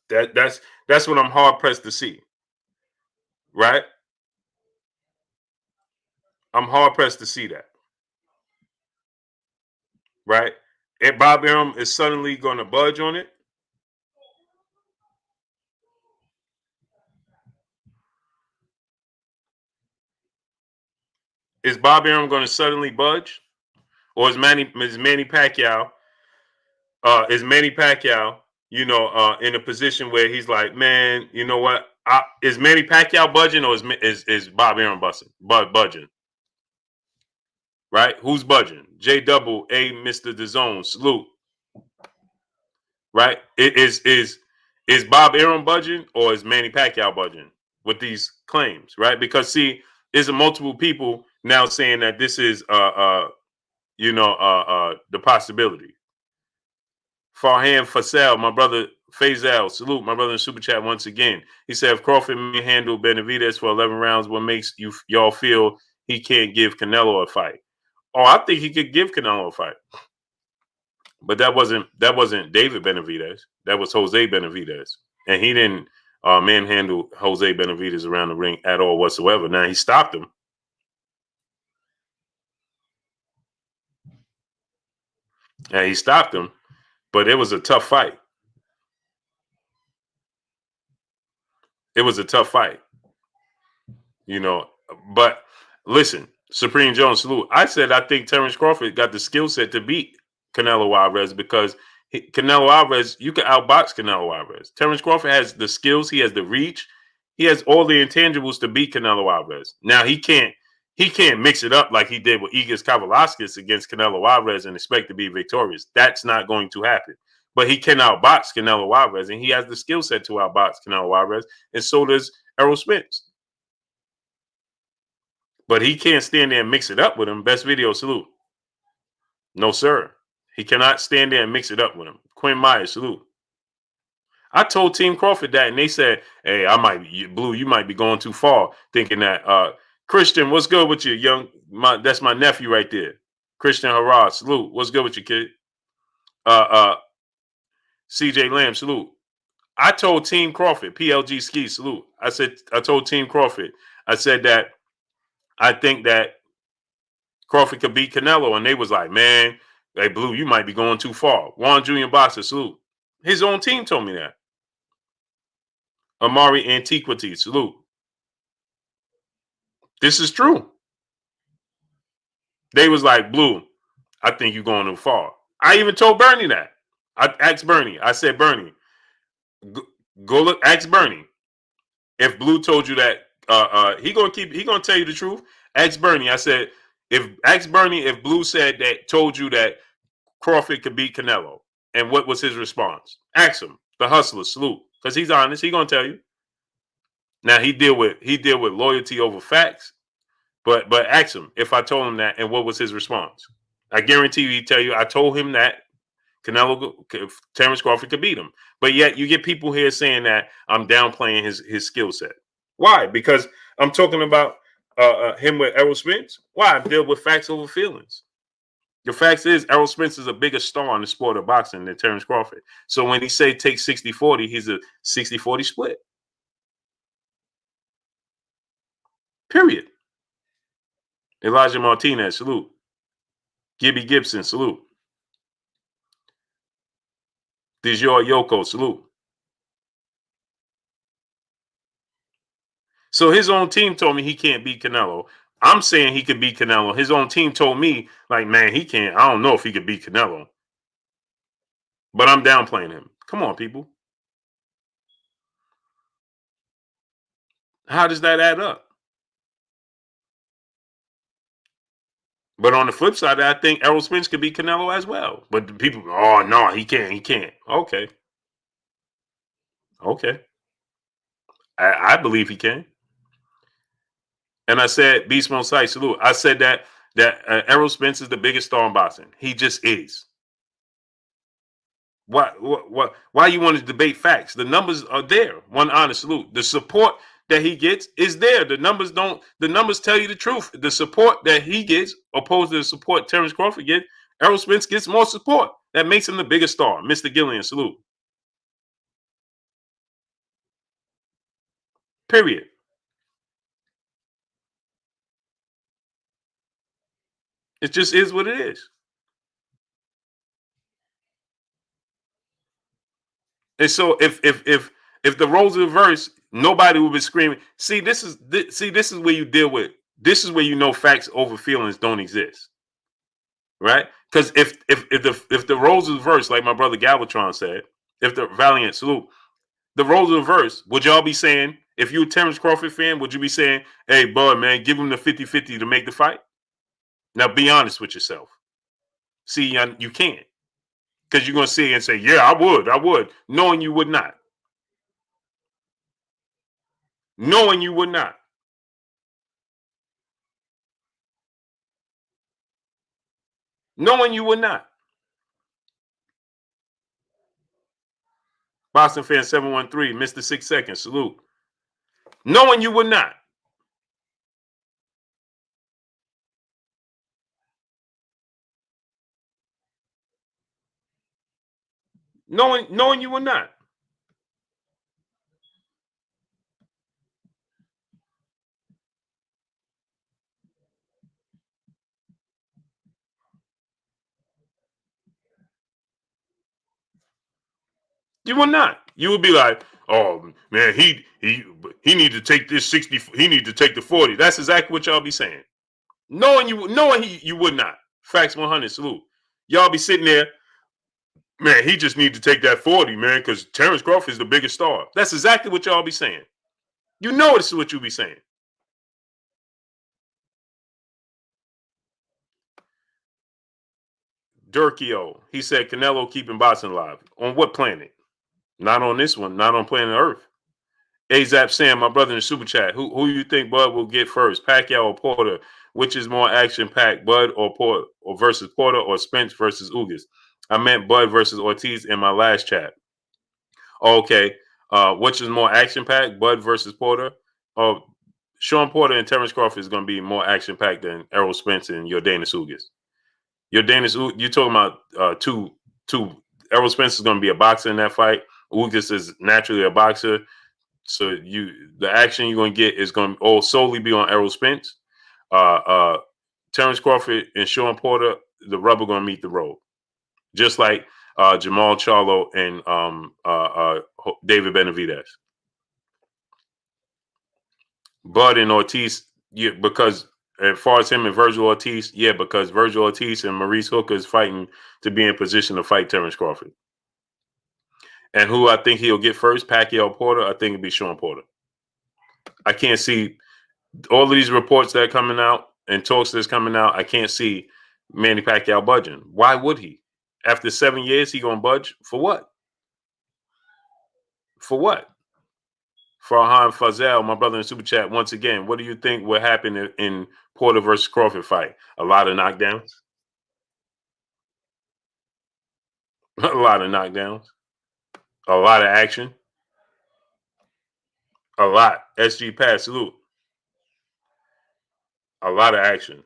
That's what I'm hard pressed to see. Right? I'm hard pressed to see that. Right? If Bob Arum is suddenly going to budge on it, is Bob Arum going to suddenly budge, or is Manny Pacquiao? Is Manny Pacquiao, in a position where he's like, man, you know what? Is Manny Pacquiao budging, or is Bob Arum budging? Right? Who's budging? J Double A, Mr. DAZN, salute. Right? Is Bob Arum budging, or is Manny Pacquiao budging with these claims? Right? Because see, there's multiple people now saying that this is the possibility. Farhan Fasel, my brother Faisal, salute my brother in super chat once again. He said if Crawford may handle Benavidez for 11 rounds, what makes y'all feel he can't give Canelo a fight? Oh, I think he could give Canelo a fight. But that wasn't David Benavidez. That was Jose Benavidez. And he didn't manhandle Jose Benavidez around the ring at all whatsoever. Now, he stopped him. And he stopped him, but it was a tough fight. It was a tough fight. But listen, Supreme Jones, salute. I said I think Terence Crawford got the skill set to beat Canelo Alvarez because Canelo Alvarez, you can outbox Canelo Alvarez. Terence Crawford has the skills, he has the reach, he has all the intangibles to beat Canelo Alvarez. Now he can't mix it up like he did with Ugas Kavaliauskas against Canelo Alvarez and expect to be victorious. That's not going to happen. But he can outbox Canelo Alvarez, and he has the skill set to outbox Canelo Alvarez, and so does Errol Spence. But he can't stand there and mix it up with him. Best video, salute. No, sir. He cannot stand there and mix it up with him. Quinn Myers, salute. I told Team Crawford that, and they said, hey, Blue, you might be going too far thinking that. Christian, what's good with you, that's my nephew right there. Christian Harrah, salute. What's good with you, kid? CJ Lamb, salute. I told Team Crawford, PLG Ski, salute. I told Team Crawford, I said that I think that Crawford could beat Canelo, and they was like, man, hey, Blue, you might be going too far. Juan Jr. Boxer, salute. His own team told me that. Amari Antiquity, salute. This is true. They was like, Blue, I think you're going too far. I even told Bernie that. I asked Bernie. I said, Bernie, Go look. Ask Bernie if Blue told you that. He gonna tell you the truth. Ask Bernie. I said ask Bernie if Blue told you that Crawford could beat Canelo, and what was his response? Ask him. The hustler salute because he's honest. He gonna tell you. Now he deal with loyalty over facts, but ask him if I told him that and what was his response. I guarantee you, he tell you I told him that Terence Crawford could beat him. But yet you get people here saying that I'm downplaying his skill set. Why? Because I'm talking about him with Errol Spence. Why? I deal with facts over feelings. The fact is, Errol Spence is a bigger star in the sport of boxing than Terence Crawford. So when he say take 60-40, he's a 60-40 split. Period. Elijah Martinez, salute. Gibby Gibson, salute. DeJoy Yoko, salute. So his own team told me he can't beat Canelo. I'm saying he could beat Canelo. His own team told me, like, man, he can't. I don't know if he could beat Canelo. But I'm downplaying him. Come on, people. How does that add up? But on the flip side, I think Errol Spence could beat Canelo as well. But the people, oh, no, he can't. He can't. Okay. Okay. I believe he can. And I said, Beast Mode Site, salute. I said that Errol Spence is the biggest star in boxing. He just is. Why you want to debate facts? The numbers are there. One honest salute. The support that he gets is there. The numbers tell you the truth. The support that he gets, opposed to the support Terence Crawford gets, Errol Spence gets more support. That makes him the biggest star. Mr. Gillian, salute. Period. It just is what it is. And so if the roles are reversed, nobody will be screaming. See, this is where you deal with. This is where you know facts over feelings don't exist, right? Because if the roles are reversed, like my brother Galvatron said, if the Valiant salute, the roles are reversed, would y'all be saying, if you're a Terence Crawford fan, would you be saying, hey, bud, man, give him the 50-50 to make the fight? Now, be honest with yourself. See, you can't. Because you're going to see and say, yeah, I would, knowing you would not. Knowing you would not. Knowing you would not. Boston fan 713, Mr. 6 Seconds, salute. Knowing you would not. Knowing you would not. You would not. You would be like, oh man, he need to take this 60. He need to take the 40. That's exactly what y'all be saying. Knowing you would not. Facts 100. Salute. Y'all be sitting there, man. He just need to take that 40, man, because Terence Crawford is the biggest star. That's exactly what y'all be saying. You know this is what you be saying. Durkio, he said Canelo keeping boxing alive. On what planet? Not on this one. Not on planet Earth. AZAP Sam, my brother in the super chat. Who you think Bud will get first? Pacquiao or Porter? Which is more action packed, Bud or Porter, or versus Porter, or Spence versus Ugas? I meant Bud versus Ortiz in my last chat. Okay. Which is more action packed, Bud versus Porter? Sean Porter and Terence Crawford is going to be more action packed than Errol Spence and Yordenis Ugas. You're talking about two. Errol Spence is going to be a boxer in that fight. Ugas is naturally a boxer. So the action you're going to get is going to all solely be on Errol Spence. Terence Crawford and Sean Porter, the rubber going to meet the road. Just like Jamal Charlo and David Benavidez. Bud and Ortiz, yeah, because as far as him and Virgil Ortiz, yeah, because Virgil Ortiz and Maurice Hooker is fighting to be in position to fight Terence Crawford. And who I think he'll get first, Pacquiao Porter, I think it'd be Sean Porter. I can't see all of these reports that are coming out and talks that's coming out. I can't see Manny Pacquiao budging. Why would he? After 7 years, he gonna budge for what? For what? Farhan Fazel, my brother in Super Chat, once again, what do you think will happen in Porter versus Crawford fight? A lot of knockdowns. A lot of knockdowns. A lot of action. A lot. SG Pass, salute. A lot of action.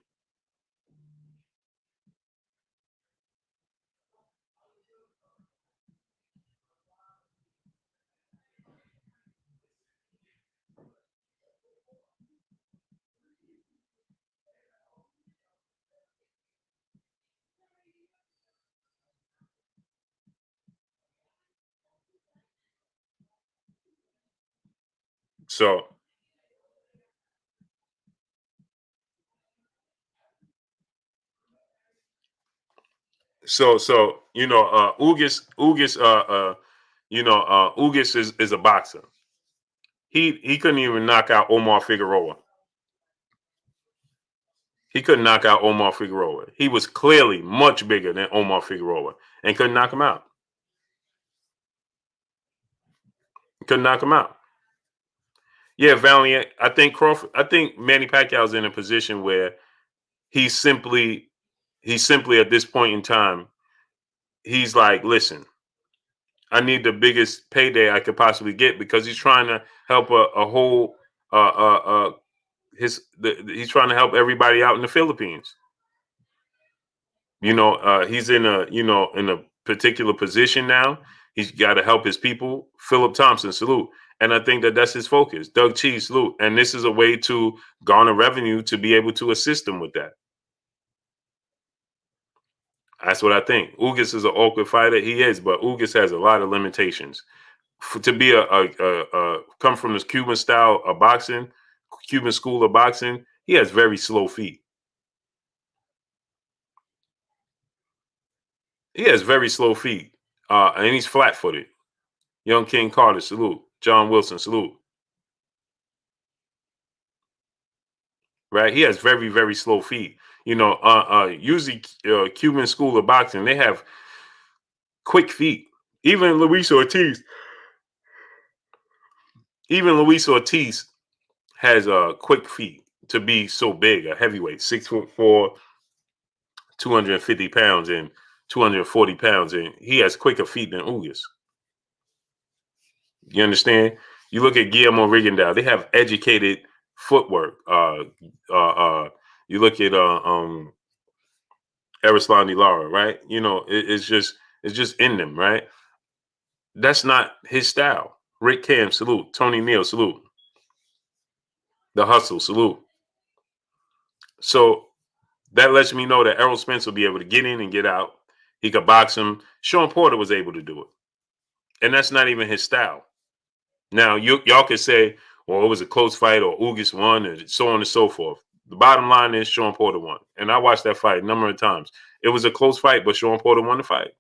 So Ugas is a boxer. He couldn't even knock out Omar Figueroa. He couldn't knock out Omar Figueroa. He was clearly much bigger than Omar Figueroa and couldn't knock him out. Couldn't knock him out. Yeah, Valiant. I think Crawford. I think Manny Pacquiao's in a position where he's simply at this point in time, he's like, listen, I need the biggest payday I could possibly get because he's trying to help a whole he's trying to help everybody out in the Philippines. He's in a particular position now. He's got to help his people. Philip Thompson, salute. And I think that's his focus. Doug Cheese, salute. And this is a way to garner revenue to be able to assist them with that. That's what I think. Ugas is an awkward fighter. He is, but Ugas has a lot of limitations. To be come from this Cuban style of boxing, Cuban school of boxing, he has very slow feet. He has very slow feet, and he's flat-footed. Young King Carter, salute. John Wilson, salute. Right? He has very, very slow feet. Usually Cuban school of boxing, they have quick feet. Even Luis Ortiz has quick feet to be so big, a heavyweight, 6'4", 250 pounds and 240 pounds, and he has quicker feet than Ugas. You understand? You look at Guillermo Rigondeaux; they have educated footwork. You look at Erislandy Lara, right? It's just in them, right? That's not his style. Rick Cam, salute. Tony Neal, salute. The Hustle, salute. So that lets me know that Errol Spence will be able to get in and get out. He could box him. Sean Porter was able to do it. And that's not even his style. Now, y'all could say, well, it was a close fight or Ugas won and so on and so forth. The bottom line is Sean Porter won. And I watched that fight a number of times. It was a close fight, but Sean Porter won the fight.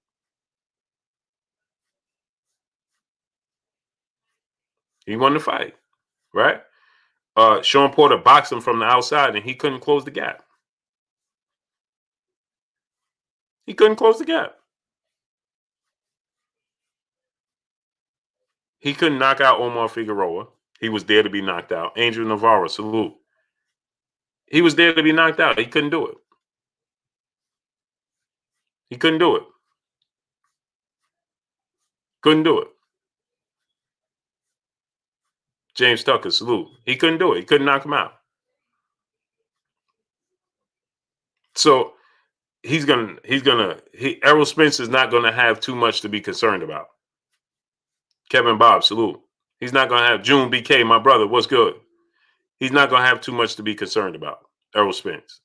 He won the fight, right? Sean Porter boxed him from the outside and he couldn't close the gap. He couldn't close the gap. He couldn't knock out Omar Figueroa. He was there to be knocked out. Angel Navarro, salute. He was there to be knocked out. He couldn't do it. He couldn't do it. Couldn't do it. James Tucker, salute. He couldn't do it. He couldn't knock him out. So Errol Spence is not gonna have too much to be concerned about. Kevin Bob, salute. He's not gonna have June BK, my brother. What's good? He's not gonna have too much to be concerned about. Errol Spence.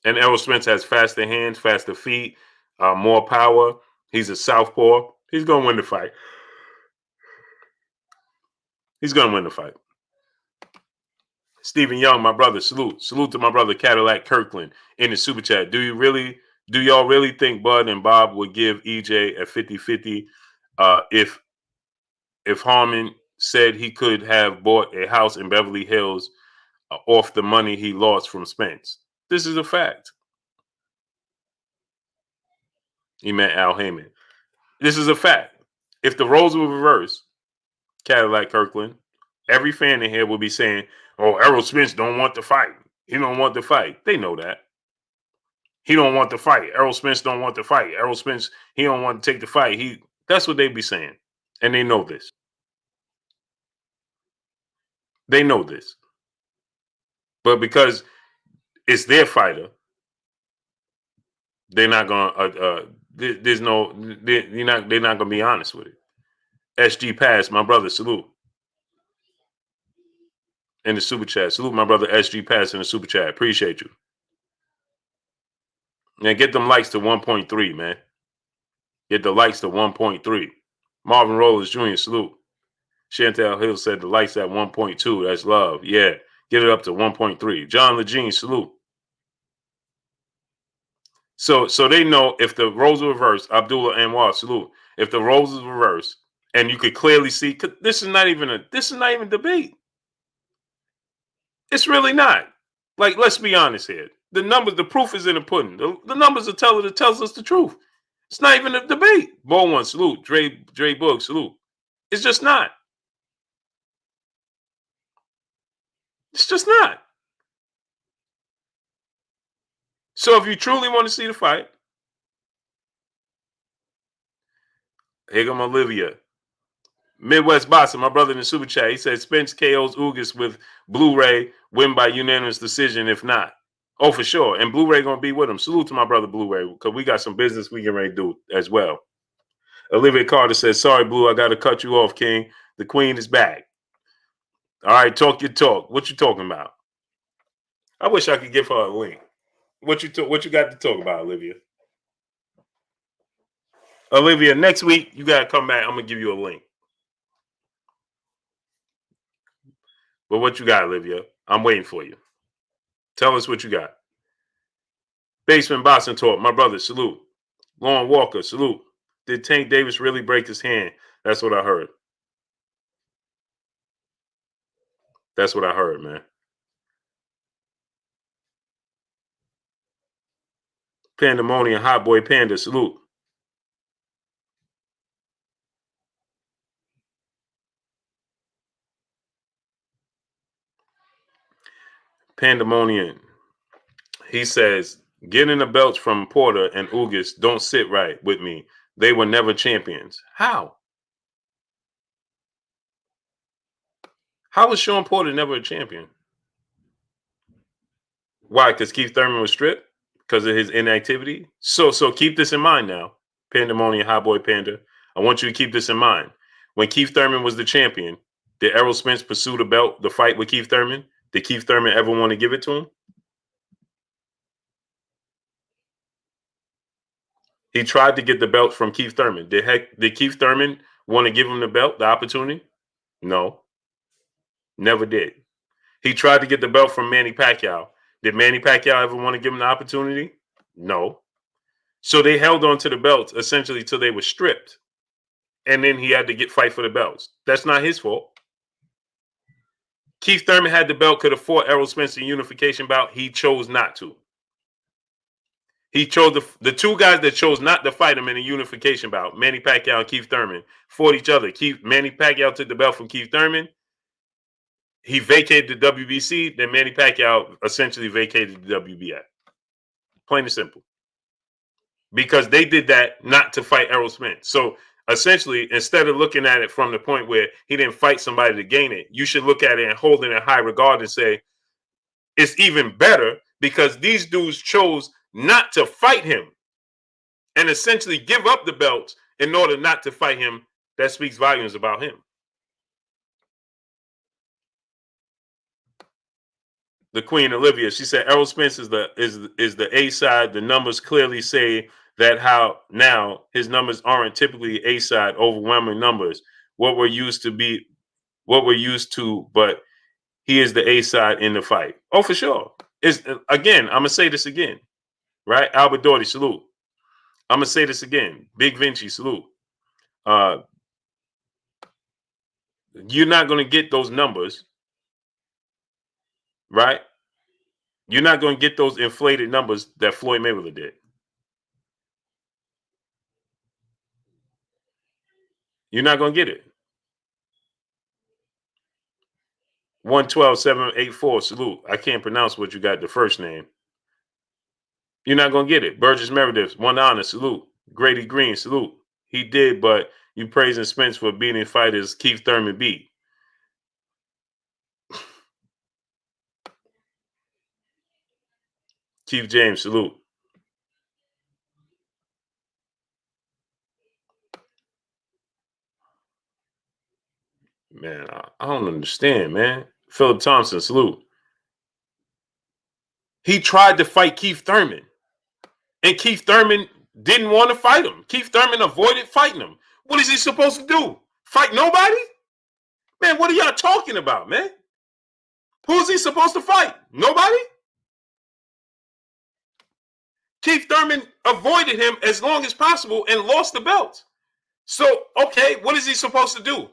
And Errol Spence has faster hands, faster feet, more power. He's a southpaw. He's gonna win the fight. He's gonna win the fight. Stephen Young, my brother, salute. Salute to my brother Cadillac Kirkland in the super chat. Do you really Do y'all really think Bud and Bob would give EJ a 50-50 if Harmon said he could have bought a house in Beverly Hills off the money he lost from Spence? This is a fact. He meant Al Heyman. This is a fact. If the roles were reversed, Cadillac Kirkland, every fan in here will be saying, "Oh, Errol Spence don't want to fight. He don't want to fight." They know that. He don't want to fight. Errol Spence don't want to fight. Errol Spence, he don't want to take the fight. That's what they be saying. And they know this. They know this. But because it's their fighter, they're not gonna there's no they're not gonna be honest with it. SG Pass, my brother, salute. In the super chat. Salute my brother SG Pass in the super chat. Appreciate you. And get them likes to 1.3, man. Get the likes to 1.3. Marvin Rollins Jr., salute. Chantel Hill said the likes at 1.2. That's love. Yeah. Get it up to 1.3. John Lejeune, salute. So they know if the roles are reversed, Abdullah Anwar, salute. If the roles is reversed, and you could clearly see, this is not even debate. It's really not. Like, let's be honest here. The numbers, the proof is in the pudding. The numbers tells us the truth. It's not even a debate. Ball one, salute. Dre Boog, salute. It's just not. It's just not. So if you truly want to see the fight, here come Olivia. Midwest Boxer, my brother in the super chat. He said Spence KOs Ugas with Blu-ray, win by unanimous decision if not. Oh, for sure. And Blu-ray going to be with him. Salute to my brother Blu-ray, because we got some business we can ready to do as well. Olivia Carter says, sorry, Blue, I got to cut you off, King. The queen is back. All right, talk your talk. What you talking about? I wish I could give her a link. What you got to talk about, Olivia? Olivia, next week, you got to come back. I'm going to give you a link. But what you got, Olivia? I'm waiting for you. Tell us what you got. Basement Boxing Talk, my brother, salute. Lauren Walker, salute. Did Tank Davis really break his hand? That's what I heard. That's what I heard, man. Pandemonium, Hot Boy Panda, salute. Pandemonium. He says, getting the belts from Porter and Ugas don't sit right with me. They were never champions. How? How was Sean Porter never a champion? Why? Because Keith Thurman was stripped? Because of his inactivity? So keep this in mind now. Pandemonium, Hot Boy Panda. I want you to keep this in mind. When Keith Thurman was the champion, did Errol Spence pursue the fight with Keith Thurman? Did Keith Thurman ever want to give it to him? He tried to get the belt from Keith Thurman. Did Keith Thurman want to give him the belt, the opportunity? No. Never did. He tried to get the belt from Manny Pacquiao. Did Manny Pacquiao ever want to give him the opportunity? No. So they held on to the belts essentially till they were stripped. And then he had to fight for the belts. That's not his fault. Keith Thurman had the belt, could have fought Errol Spence in unification bout. He chose not to. He chose the two guys that chose not to fight him in a unification bout, Manny Pacquiao and Keith Thurman, fought each other. Manny Pacquiao took the belt from Keith Thurman. He vacated the WBC. Then Manny Pacquiao essentially vacated the WBA. Plain and simple. Because they did that not to fight Errol Spence. So essentially, instead of looking at it from the point where he didn't fight somebody to gain it, you should look at it and hold it in high regard and say, it's even better because these dudes chose not to fight him and essentially give up the belts in order not to fight him. That speaks volumes about him. The Queen Olivia, she said Errol Spence is the A side. The numbers clearly say that how now his numbers aren't typically A side, overwhelming numbers. What we're used to, but he is the A side in the fight. Oh, for sure. Again, I'm gonna say this again. right? Albert Doherty, salute. I'm gonna say this again. Big Vinci, salute. You're not gonna get those numbers, right? You're not gonna get those inflated numbers that Floyd Mayweather did. You're not gonna get it. 112-784, salute. I can't pronounce what you got the first name. You're not gonna get it. Burgess Meredith, one honor, salute. Grady Green, salute. He did, but you praising Spence for beating fighters Keith Thurman beat. Keith James, salute. Man, I don't understand, man. Philip Thompson, salute. He tried to fight Keith Thurman, and Keith Thurman didn't want to fight him. Keith Thurman avoided fighting him. What is he supposed to do? Fight nobody? Man, what are y'all talking about, man? Who's he supposed to fight? Nobody? Keith Thurman avoided him as long as possible and lost the belt. So, okay, what is he supposed to do?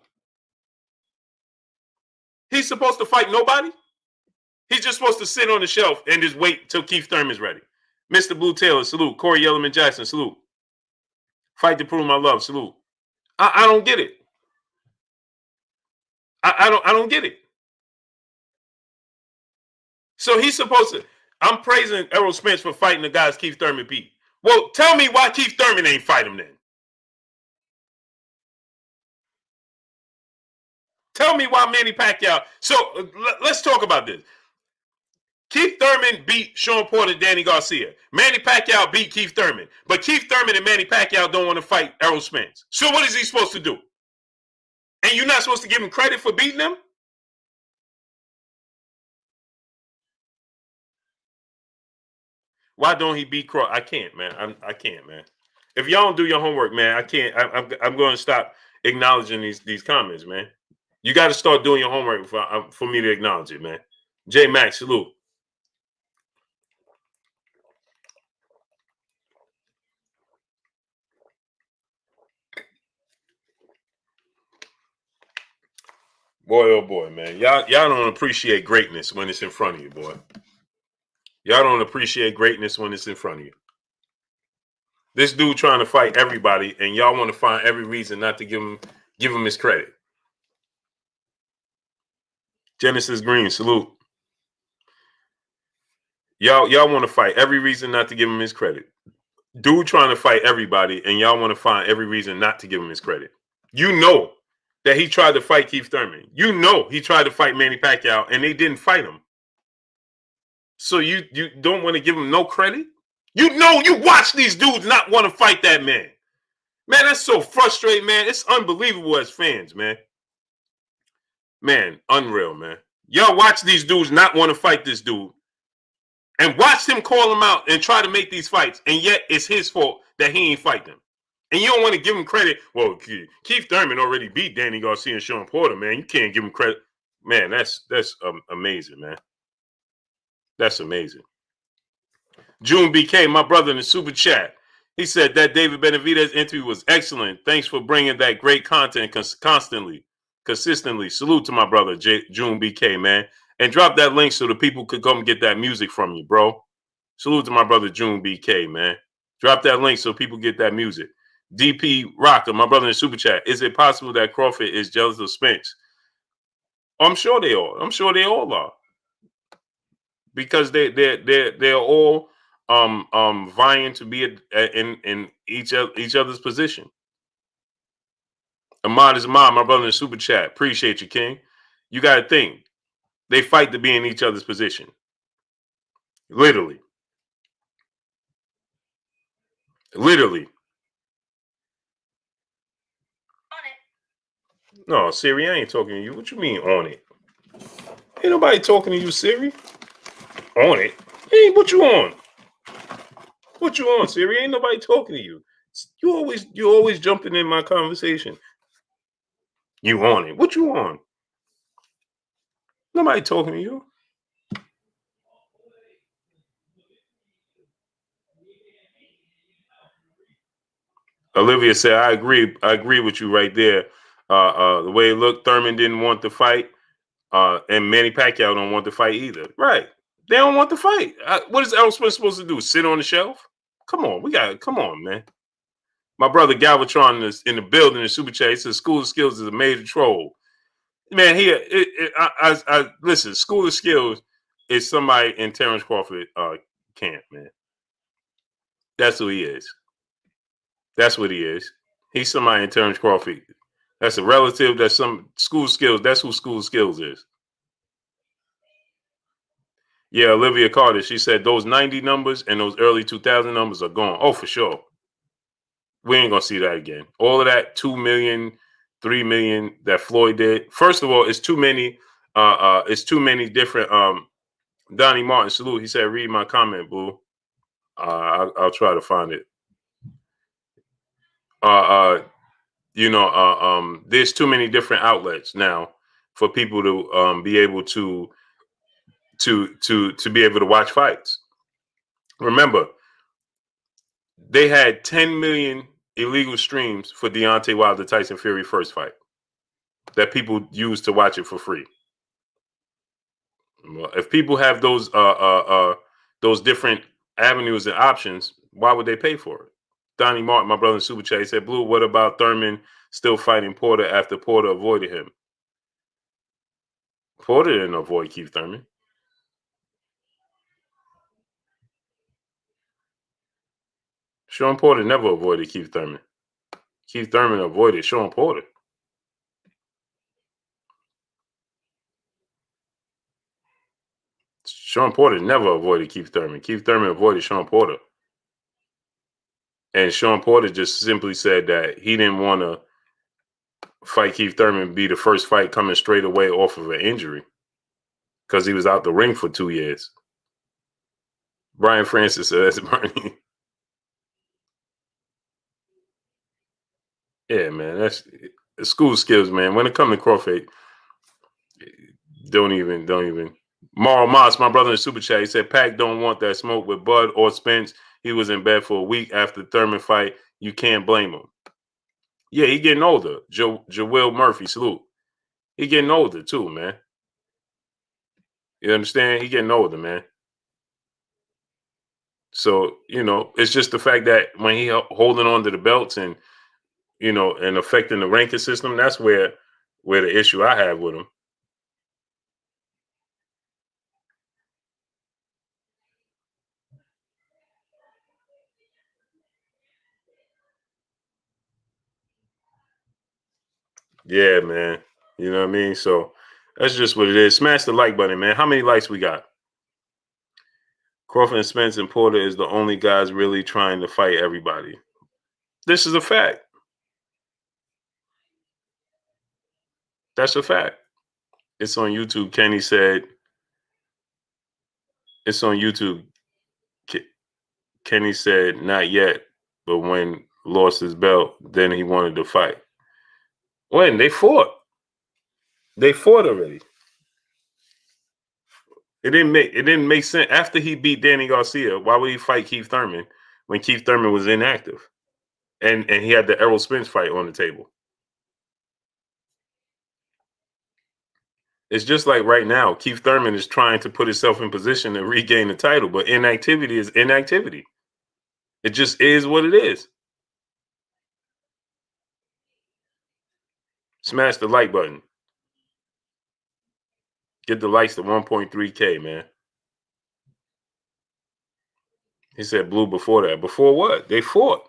He's supposed to fight nobody? He's just supposed to sit on the shelf and just wait till Keith Thurman's ready. Mr. Blue Taylor, salute. Corey Yellerman Jackson, salute. Fight to prove my love, salute. I don't get it. I don't get it. So he's supposed to. I'm praising Errol Spence for fighting the guys Keith Thurman beat. Well, tell me why Keith Thurman ain't fight him then. Tell me why Manny Pacquiao. So let's talk about this. Keith Thurman beat Sean Porter, Danny Garcia. Manny Pacquiao beat Keith Thurman. But Keith Thurman and Manny Pacquiao don't want to fight Errol Spence. So what is he supposed to do? And you're not supposed to give him credit for beating him? Why don't he beat Crawford? I can't, man. I can't, man. If y'all don't do your homework, man, I can't. I'm going to stop acknowledging these comments, man. You got to start doing your homework for me to acknowledge it, man. J Max, salute. Boy, oh boy, man. Y'all don't appreciate greatness when it's in front of you, boy. Y'all don't appreciate greatness when it's in front of you. This dude trying to fight everybody, and y'all want to find every reason not to give him his credit. Genesis Green, salute. Y'all want to fight every reason not to give him his credit. Dude trying to fight everybody, and y'all want to find every reason not to give him his credit. You know that he tried to fight Keith Thurman. You know he tried to fight Manny Pacquiao, and they didn't fight him. So you don't want to give him no credit? You know you watch these dudes not want to fight that man. Man, that's so frustrating, man. It's unbelievable as fans, man. Man, unreal, man. Y'all watch these dudes not want to fight this dude and watch him call him out and try to make these fights, and yet it's his fault that he ain't fight them. And you don't want to give him credit. Well, Keith Thurman already beat Danny Garcia and Sean Porter, man. You can't give him credit. Man, that's amazing, man. That's amazing. June BK, my brother in the super chat. He said that David Benavidez interview was excellent. Thanks for bringing that great content consistently. Salute to my brother, June BK, man. And drop that link so the people could come get that music from you, bro. Salute to my brother, June BK, man. Drop that link so people get that music. DP Rocker, my brother in the super chat. Is it possible that Crawford is jealous of Spence? I'm sure they are. I'm sure they all are. Because they're all vying to be in each other's position. Ahmad is Ahmad, my brother in the super chat. Appreciate you, King. You got to think. They fight to be in each other's position. Literally. No, Siri, I ain't talking to you. What you mean on it? Ain't nobody talking to you, Siri. On it? Hey, what you on? What you on, Siri? Ain't nobody talking to you. You always jumping in my conversation. You on it? What you on? Nobody talking to you. Olivia said, I agree. I agree with you right there. The way it looked, Thurman didn't want to fight. And Manny Pacquiao don't want to fight either. Right. They don't want to fight. What is Errol Spence supposed to do? Sit on the shelf? Come on. Come on, man. My brother Galvatron is in the building in Super Chat. He says School of Skills is a major troll. Man, listen, School of Skills is somebody in Terence Crawford camp, man. That's who he is. That's what he is. He's somebody in Terence Crawford. That's a relative. That's some School of Skills. That's who School of Skills is. Yeah, Olivia Carter. She said those 90 numbers and those early 2000 numbers are gone. Oh, for sure. We ain't gonna see that again. All of that 2 million, 3 million that Floyd did. First of all, it's too many. It's too many different. Donnie Martin, salute. He said, "Read my comment, boo." I'll try to find it. There's too many different outlets now for people to be able to be able to watch fights. Remember, they had 10 million illegal streams for Deontay Wilder Tyson Fury first fight that people use to watch it for free. Well, if people have those different avenues and options, why would they pay for it? Donnie Martin, my brother in Super Chat, he said, Blue, what about Thurman still fighting Porter after Porter avoided him? Porter didn't avoid Keith Thurman. Sean Porter never avoided Keith Thurman. Keith Thurman avoided Sean Porter. Sean Porter never avoided Keith Thurman. Keith Thurman avoided Sean Porter. And Sean Porter just simply said that he didn't want to fight Keith Thurman, be the first fight coming straight away off of an injury because he was out the ring for 2 years. Brian Francis says, Bernie. Yeah, man, that's School Skills, man. When it comes to Crawford, don't even. Marl Moss, my brother in Super Chat, he said, Pac don't want that smoke with Bud or Spence. He was in bed for a week after the Thurman fight. You can't blame him. Yeah, he getting older. Joel Murphy, salute. He getting older too, man. You understand? He getting older, man. So, it's just the fact that when he holding on to the belts and, and affecting the ranking system, that's where the issue I have with him. Yeah, man. You know what I mean? So that's just what it is. Smash the like button, man. How many likes we got? Crawford and Spence and Porter is the only guys really trying to fight everybody. This is a fact. That's a fact. It's on YouTube. Kenny said, it's on YouTube. Kenny said, not yet, but when lost his belt, then he wanted to fight. When? They fought. They fought already. It didn't make sense. After he beat Danny Garcia, why would he fight Keith Thurman when Keith Thurman was inactive? And he had the Errol Spence fight on the table. It's just like right now, Keith Thurman is trying to put himself in position to regain the title, but inactivity is inactivity. It just is what it is. Smash the like button. Get the likes to 1.3K, man. He said Blue before that. Before what? They fought.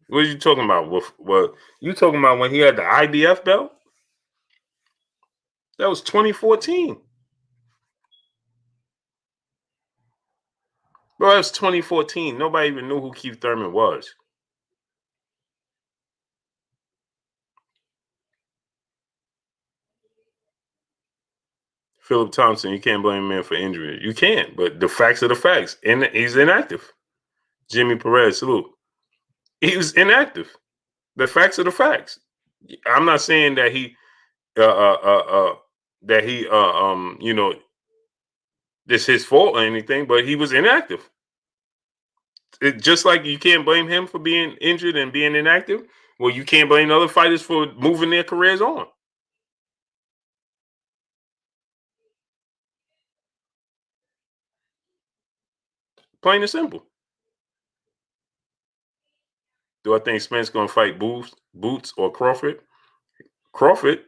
What are you talking about? What you talking about when he had the IBF belt? That was 2014. Bro, that was 2014. Nobody even knew who Keith Thurman was. Philip Thompson, you can't blame a man for injury. You can't, but the facts are the facts. And he's inactive. Jimmy Perez, salute. He was inactive. The facts are the facts. I'm not saying that it's his fault or anything, but he was inactive. Just like you can't blame him for being injured and being inactive, well, you can't blame other fighters for moving their careers on. Plain and simple. Do I think Spence going to fight Boots or Crawford? Crawford,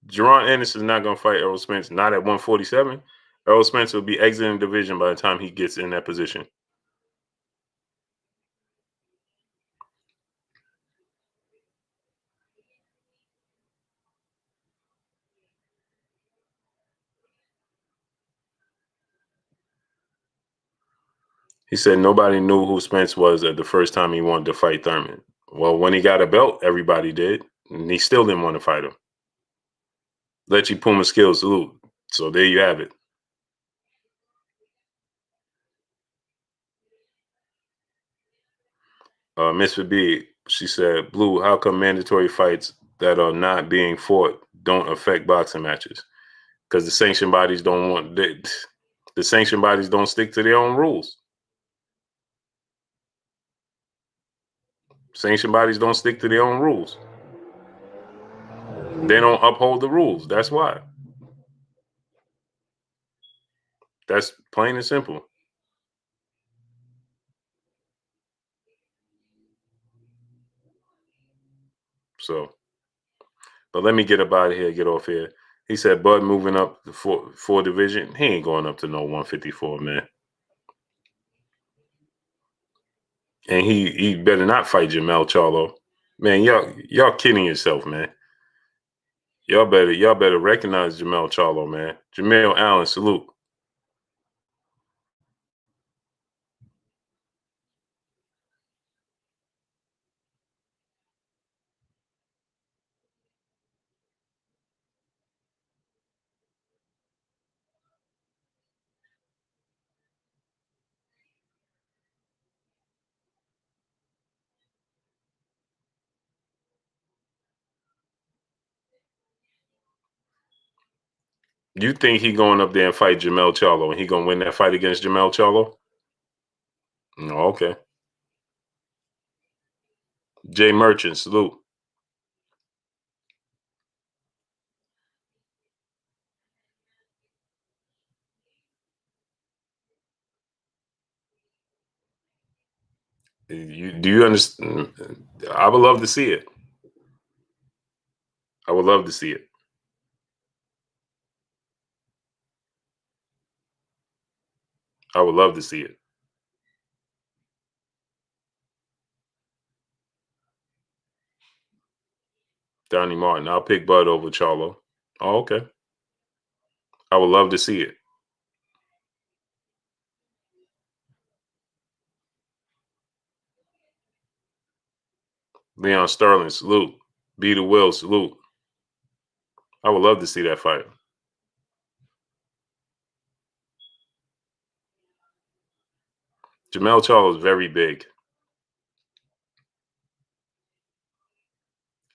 Jerron Anderson is not going to fight Errol Spence, not at 147. Errol Spence will be exiting the division by the time he gets in that position. He said nobody knew who Spence was at the first time he wanted to fight Thurman. Well, when he got a belt, everybody did, and he still didn't want to fight him. Let you Puma skills salute. So there you have it. Mr. B, she said, Blue, how come mandatory fights that are not being fought don't affect boxing matches? Because the sanction bodies don't want the sanction bodies don't stick to their own rules. Sanction bodies don't stick to their own rules. They don't uphold the rules. That's why. That's plain and simple. So, but let me get up out of here, get off here. He said, Bud moving up the four division. He ain't going up to no 154, man. And he better not fight Jamel Charlo. Man, y'all kidding yourself, man. Y'all better recognize Jamel Charlo, man. Jamel Allen, salute. You think he going up there and fight Jamel Charlo and he gonna win that fight against Jamel Charlo? No, okay. Jay Merchant, salute. Do you understand? I would love to see it. I would love to see it. I would love to see it. Donnie Martin. I'll pick Bud over Charlo. Oh, okay. I would love to see it. Leon Sterling, salute. B the Will, salute. I would love to see that fight. Jamel Charlo is very big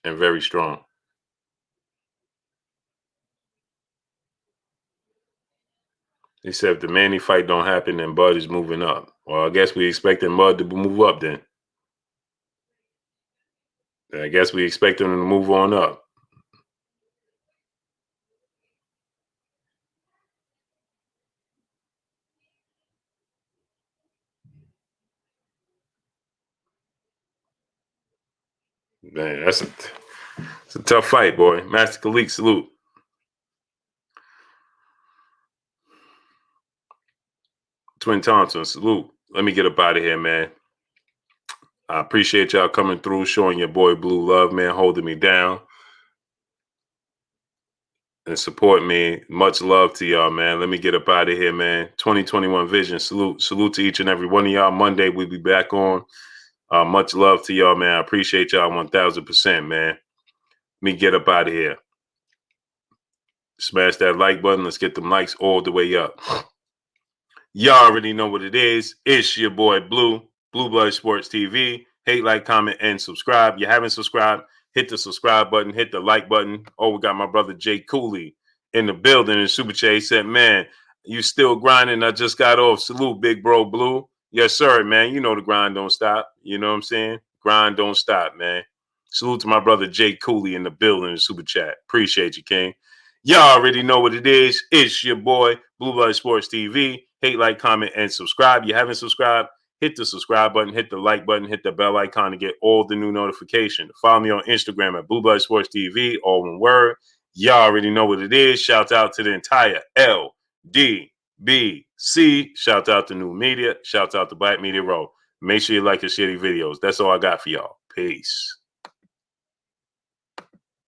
and very strong. He said if the Manny fight don't happen, then Bud is moving up. Well, I guess we expecting Bud to move up then. I guess we expect him to move on up. Man, it's a tough fight, boy. Master Khalik, salute. Twin Thompson, salute. Let me get up out of here, man. I appreciate y'all coming through, showing your boy Blue love, man, holding me down and support me. Much love to y'all, man. Let me get up out of here, man. 2021 Vision, salute. Salute to each and every one of y'all. Monday, we'll be back on. Much love to y'all, man. I appreciate y'all 1000%, man. Let me get up out of here. Smash that like button. Let's get them likes all the way up. Y'all already know what it is. It's your boy Blue Blood Sports TV. Hate, like, comment, and subscribe. You haven't subscribed, hit the subscribe button, hit the like button. Oh, we got my brother Jay Cooley in the building in Super Chat. He said, man, you still grinding. I just got off. Salute, big bro Blue. Yes, sir, man. You know the grind don't stop. You know what I'm saying? Grind don't stop, man. Salute to my brother Jay Cooley in the building, super chat. Appreciate you, King. Y'all already know what it is. It's your boy, Blue Blood Sports TV. Hate, like, comment, and subscribe. You haven't subscribed? Hit the subscribe button, hit the like button, hit the bell icon to get all the new notifications. Follow me on Instagram at Blue Blood Sports TV, all one word. Y'all already know what it is. Shout out to the entire LDBC. Shout out to New Media. Shout out to Black Media Row. Make sure you like and share these videos. That's all I got for y'all. Peace.